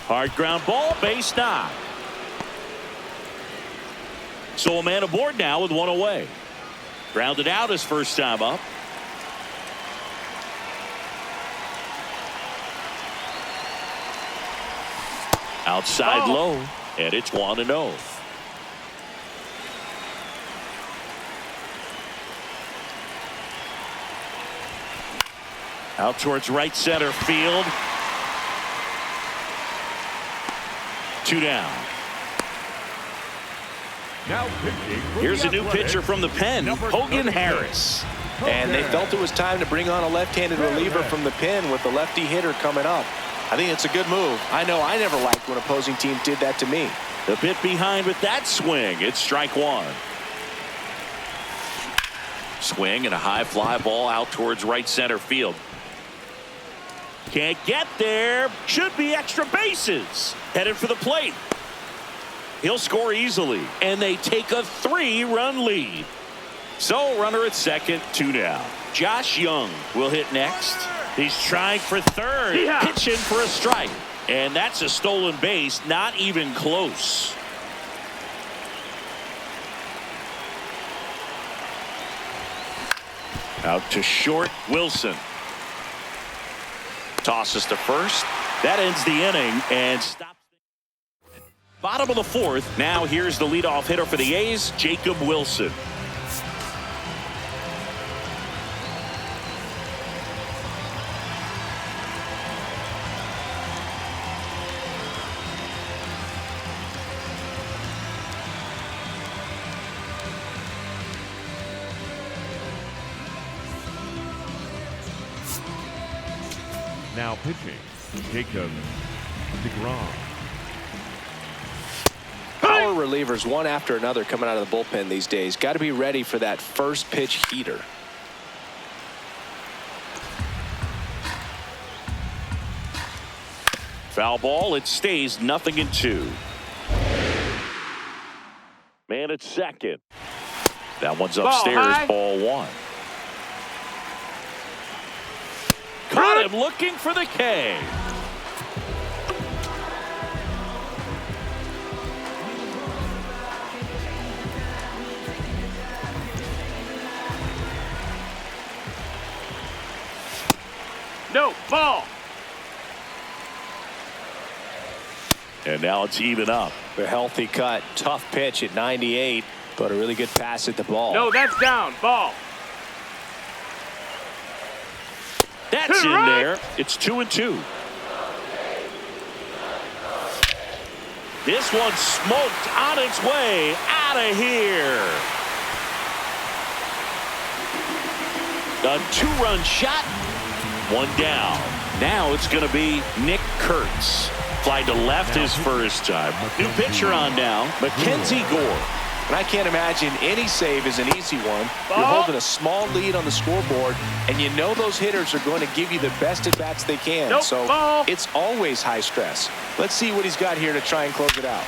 S1: Hard ground ball, base knock. So a man aboard now with 1 away. Grounded out his first time up. Outside low, and it's 1-0. Out towards right center field. 2 down.
S4: Now pitching for
S1: Here's
S4: the
S1: a new
S4: Athletics,
S1: pitcher from the pen,
S4: number
S1: Hogan
S4: 32.
S1: Harris.
S2: And they felt it was time to bring on a left-handed reliever from the pen with the lefty hitter coming up. I think it's a good move. I know I never liked when opposing teams did that to me.
S1: A bit behind with that swing. It's strike 1. Swing and a high fly ball out towards right center field. Can't get there. Should be extra bases. Headed for the plate. He'll score easily. And they take a 3-run lead. So runner at second, 2 down. Josh Young will hit next. He's trying for third. Pitching for a strike. And that's a stolen base. Not even close. Out to short, Wilson. Tosses to first. That ends the inning and stops. Bottom of the 4th. Now here's the leadoff hitter for the A's, Jacob Wilson.
S4: Now pitching, Jacob DeGrom.
S2: Power relievers one after another coming out of the bullpen these days. Got to be ready for that first pitch heater.
S1: Foul ball. It stays 0-2. Man at second. That one's upstairs. Ball 1. Caught him looking for the K.
S3: No, ball.
S1: And now it's even up.
S2: A healthy cut. Tough pitch at 98, but a really good pass at the ball.
S3: No, that's down. Ball.
S1: That's in there. It's 2-2. This one smoked on its way out of here. A 2-run shot. 1 down. Now it's going to be Nick Kurtz. Fly to left his first time. New pitcher on now, Mackenzie Gore.
S2: And I can't imagine any save is an easy one. You're holding a small lead on the scoreboard, and you know those hitters are going to give you the best at-bats they can. So it's always high stress. Let's see what he's got here to try and close it out.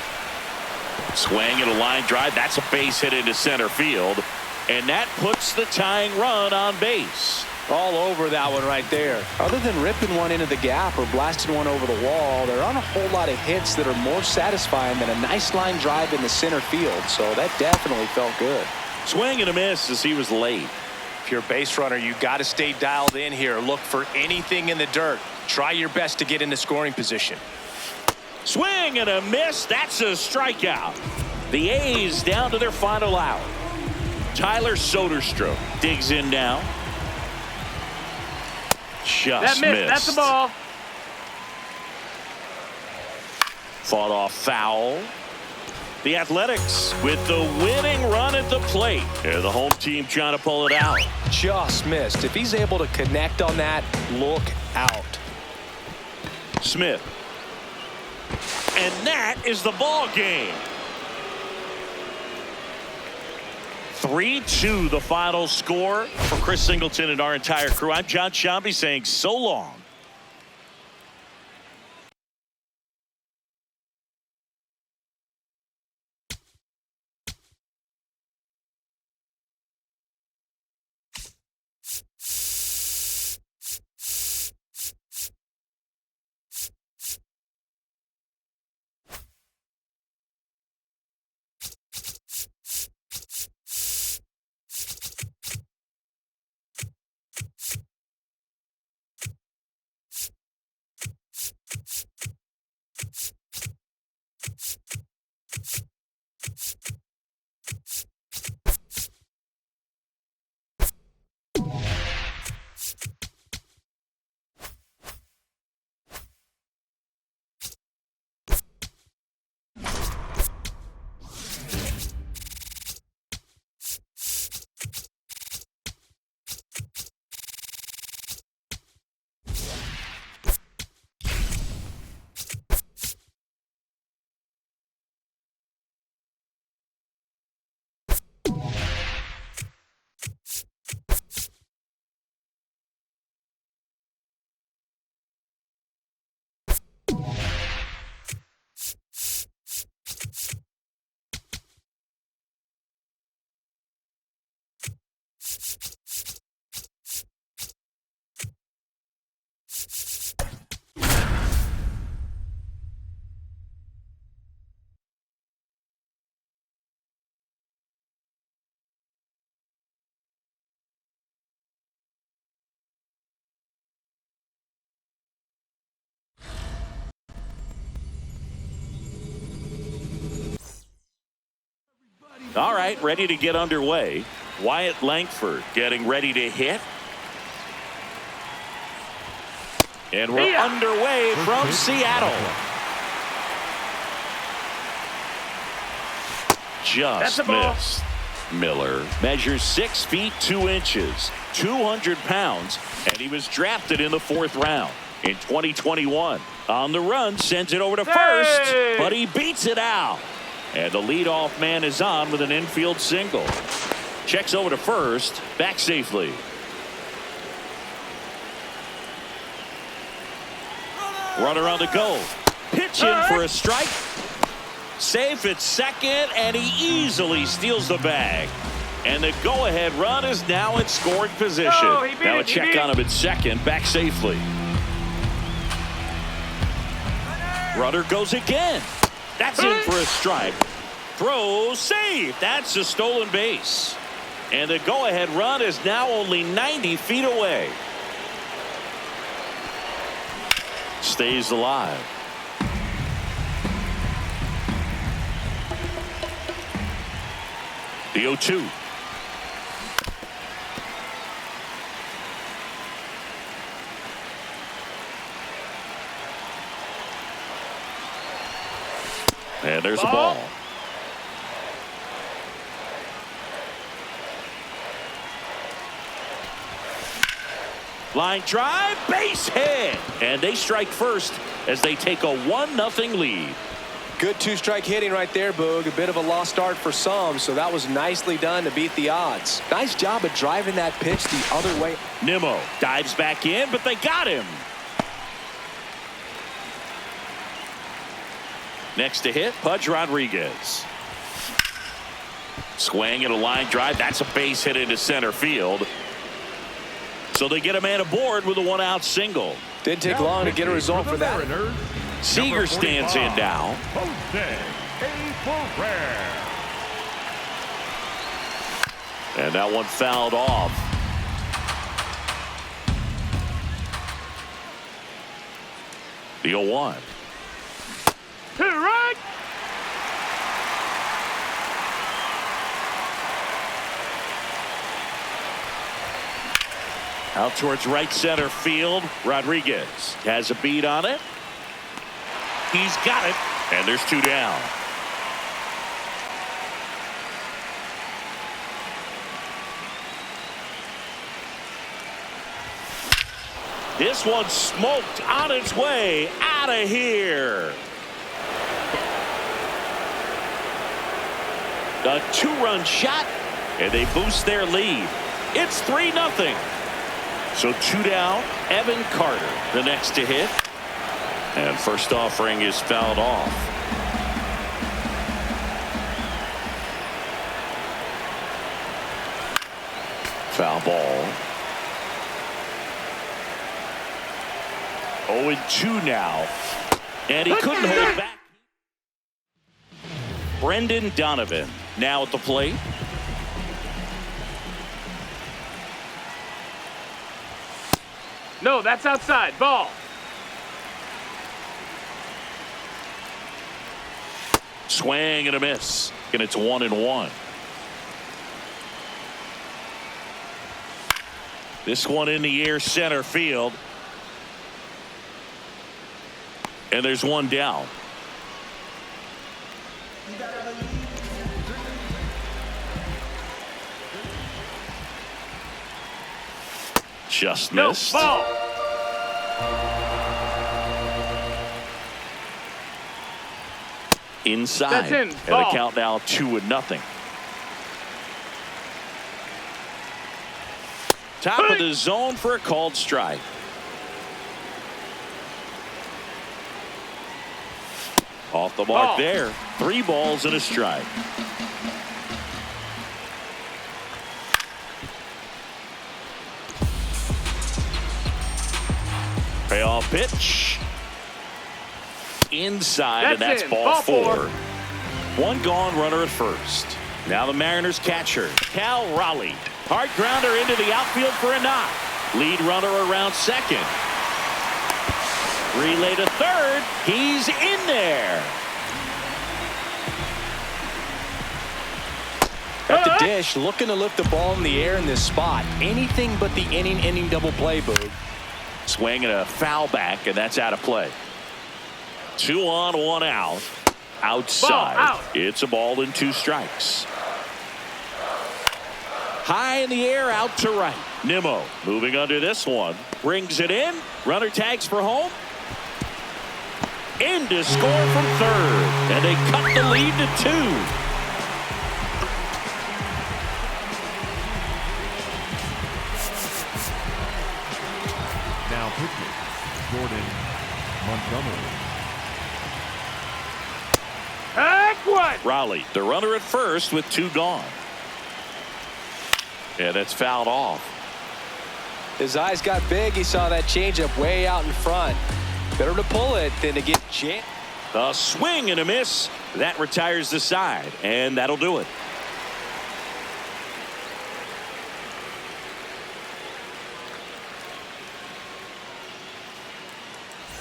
S1: Swing and a line drive. That's a base hit into center field. And that puts the tying run on base.
S2: All over that one right there. Other than ripping one into the gap or blasting one over the wall, there aren't a whole lot of hits that are more satisfying than a nice line drive in the center field. So that definitely felt good.
S1: Swing and a miss as he was late.
S2: If you're a base runner, you got to stay dialed in here. Look for anything in the dirt. Try your best to get into scoring position.
S1: Swing and a miss. That's a strikeout. The A's down to their final out. Tyler Soderstrom digs in now. Just
S3: That missed. That's the ball.
S1: Fought off foul. The Athletics with the winning run at the plate. And the home team trying to pull it out.
S2: Just missed. If he's able to connect on that, look out.
S1: Smith. And that is the ball game. 3-2 the final score for Chris Singleton and our entire crew. I'm John Shambi saying so long. All right, ready to get underway. Wyatt Langford getting ready to hit. And we're underway from Seattle. Just missed. Miller measures 6 feet 2 inches, 200 pounds, and he was drafted in the 4th round in 2021. On the run, sends it over to first, but he beats it out. And the leadoff man is on with an infield single. Checks over to first, back safely. Runner on the go. Pitch in for a strike. Safe at second, and he easily steals the bag. And the go-ahead run is now in scoring position. Now a check on him at second, back safely. Runner goes again. That's in for a strike. Throw, save. That's a stolen base. And the go-ahead run is now only 90 feet away. Stays alive. The 0-2. And there's a ball. Line drive, base hit. And they strike first as they take a 1-0 lead.
S2: Good 2-strike hitting right there, Boog. A bit of a lost start for some, so that was nicely done to beat the odds. Nice job of driving that pitch the other way.
S1: Nimmo dives back in, but they got him. Next to hit, Pudge Rodriguez. Swing and a line drive. That's a base hit into center field. So they get a man aboard with a 1-out single.
S2: Didn't take long to get a result for that.
S1: Seager stands in now. And that one fouled off. The 0-1.
S3: Right.
S1: Out towards right center field. Rodriguez has a beat on it. He's got it. And there's 2 down. This one smoked on its way out of here. A 2-run shot, and they boost their lead. It's 3-0. So 2 down. Evan Carter, the next to hit. And first offering is fouled off. Foul ball. 0-2 now. And he couldn't hold back. Brendan Donovan now at the plate.
S3: No, that's outside. Ball.
S1: Swing and a miss. And it's 1-1. This one in the air center field. And there's 1 down. Just missed.
S3: No, ball.
S1: Inside.
S3: That's in.
S1: And the
S3: Ball.
S1: count now 2-0. Top of the zone for a called strike. Off the mark
S3: Ball.
S1: there. 3 balls and a strike. Payoff pitch. Inside, and that's
S3: in.
S1: ball 4.
S3: 4.
S1: 1 gone, runner at first. Now the Mariners catcher, Cal Raleigh. Hard grounder into the outfield for a knock. Lead runner around second. Relay to third. He's in there.
S5: At the dish, looking to lift the ball in the air in this spot. Anything but the inning double play, Boog.
S1: Swing and a foul back, and that's out of play. 2 on, 1 out. Outside.
S3: Ball out.
S1: It's a ball and 2 strikes. High in the air, out to right. Nimmo moving under this one. Brings it in. Runner tags for home. In to score from third. And they cut the lead to 2.
S4: Now pitching, Jordan Montgomery.
S3: Heck what?
S1: Raleigh, the runner at first with 2 gone. Yeah, that's fouled off.
S5: His eyes got big. He saw that changeup way out in front. Better to pull it than to get jammed.
S1: A swing and a miss. That retires the side, and that'll do it.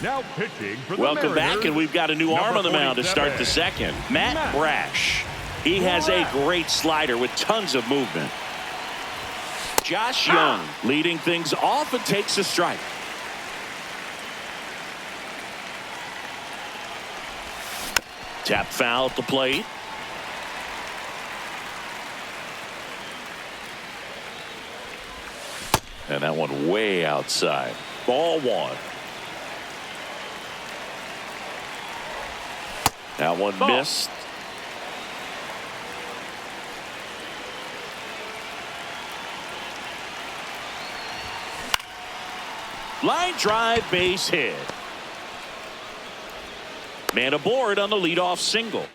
S4: Now pitching for the
S1: Welcome
S4: Mariners,
S1: back, and we've got a new arm
S4: number
S1: on the mound to start the
S4: 47.
S1: second. Matt Brash. He has a great slider with tons of movement. Josh Young leading things off and takes a strike. Tap foul at the plate. And that one way outside. Ball 1. That one
S3: Ball.
S1: missed. Line drive, base hit. Man aboard on the leadoff single.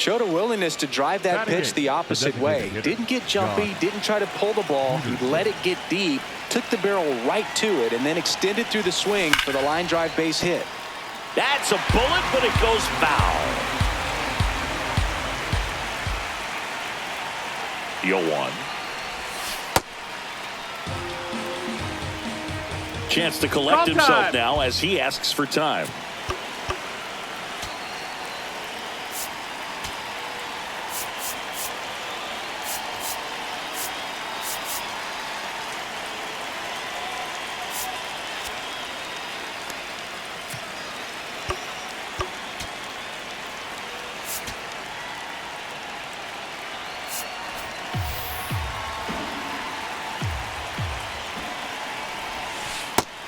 S5: Showed a willingness to drive that
S4: Batting
S5: pitch
S4: it,
S5: the opposite way.
S4: hitter,
S5: Didn't get jumpy,
S4: John.
S5: didn't try to pull the ball. He let it get deep, took the barrel right to it, and then extended through the swing for the line drive base hit.
S1: That's a bullet, but it goes foul. The 0-1. Chance to collect
S3: Call
S1: himself
S3: time.
S1: now as he asks for time.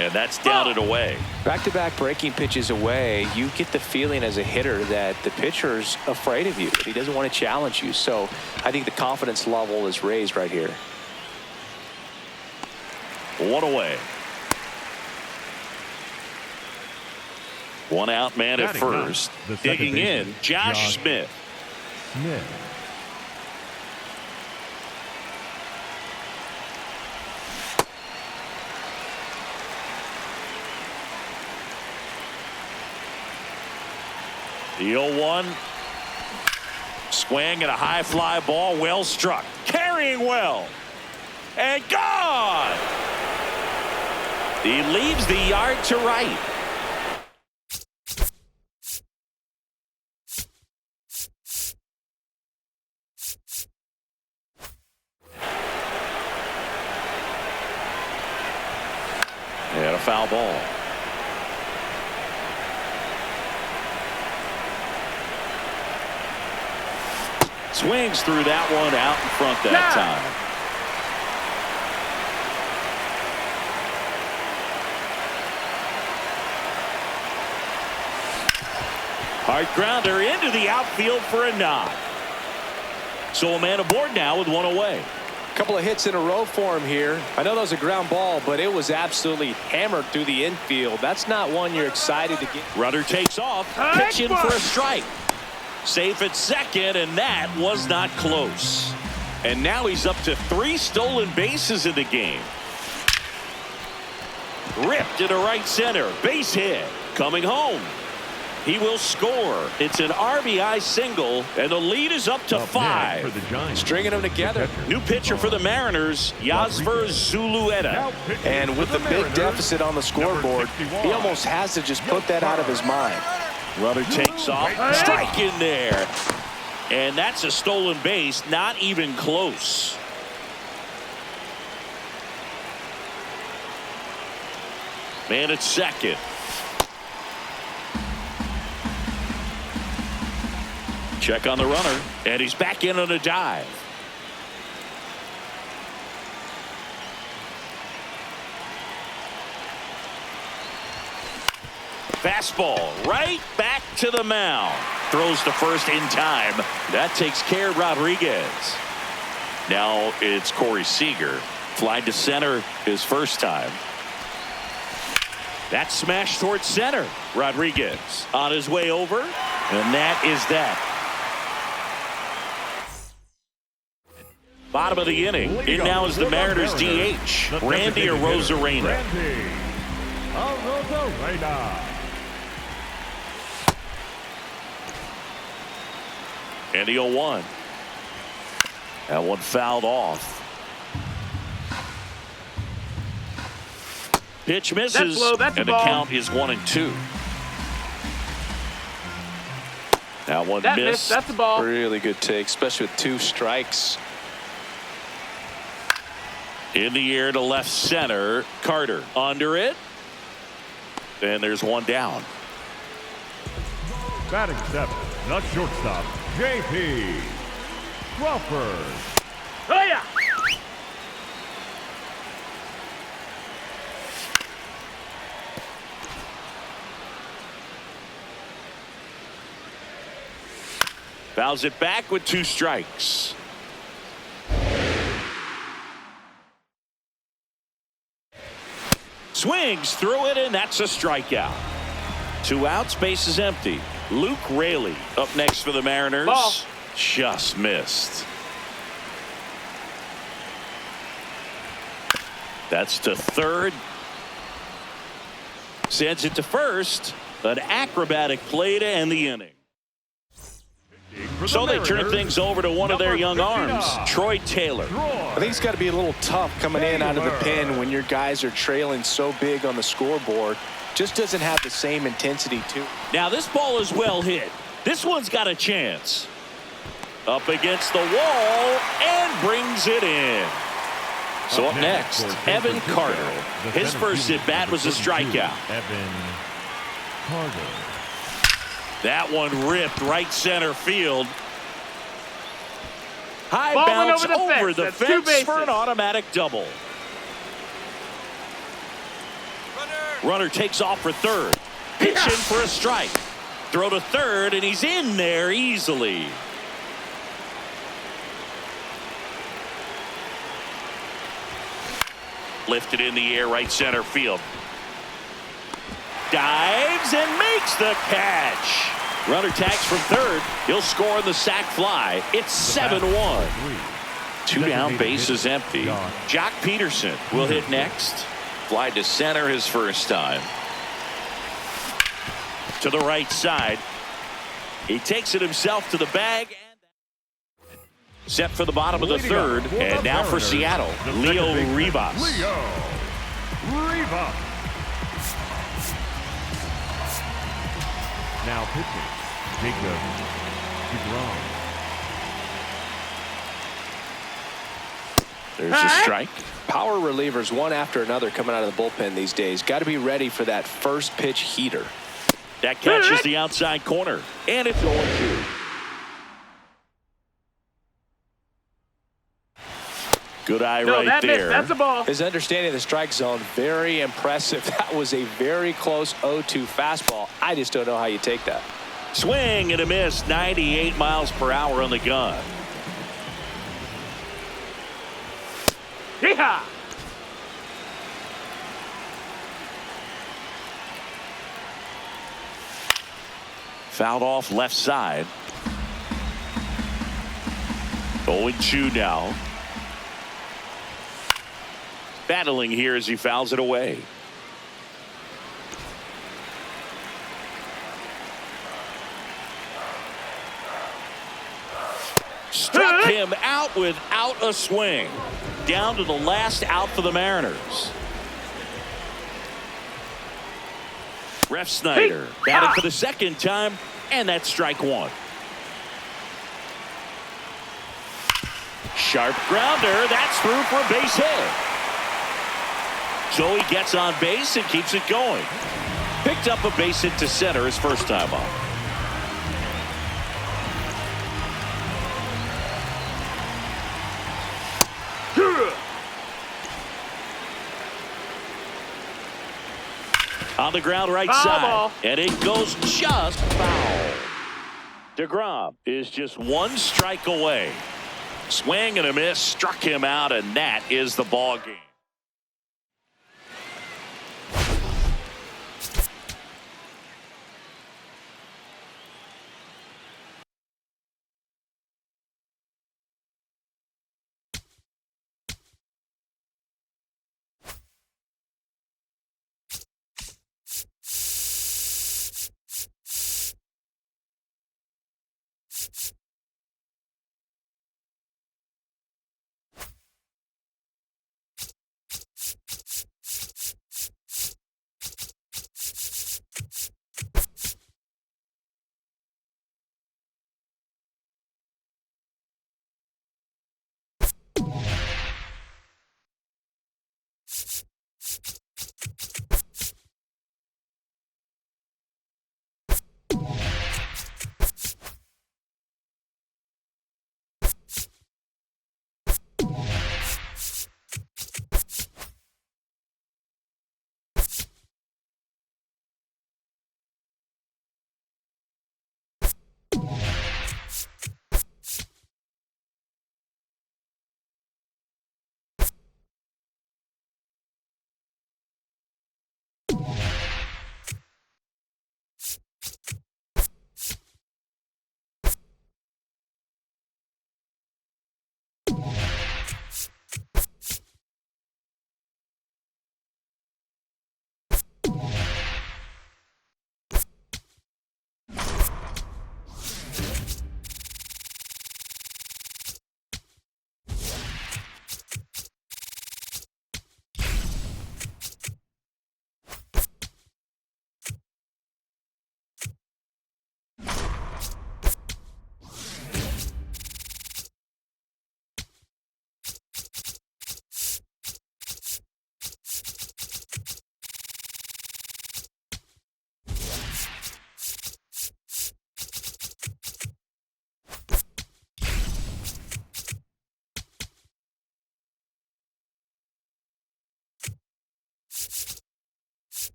S1: And that's down and away.
S5: Back-to-back breaking pitches away, you get the feeling as a hitter that the pitcher's afraid of you. He doesn't want to challenge you. So I think the confidence level is raised right here.
S1: 1 away. 1 out, man at
S4: Batting up,
S1: first.
S4: the second
S1: Digging in,
S4: baseman,
S1: Josh Smith.
S4: Smith.
S1: The 0-1. Swing and a high fly ball, well struck. Carrying well. And gone! He leaves the yard to right. And a foul ball. Swings through that one out in front that time. Hard grounder into the outfield for a knock. So a man aboard now with 1 away.
S5: Couple of hits in a row for him here. I know that was a ground ball, but it was absolutely hammered through the infield. That's not one you're excited to get.
S1: Runner takes off, pitching for a strike. Safe at second, and that was not close. And now he's up to 3 stolen bases in the game. Ripped into right center, base hit. Coming home. He will score. It's an RBI single, and the lead is up to 5.
S4: For the Giants.
S5: Stringing them together.
S1: New pitcher for the Mariners, Yasver Zulueta.
S5: And with the big deficit on the scoreboard, he almost has to just put that out of his mind.
S1: Runner takes off, strike in there. And that's a stolen base, not even close. Man at second. Check on the runner, and he's back in on a dive. Fastball right back to the mound. Throws to first in time. That takes care of Rodriguez. Now it's Corey Seager. Fly to center his first time. That smash towards center. Rodriguez on his way over. And that is that. Bottom of the inning. In now is the Mariners DH. Randy Arozarena.
S4: Randy Arozarena.
S1: And the 0-1. That one fouled off. Pitch misses.
S3: That's low, that's
S1: and the
S3: ball.
S1: count is 1-2. That one
S3: That
S1: missed.
S3: missed. That's the ball.
S5: Really good take, especially with 2 strikes.
S1: In the air to left center. Carter under it. And there's one down.
S4: Batting 7, the shortstop, J.P. Crawford.
S3: Oh, yeah.
S1: Fouls it back with 2 strikes. Swings through it, and that's a strikeout. 2 outs, base is empty. Luke Raley up next for the Mariners.
S3: Ball.
S1: Just missed. That's to third. Sends it to first. An acrobatic play to end the inning. So they turn things over to one of their young arms, Troy Taylor.
S2: I think it's got to be a little tough coming in out of the pen when your guys are trailing so big on the scoreboard. Just doesn't have the same intensity to it.
S1: Now this ball is well hit. This one's got a chance. Up against the wall and brings it in. So up next, Evan Carter. His first at bat was a strikeout.
S4: Evan Carter.
S1: That one ripped right center field. High
S3: Ball went
S1: bounce
S3: over the fence. That's 2
S1: fence for an
S3: bases.
S1: automatic double. Runner takes off for third. Pitch in for a strike. Throw to third, and he's in there easily. Lifted in the air, right center field. Dives and makes the catch. Runner tags from third. He'll score on the sac fly. It's 7-1. 2 down, bases empty. Jock Peterson will hit next. Fly to center his first time. To the right side. He takes it himself to the bag. Set for the bottom of the third. And now for Seattle, Leo Rivas.
S4: Leo Rivas. Now pitching, Jacob DeGrom.
S1: There's a strike.
S2: Power relievers one after another coming out of the bullpen these days. Got to be ready for that first pitch heater.
S1: That catches the outside corner. And it's 0-2. Good eye right
S3: that
S1: there.
S3: missed. That's a ball.
S2: His understanding of the strike zone, very impressive. That was a very close 0-2 fastball. I just don't know how you take that.
S1: Swing and a miss. 98 miles per hour on the gun.
S3: Yeehaw!
S1: Fouled off left side. 0-2 now. Battling here as he fouls it away. Struck him out without a swing. Down to the last out for the Mariners. Ref Snyder batted for the second time, and that's strike one. Sharp grounder. That's through for a base hit. So he gets on base and keeps it going. Picked up a base hit to center his first time up. On the ground right
S3: Foul
S1: side.
S3: ball.
S1: And it goes just foul. DeGrom is just one strike away. Swing and a miss. Struck him out, and that is the ball game.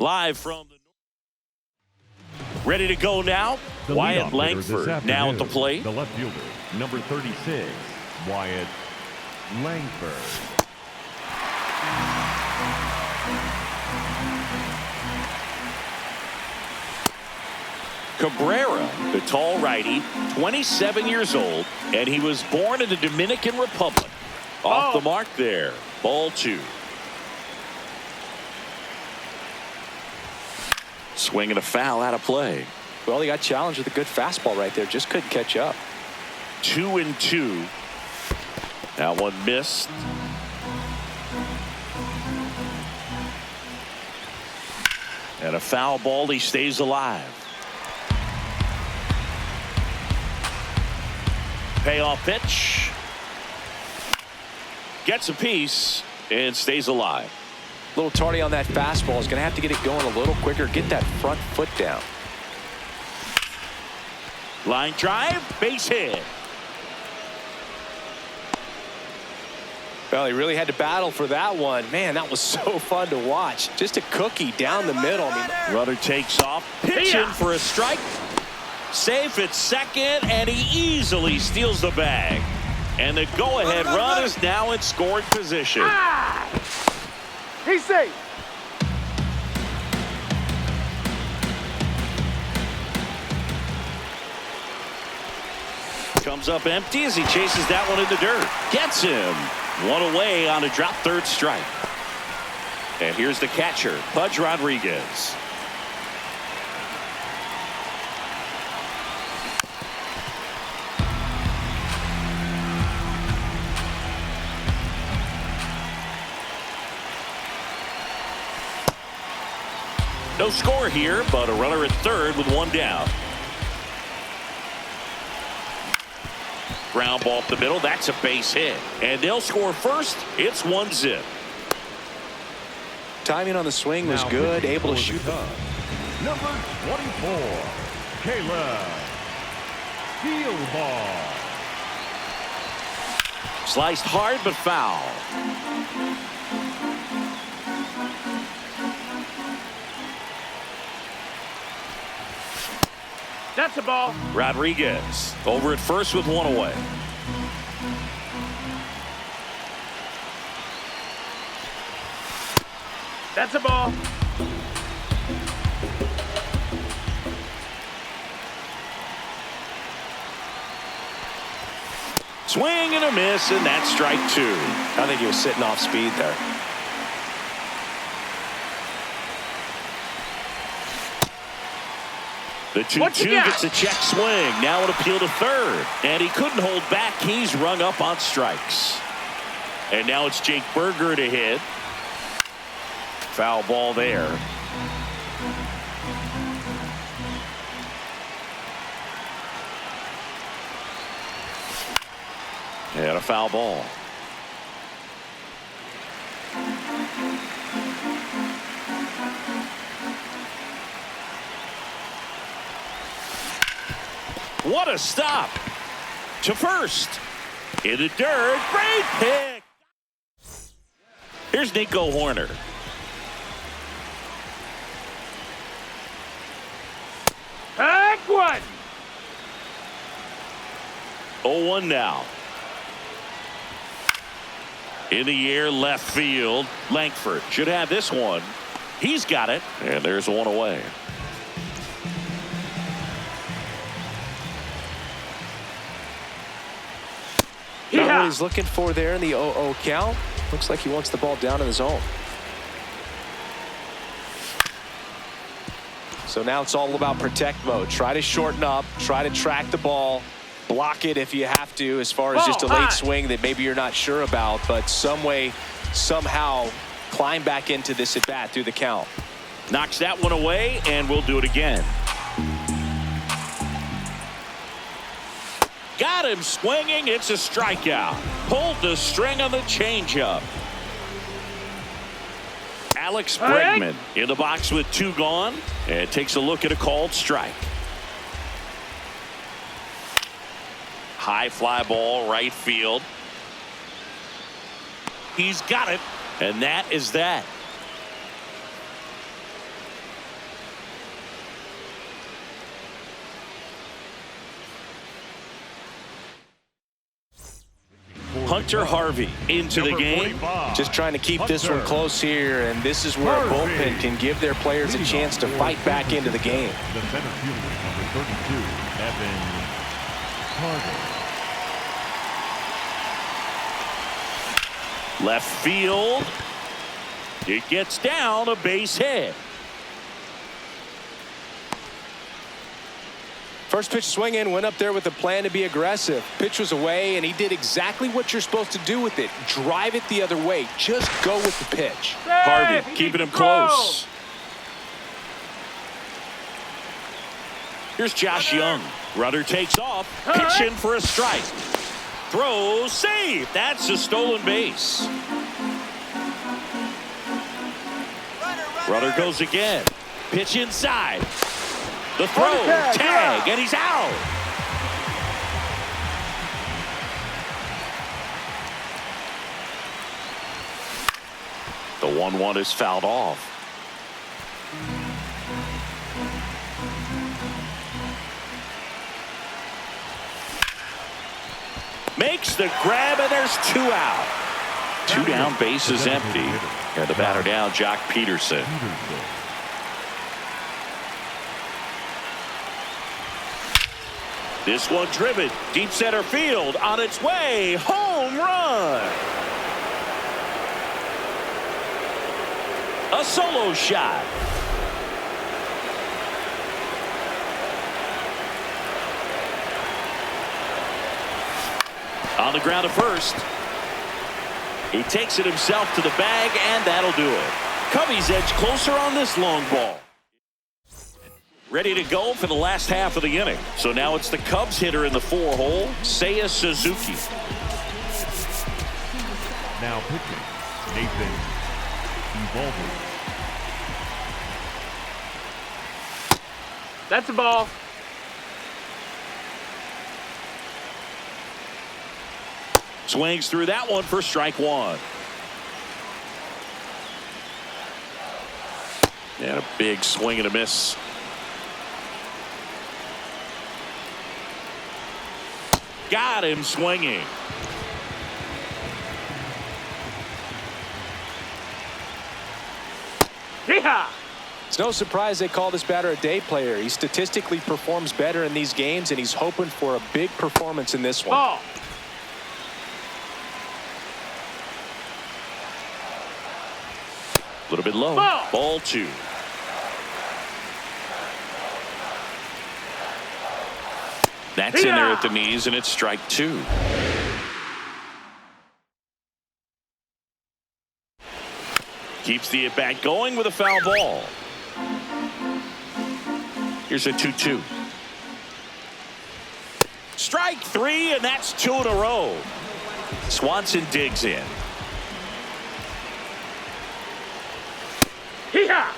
S1: Live from the ready to go now.
S4: The
S1: Wyatt
S4: leadoff hitter this
S1: Langford now at the
S4: afternoon,
S1: plate.
S4: The left fielder, number 36, Wyatt Langford.
S1: Cabrera, the tall righty, 27 years old, and he was born in the Dominican Republic. Off the mark there. Ball 2. Swing and a foul out of play.
S2: Well, he got challenged with a good fastball right there. Just couldn't catch up.
S1: 2-2. That one missed. And a foul ball. He stays alive. Payoff pitch. Gets a piece and stays alive.
S2: A little tardy on that fastball. Is going to have to get it going a little quicker. Get that front foot down.
S1: Line drive, base hit.
S2: Well, he really had to battle for that one. Man, that was so fun to watch. Just a cookie down the middle. I mean,
S1: Runner takes off, pitching for a strike. Safe at second, and he easily steals the bag. And the go-ahead run is now in scoring position.
S3: He's safe.
S1: Comes up empty as he chases that one in the dirt. Gets him. One away on a drop third strike. And here's the catcher, Pudge Rodriguez. No score here, but a runner at third with one down. Ground ball up the middle. That's a base hit. And they'll score first. It's 1-0.
S2: timing on the swing was good. Able to shoot.
S4: Number 24, Caleb Field ball.
S1: Sliced hard but foul.
S3: That's a ball.
S1: Rodriguez over at first with one away.
S3: That's a ball.
S1: Swing and a miss, and that's strike two.
S2: I think he was sitting off speed there.
S1: The 2-2 gets a check swing. Now an appeal to third. And he couldn't hold back. He's rung up on strikes. And now it's Jake Berger to hit. Foul ball there. And a foul ball. What a stop to first in the dirt. Great pick. Here's Nico Horner.
S3: Heck one.
S1: 0-1 now. In the air, left field. Langford should have this one. He's got it, and there's one away.
S2: Not what he's looking for there in the 0-0 count. Looks like he wants the ball down in the zone. So now it's all about protect mode. Try to shorten up. Try to track the ball. Block it if you have to, as far as just a late swing that maybe you're not sure about. But some way, somehow, climb back into this at bat through the count.
S1: Knocks that one away, and we'll do it again. Got him swinging. It's a strikeout. Pulled the string on the changeup. Alex Bregman in the box with two gone, and takes a look at a called strike. High fly ball, right field. He's got it, and that is that. Hunter Harvey into the game.
S2: Just trying to keep this one close here, and this is where a bullpen can give their players a chance to fight back into the game.
S4: The center fielder, number 32, Evan Carter.
S1: Left field. It gets down, a base hit.
S2: First pitch swinging, went up there with a plan to be aggressive. Pitch was away, and he did exactly what you're supposed to do with it. Drive it the other way. Just go with the pitch.
S1: Harvey keeping him close. Here's Josh Young. Runner takes off. Pitch in for a strike. Throw, save. That's a stolen base. Runner goes again. Pitch inside. The throw, tag, and he's out. The 1-1 is fouled off. Makes the grab, and there's 2 out. 2 down, base is empty. And the batter down, Jock Peterson. This one driven deep center field, on its way, home run. A solo shot. On the ground at first. He takes it himself to the bag, and that'll do it. Cubbies edge closer on this long ball. Ready to go for the last half of the inning. So now it's the Cubs hitter in the 4-hole, Seiya Suzuki.
S4: Now pitching, Nathan Eovaldi.
S3: That's a ball.
S1: Swings through that one for strike 1. And a big swing and a miss. Got him swinging.
S3: Yeehaw!
S2: It's no surprise they call this batter a day player. He statistically performs better in these games, and he's hoping for a big performance in this one.
S3: Ball.
S1: A little bit low. Ball 2. That's in there at the knees, and it's strike 2. Keeps the at-bat going with a foul ball. Here's a 2-2. Strike 3, and that's 2 in a row. Swanson digs in.
S3: Yeehaw!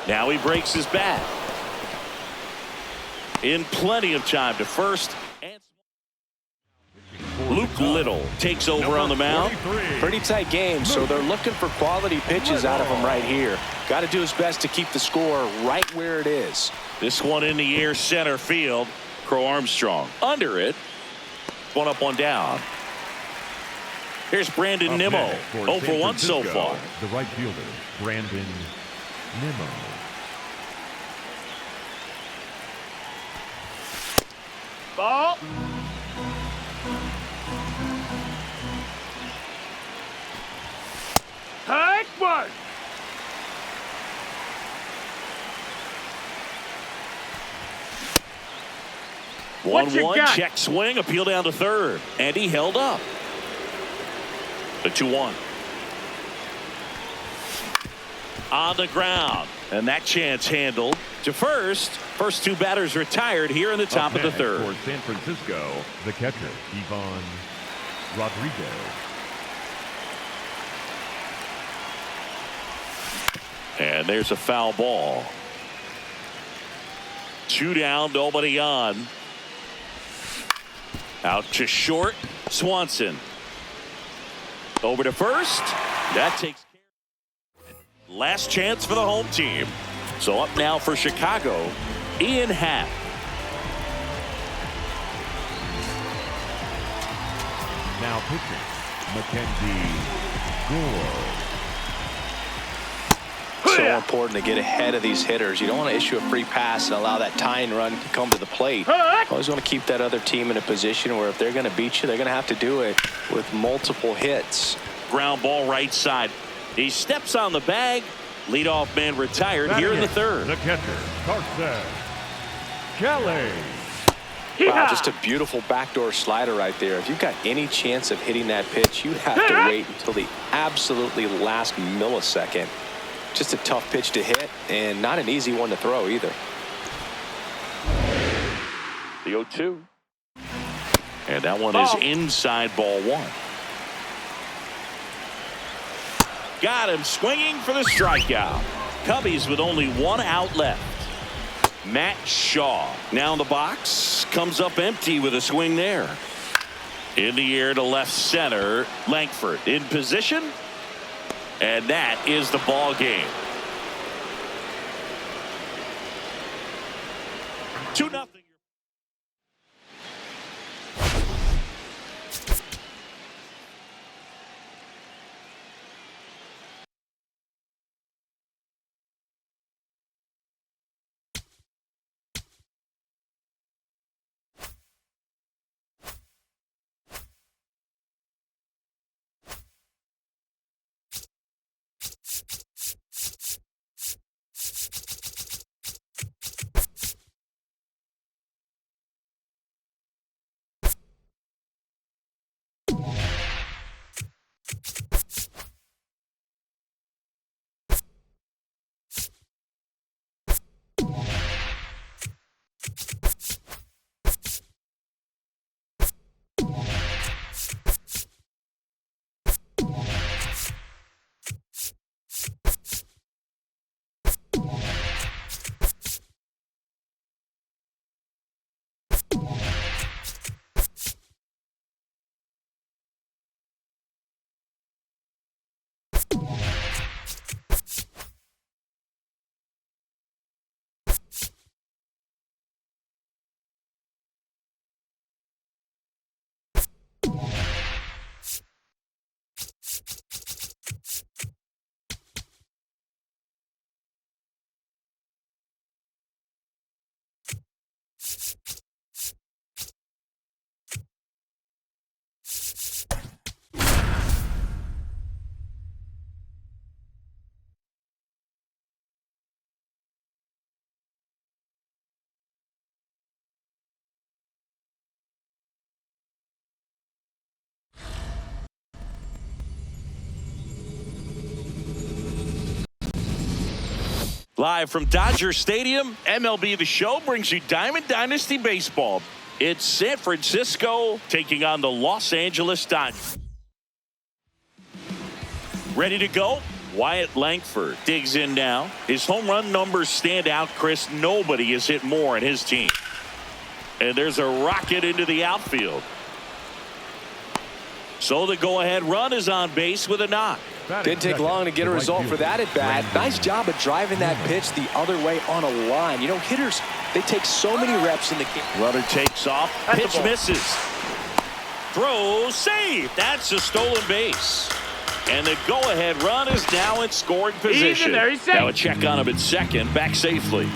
S1: Now he breaks his bat. In plenty of time to first. And Luke Little takes over on the mound.
S2: Pretty tight game, so they're looking for quality pitches out of him right here. Got to do his best to keep the score right where it is.
S1: This one in the air, center field. Crow Armstrong under it. 1 up, 1 down. Here's Brandon Nimmo. 0 for 1 so far.
S4: The right fielder, Brandon Nimmo.
S3: Ball. Take one. What you
S1: 1-1,
S3: got?
S1: check swing, appeal down to third. And he held up. The 2-1. On the ground. And that chance handled to first. First 2 batters retired here in the top of the third.
S4: For San Francisco, the catcher, Ivan Rodriguez.
S1: And there's a foul ball. 2 down, nobody on. Out to short, Swanson. Over to first. That takes care. Last chance for the home team. So up now for Chicago, Ian Happ.
S4: Now pitching, Mackenzie Gooooood.
S2: So important to get ahead of these hitters. You don't want to issue a free pass and allow that tying run to come to the plate. Always want to keep that other team in a position where if they're going to beat you, they're going to have to do it with multiple hits.
S1: Ground ball right side. He steps on the bag. Leadoff man retired here in the third.
S4: The catcher, Carson Kelly.
S2: Wow, just a beautiful backdoor slider right there. If you've got any chance of hitting that pitch, you have to wait until the absolutely last millisecond. Just a tough pitch to hit and not an easy one to throw either.
S1: The 0-2. And that one is inside ball one. Got him swinging for the strikeout. Cubbies with only one out left. Matt Shaw now in the box, comes up empty with a swing there. In the air to left center. Langford in position. And that is the ball game. 2-0. Live from Dodger Stadium, MLB The Show brings you Diamond Dynasty Baseball. It's San Francisco taking on the Los Angeles Dodgers. Ready to go? Wyatt Langford digs in now. His home run numbers stand out, Chris. Nobody has hit more in his team. And there's a rocket into the outfield. So the go-ahead run is on base with a knock.
S2: Didn't take long to get a result for that at bat. Nice job of driving that pitch the other way on a line. You know, hitters, they take so many reps in the game.
S1: Runner takes off. Pitch misses. Throw, save. That's a stolen base. And the go-ahead run is now in scoring position. Now a check on him at second. Back safely.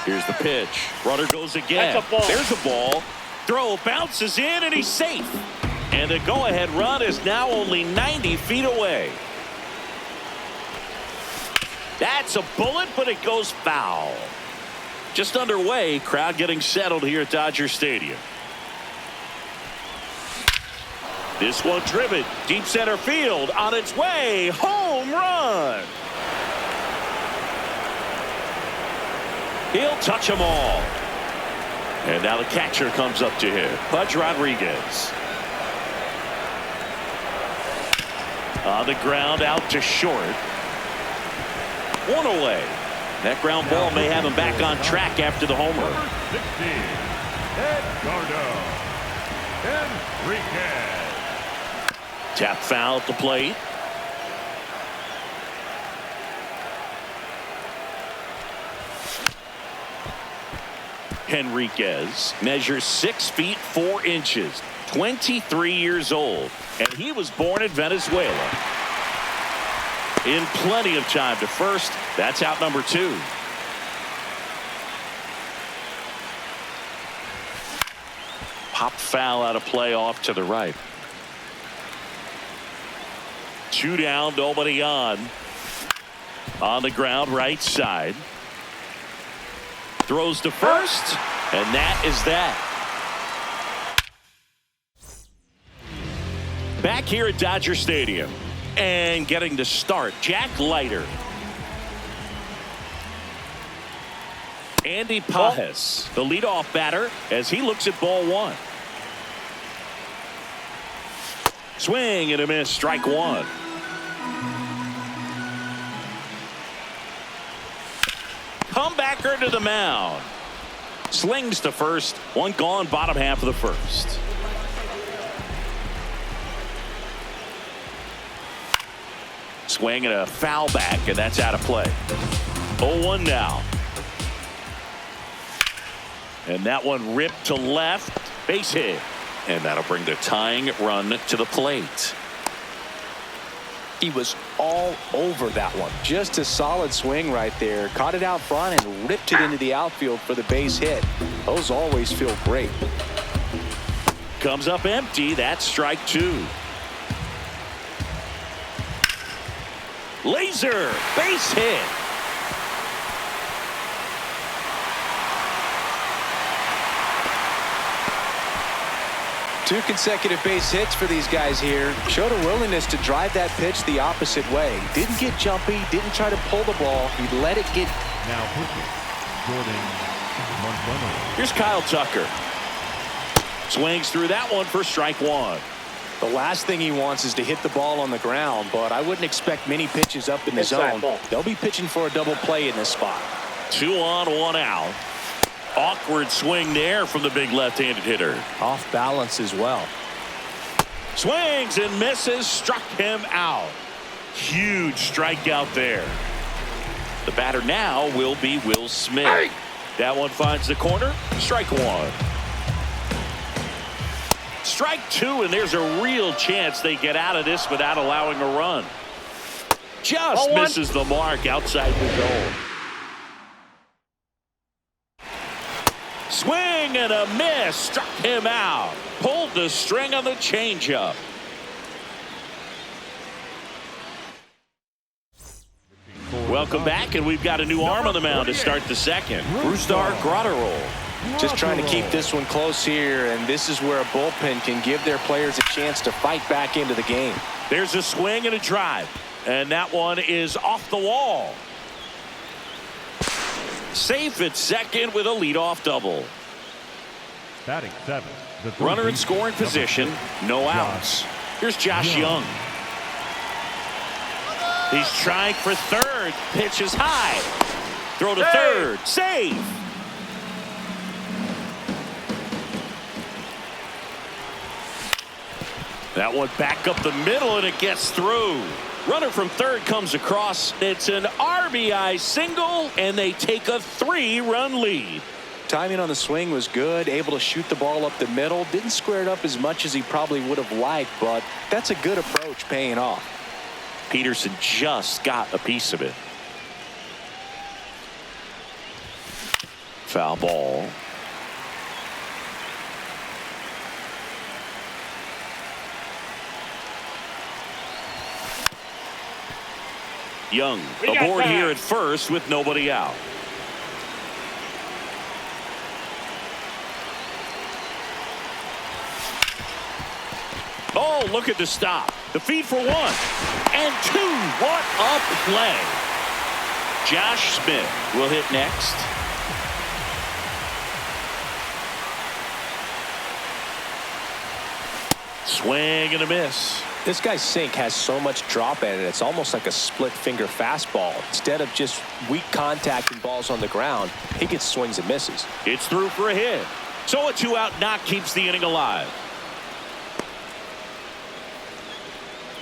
S1: Here's the pitch. Runner goes again. There's a ball. Throw bounces in and he's safe. And the go-ahead run is now only 90 feet away. That's a bullet, but it goes foul. Just underway. Crowd getting settled here at Dodger Stadium. This one driven. Deep center field. On its way. Home run. He'll touch them all. And now the catcher comes up to him. Pudge Rodriguez. On the ground out to short. One away. That ground ball may have him back on track after the homer.
S4: 60, Edgardo Enriquez.
S1: Tap foul at the plate. Henriquez measures 6 feet 4 inches, 23 years old, and he was born in Venezuela. In plenty of time to first. That's out number 2. Pop foul out of play off to the right. 2 down, nobody on. On the ground, right side. Throws to first, and that is that. Back here at Dodger Stadium, and getting to start, Jack Leiter. Andy Pajes, the leadoff batter, as he looks at ball 1. Swing and a miss, strike 1. Comebacker to the mound. Slings to first. 1 gone, bottom half of the first. Swing and a foul back, and that's out of play. 0-1 now. And that one ripped to left. Base hit. And that'll bring the tying run to the plate.
S2: He was all over that one. Just a solid swing right there. Caught it out front and ripped it into the outfield for the base hit. Those always feel great.
S1: Comes up empty. That's strike 2. Laser. Base hit.
S2: Two consecutive base hits for these guys here. Showed a willingness to drive that pitch the opposite way. Didn't get jumpy, didn't try to pull the ball. He let it get.
S4: Now pitching, Jordan Montgomery.
S1: Here's Kyle Tucker. Swings through that one for strike 1.
S2: The last thing he wants is to hit the ball on the ground, but I wouldn't expect many pitches up in the zone. They'll be pitching for a double play in this spot.
S1: 2 on, 1 out. Awkward swing there from the big left-handed hitter.
S2: Off balance as well.
S1: Swings and misses, struck him out. Huge strikeout there. The batter now will be Will Smith.
S3: Hey!
S1: That one finds the corner. Strike 1. Strike 2, and there's a real chance they get out of this without allowing a run. Just misses the mark outside the zone. Swing and a miss, struck him out. Pulled the string on the changeup. Welcome back, and we've got a new arm on the mound to start the second. Brusdar Graterol.
S2: Just trying to keep this one close here, and this is where a bullpen can give their players a chance to fight back into the game.
S1: There's a swing and a drive, and that one is off the wall. Safe at second with a leadoff double.
S4: Batting 7.
S1: Runner in scoring position, no outs. Here's Josh Young. He's trying for third. Pitch is high. Throw to third. Save. That one back up the middle, and it gets through. Runner from third comes across. It's an RBI single, and they take a 3-run lead.
S2: Timing on the swing was good, able to shoot the ball up the middle. Didn't square it up as much as he probably would have liked, but that's a good approach paying off.
S1: Peterson just got a piece of it. Foul ball. Young aboard here at first with nobody out. Oh, look at the stop. The feed for 1 and 2. What a play. Josh Smith will hit next. Swing and a miss.
S2: This guy's sink has so much drop in it. It's almost like a split finger fastball. Instead of just weak contact and balls on the ground, he gets swings and misses.
S1: It's through for a hit. So a 2-out knock keeps the inning alive.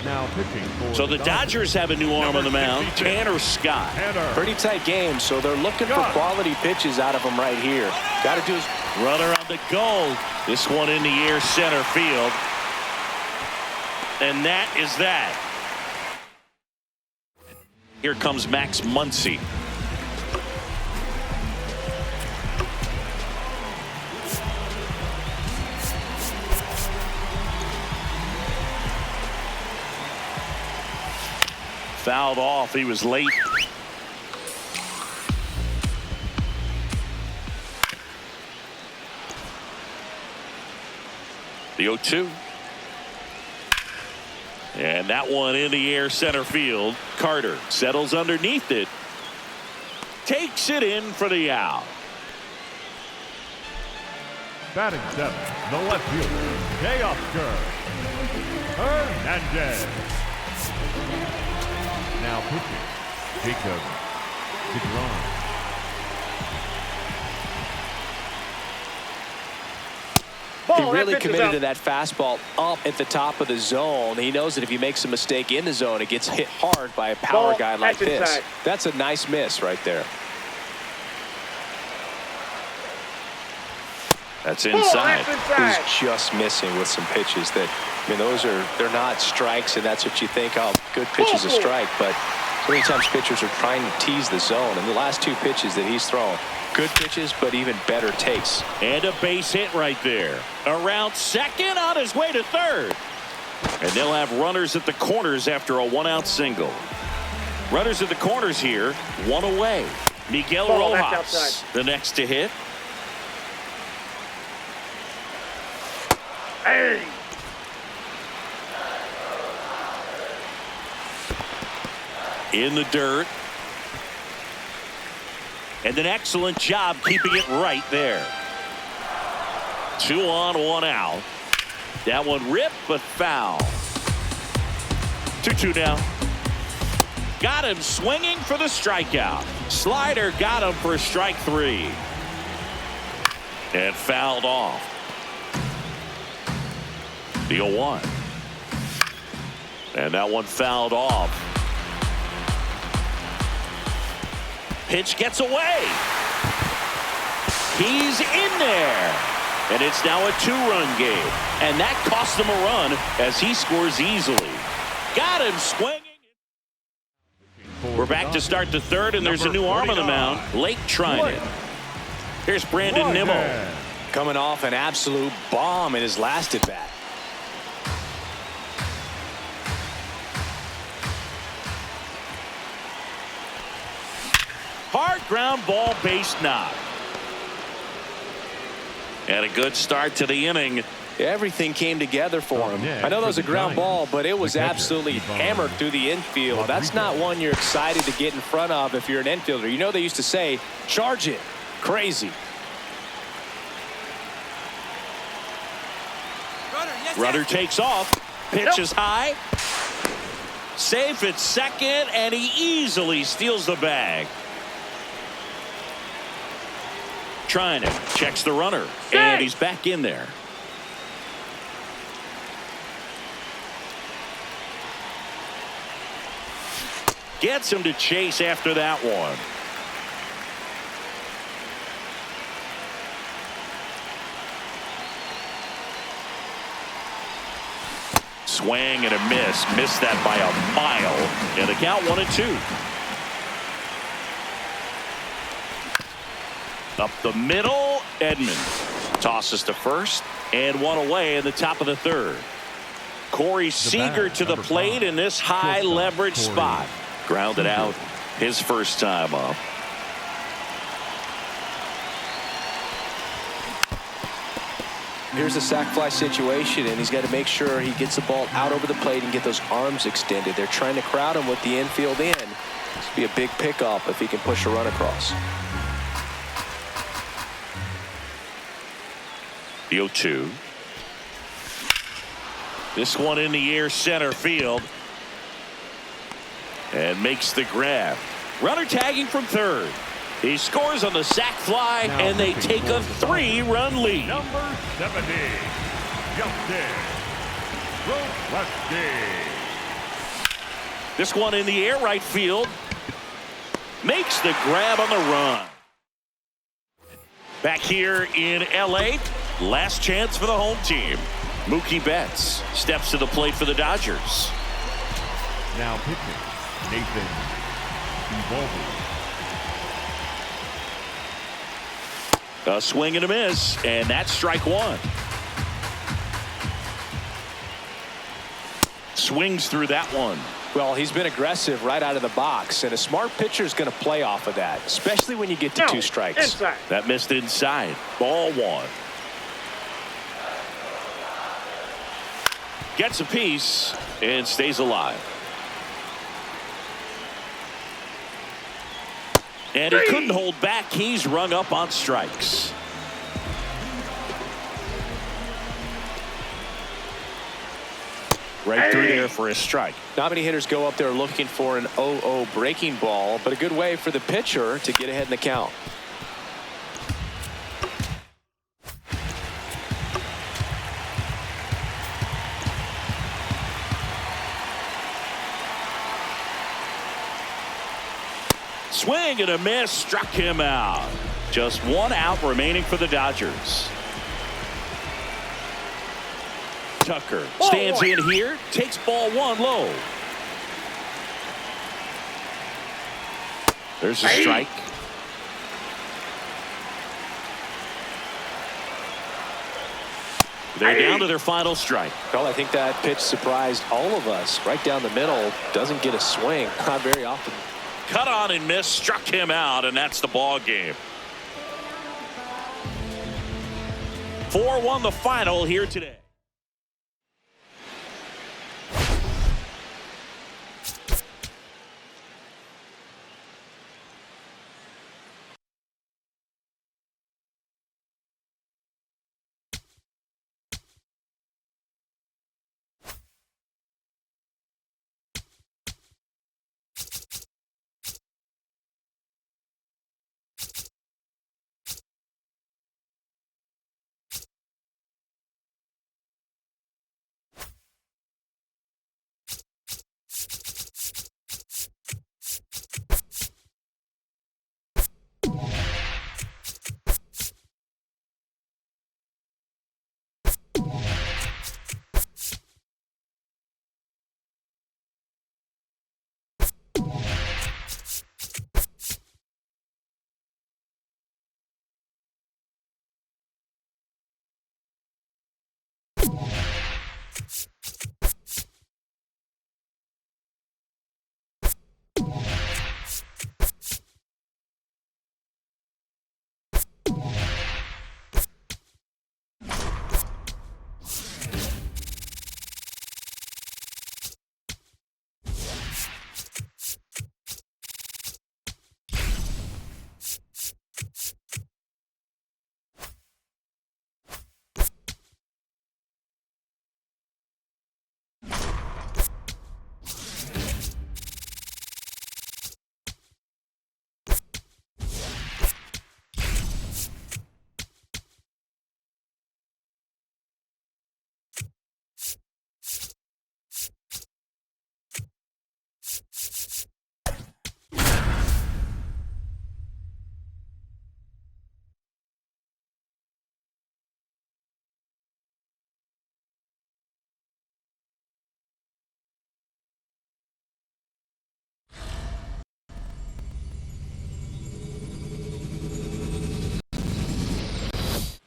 S4: Now pitching for
S1: So the Dodgers have a new arm on the mound, Tanner Scott.
S2: Pretty tight game, so they're looking for quality pitches out of him right here. Got to do his
S1: runner on the goal. This one in the air center field. And that is that. Here comes Max Muncy. Fouled off. He was late. The 0-2. And that one in the air center field. Carter settles underneath it. Takes it in for the out.
S4: Batting seventh, the left fielder, Teoscar Hernandez. Now pitching, Jacob DeGrom.
S2: He really committed to that fastball up at the top of the zone. He knows that if he makes a mistake in the zone, it gets hit hard by a power guy like this. That's a nice miss right there.
S1: That's inside.
S2: He's just missing with some pitches that, I mean, they're not strikes, and that's what you think, oh, good pitch is a strike. But so many times pitchers are trying to tease the zone, and the last two pitches that he's thrown, good pitches, but even better takes.
S1: And a base hit right there. Around second, on his way to third. And they'll have runners at the corners after a one-out single. Runners at the corners here, one away. Miguel Rojas, the next to hit.
S3: Hey!
S1: In the dirt. And an excellent job keeping it right there. 2 on, 1 out. That one ripped but foul. 2-2 now. Got him swinging for the strikeout. Slider got him for strike 3. And fouled off. The 0-1. And that one fouled off. Pitch gets away. He's in there. And it's now a 2-run game. And that cost him a run as he scores easily. Got him swinging. We're back to start the third, and there's a new arm on the mound. Lake trying it. Here's Brandon Nimmo.
S2: Coming off an absolute bomb in his last at bat.
S1: Hard ground ball, base knock. And a good start to the inning.
S2: Everything came together for him. I know that was a ground ball, but it was absolutely hammered through the infield. That's not one you're excited to get in front of if you're an infielder. You know they used to say, charge it. Crazy.
S1: Runner takes off. Pitch is high. Safe at second, and he easily steals the bag. Trying it. Checks the runner. And he's back in there. Gets him to chase after that one. Swing and a miss. Missed that by a mile. And the count 1-2. Up the middle, Edmund tosses to first, and one away in the top of the third. Corey Seager to the plate in this high leverage spot. Grounded out his first time up.
S2: Here's a sac fly situation, and he's got to make sure he gets the ball out over the plate and get those arms extended. They're trying to crowd him with the infield in. This would be a big pickup if he can push a run across.
S1: The 0-2. This one in the air center field. And makes the grab. Runner tagging from third. He scores on the sac fly, and they take a 3-run lead.
S4: Number 70, Justin Roleski.
S1: This one in the air right field. Makes the grab on the run. Back here in L.A., last chance for the home team. Mookie Betts steps to the plate for the Dodgers.
S4: Now pitching, Nathan Eovaldi.
S1: A swing and a miss, and that's strike one. Swings through that one.
S2: Well, he's been aggressive right out of the box, and a smart pitcher is going to play off of that, especially when you get to 2 strikes.
S3: Inside.
S1: That missed inside. Ball one. Gets a piece and stays alive. And he couldn't hold back. He's rung up on strikes. Right through there for a strike.
S2: Not many hitters go up there looking for an 0-0 breaking ball, but a good way for the pitcher to get ahead in the count.
S1: Swing and a miss, struck him out. Just 1 out remaining for the Dodgers. Tucker stands in here, takes ball 1 low. There's a strike. They're down to their final strike.
S2: Well, I think that pitch surprised all of us. Right down the middle, doesn't get a swing. Not very often.
S1: Cut on and miss, struck him out, and that's the ball game. 4-1 the final here today.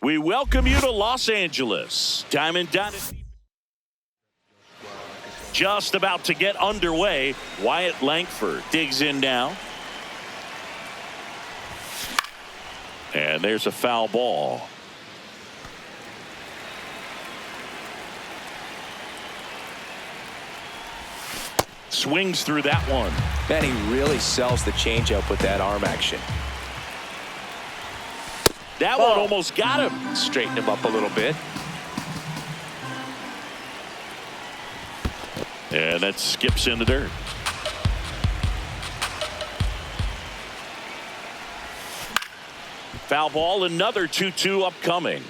S1: We welcome you to Los Angeles. Diamond Dynasty just about to get underway. Wyatt Langford digs in now. And there's a foul ball. Swings through that one.
S2: Man, he really sells the changeup with that arm action.
S1: That one almost got him.
S2: Straighten him up a little bit.
S1: And that skips in the dirt. Foul ball, another 2-2 upcoming.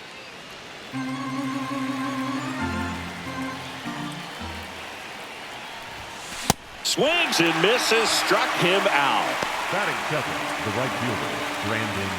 S1: Swings and misses, struck him out.
S4: Batting 7th, the right fielder, Brandon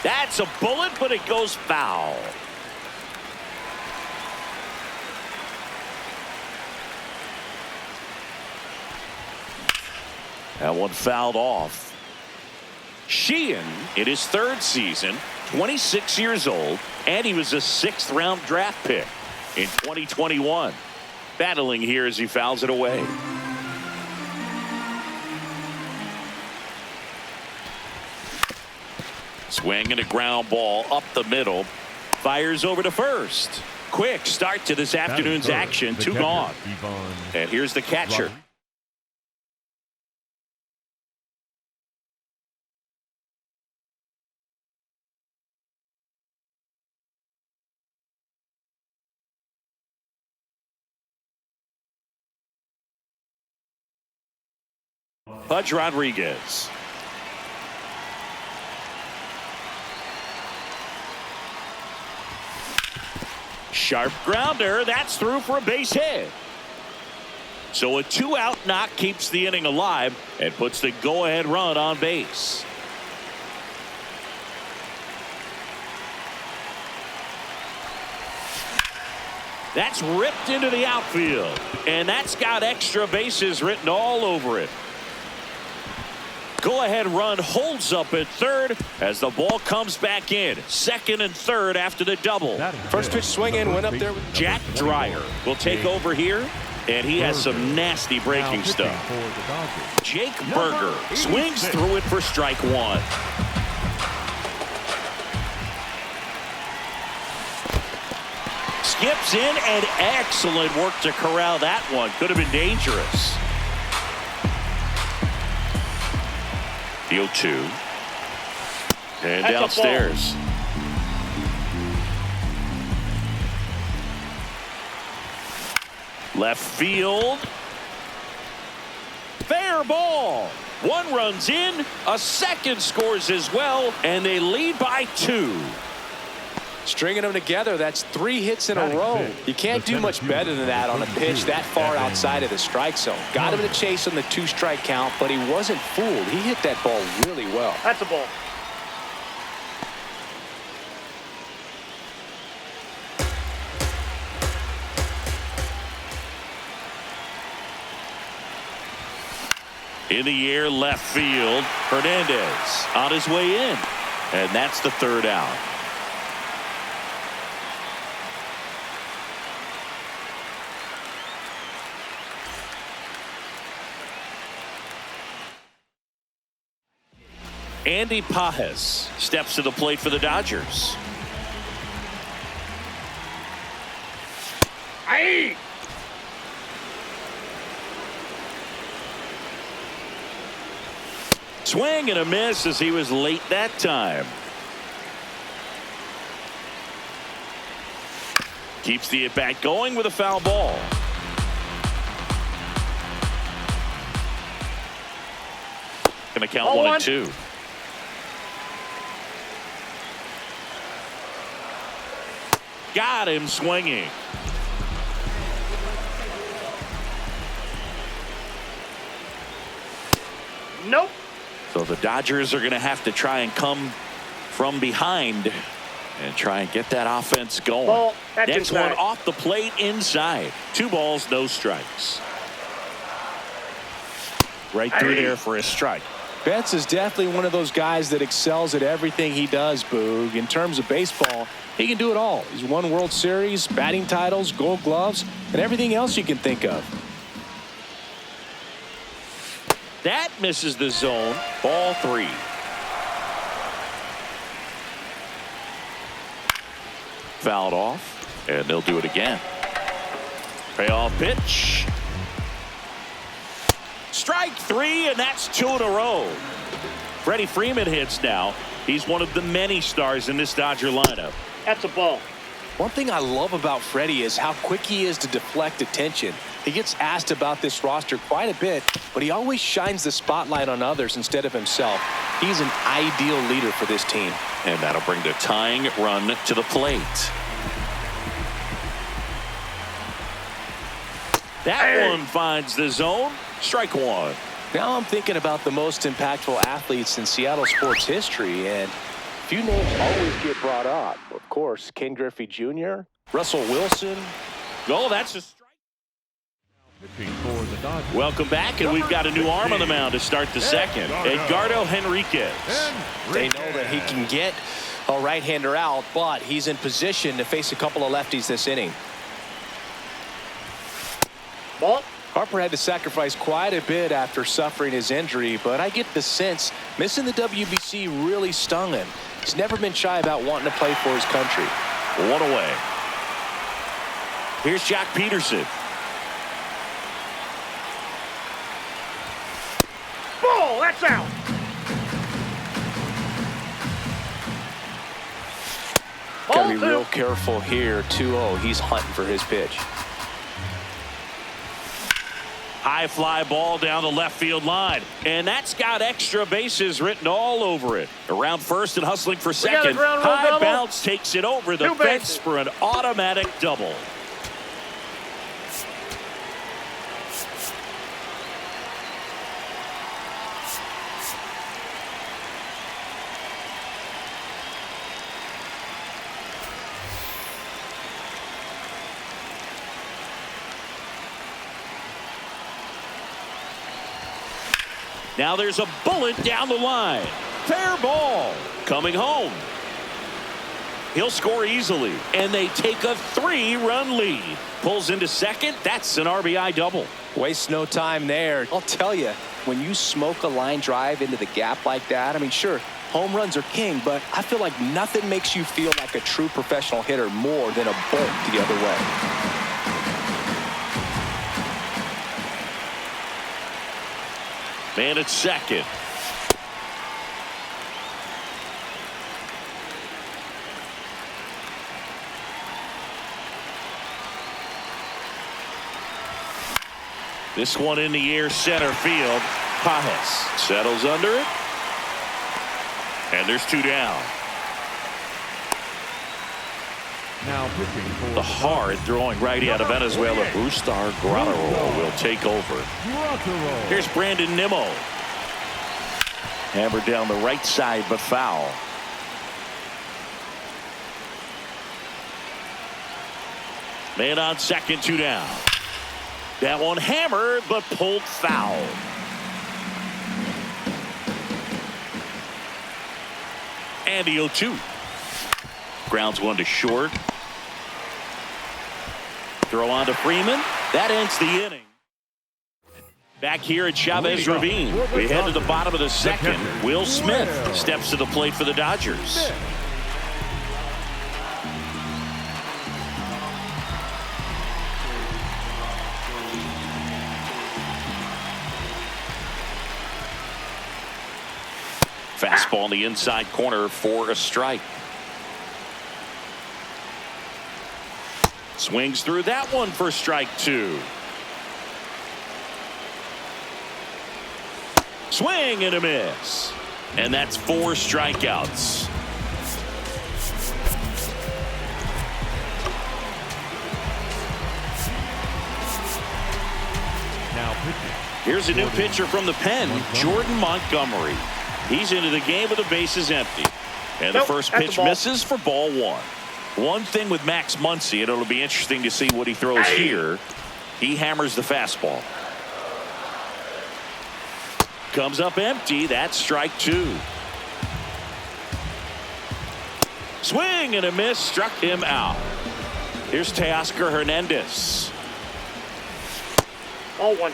S1: That's a bullet, but it goes foul. That one fouled off. Sheehan in his 3rd season, 26 years old, and he was a 6th-round draft pick in 2021. Battling here as he fouls it away. Swinging a ground ball up the middle. Fires over to first. Quick start to this afternoon's action. 2 gone. And here's the catcher. Pudge Rodriguez. Sharp grounder. That's through for a base hit. So a 2-out knock keeps the inning alive and puts the go-ahead run on base. That's ripped into the outfield, and that's got extra bases written all over it. Go-ahead run holds up at 3rd as the ball comes back in. 2nd and 3rd after the double.
S2: First pitch swing in, went up there.
S1: Jack Dreyer will take over here, and he has some nasty breaking stuff. Jake Berger swings through it for strike 1. Skips in, and excellent work to corral that one. Could have been dangerous. The 0-2. And
S3: That's
S1: downstairs. Left field. Fair ball. 1 runs in. A 2nd scores as well. And they lead by 2.
S2: Stringing them together, that's 3 hits in a row. You can't do much better than that on a pitch that far outside of the strike zone. Got him to chase on the 2-strike count, but he wasn't fooled. He hit that ball really well.
S3: That's a ball.
S1: In the air, left field. Hernandez on his way in. And that's the 3rd out. Andy Pages steps to the plate for the Dodgers.
S3: Aye.
S1: Swing and a miss as he was late that time. Keeps the at-bat going with a foul ball. Going to count 1 and 2. Got him swinging.
S3: Nope.
S1: So the Dodgers are going to have to try and come from behind and try and get that offense going.
S3: Ball. That's
S1: Next
S3: inside.
S1: one off the plate inside. 2 balls, no strikes. Right through there for a strike.
S2: Betts is definitely one of those guys that excels at everything he does, Boog. In terms of baseball, he can do it all. He's won World Series, batting titles, Gold Gloves, and everything else you can think of.
S1: That misses the zone. Ball 3. Fouled off, and they'll do it again. Payoff pitch. Strike 3, and that's 2 in a row. Freddie Freeman hits now. He's one of the many stars in this Dodger lineup.
S3: That's a ball.
S2: One thing I love about Freddie is how quick he is to deflect attention. He gets asked about this roster quite a bit, but he always shines the spotlight on others instead of himself. He's an ideal leader for this team.
S1: And that'll bring the tying run to the plate. That one finds the zone. Strike 1.
S2: Now I'm thinking about the most impactful athletes in Seattle sports history, and few names always get brought up. Of course, Ken Griffey Jr., Russell Wilson.
S1: Oh, that's a strike.
S4: Pitching for the Dodgers.
S1: Welcome back, and we've got a new arm on the mound to start the second. Edgardo Henriquez.
S2: They know that he can get a right-hander out, but he's in position to face a couple of lefties this inning.
S3: Ball.
S2: Harper had to sacrifice quite a bit after suffering his injury, but I get the sense missing the WBC really stung him. He's never been shy about wanting to play for his country.
S1: One away. Here's Jack Peterson.
S3: Ball. That's out.
S2: Got to be
S3: Ball
S2: real
S3: two.
S2: careful here. 2-0. He's hunting for his pitch.
S1: High fly ball down the left field line, and that's got extra bases written all over it. Around first and hustling for
S3: got a
S1: second.
S3: ground rule
S1: High
S3: double.
S1: bounce takes it over the
S3: Two
S1: fence
S3: bases.
S1: for an automatic double. Now there's a bullet down the line. Fair ball. Coming home. He'll score easily, and they take a 3-run lead. Pulls into second. That's an RBI double.
S2: Waste no time there. I'll tell you, when you smoke a line drive into the gap like that, I mean, sure, home runs are king, but I feel like nothing makes you feel like a true professional hitter more than a bolt the other way.
S1: Man at second. This one in the air, center field. Pajes settles under it. And there's two down.
S4: Now pitching for
S1: The hard throwing righty out of Venezuela, Brustar Graterol, will take over.
S4: Graterol.
S1: Here's Brandon Nimmo. Hammered down the right side, but foul. Man on second, two down. That one hammered, but pulled foul. And the 0-2. Grounds one to short. Throw on to Freeman. That ends the inning. Back here at Chavez Ravine, we head to the bottom of the second. Will Smith steps to the plate for the Dodgers. Fastball in the inside corner for a strike. Swings through that one for strike two. Swing and a miss. And that's 4 strikeouts.
S4: Now pitching.
S1: Here's a new pitcher from the pen, Jordan Montgomery. He's into the game with the bases empty. And the first
S3: that's a
S1: pitch
S3: ball.
S1: misses for ball one. One thing with Max Muncy, and it'll be interesting to see what he throws here. He hammers the fastball. Comes up empty. That's strike two. Swing and a miss. Struck him out. Here's Teoscar Hernandez.
S3: Ball one.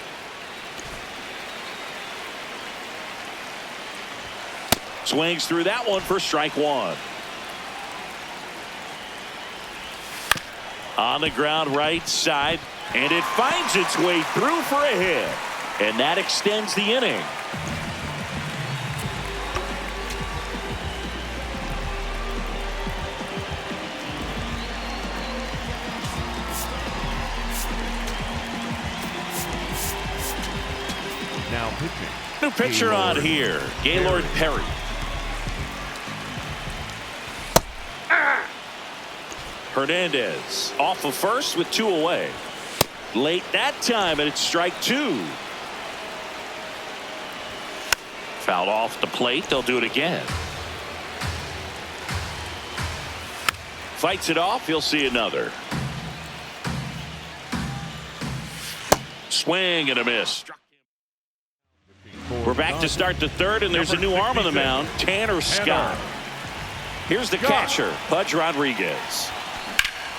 S1: Swings through that one for strike one. On the ground right side, and it finds its way through for a hit. And that extends the inning.
S4: Now pitching.
S1: New pitcher on here, Gaylord Perry. Hernandez off of first with 2 away. Late that time, and it's strike two. Fouled off the plate. They'll do it again. fights it off. He'll see another. Swing and a miss. We're back to start the third, and there's a new arm on the mound, Tanner Scott. Here's the catcher, Pudge Rodriguez.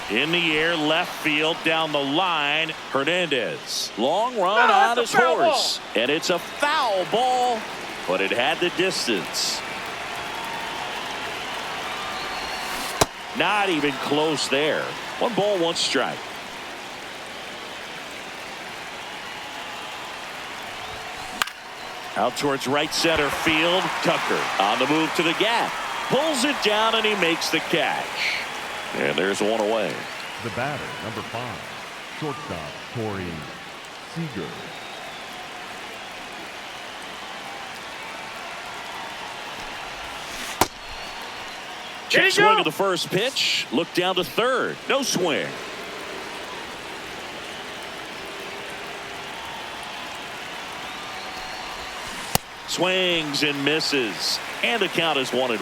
S1: In the air, left field, down the line, Hernandez. Long run on his horse. And it's a foul ball, but it had the distance. Not even close there. 1 ball, 1 strike. Out towards right center field. Tucker on the move to the gap. Pulls it down and he makes the catch. And there's 1 away.
S4: The batter, number 5, shortstop Corey Seager.
S1: Check swing of the first pitch. Look down to third. No swing. Swings and misses. And the count is 1-1.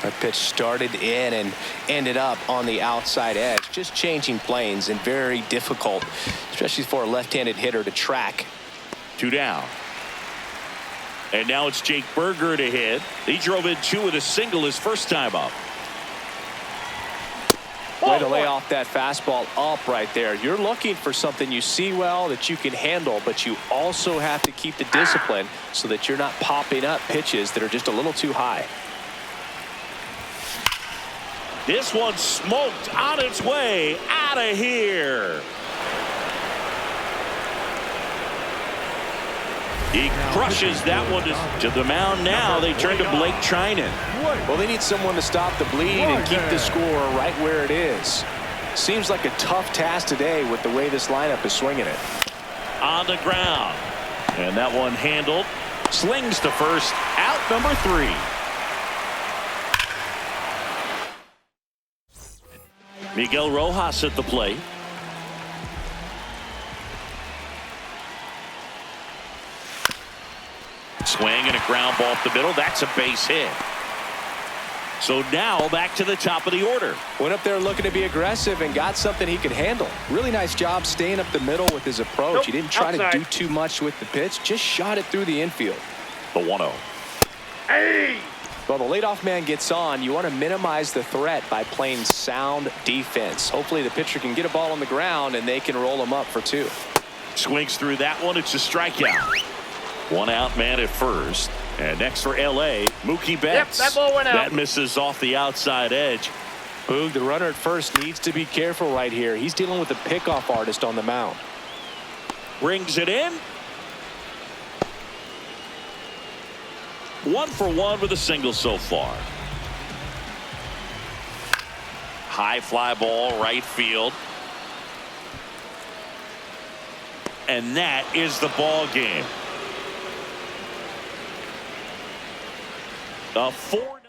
S2: That pitch started in and ended up on the outside edge. Just changing planes and very difficult, especially for a left-handed hitter to track.
S1: 2 down. And now it's Jake Berger to hit. He drove in 2 with a single his first time up.
S2: Way to lay off that fastball up right there. You're looking for something you see well that you can handle, but you also have to keep the discipline so that you're not popping up pitches that are just a little too high.
S1: This one smoked on its way out of here. He crushes that one to the mound. Now they turn to Blake Trinan.
S2: Well, they need someone to stop the bleed and keep the score right where it is. Seems like a tough task today with the way this lineup is swinging it.
S1: On the ground. And that one handled. Slings to first. Out number 3. Miguel Rojas at the plate. Swing and a ground ball up the middle. That's a base hit. So now back to the top of the order.
S2: Went up there looking to be aggressive and got something he could handle. Really nice job staying up the middle with his approach. He didn't try to do too much with the pitch. Just shot it through the infield.
S1: The 1-0.
S3: Hey!
S2: Well, the leadoff man gets on. You want to minimize the threat by playing sound defense. Hopefully the pitcher can get a ball on the ground and they can roll him up for 2.
S1: Swings through that one. It's a strikeout. 1 out man at first. And next for L.A., Mookie Betts.
S3: Yep, that ball went out.
S1: That misses off the outside edge.
S2: Boog, the runner at first needs to be careful right here. He's dealing with a pickoff artist on the mound.
S1: Brings it in. 1 for 1 with a single so far. High fly ball, right field. And that is the ball game. A 4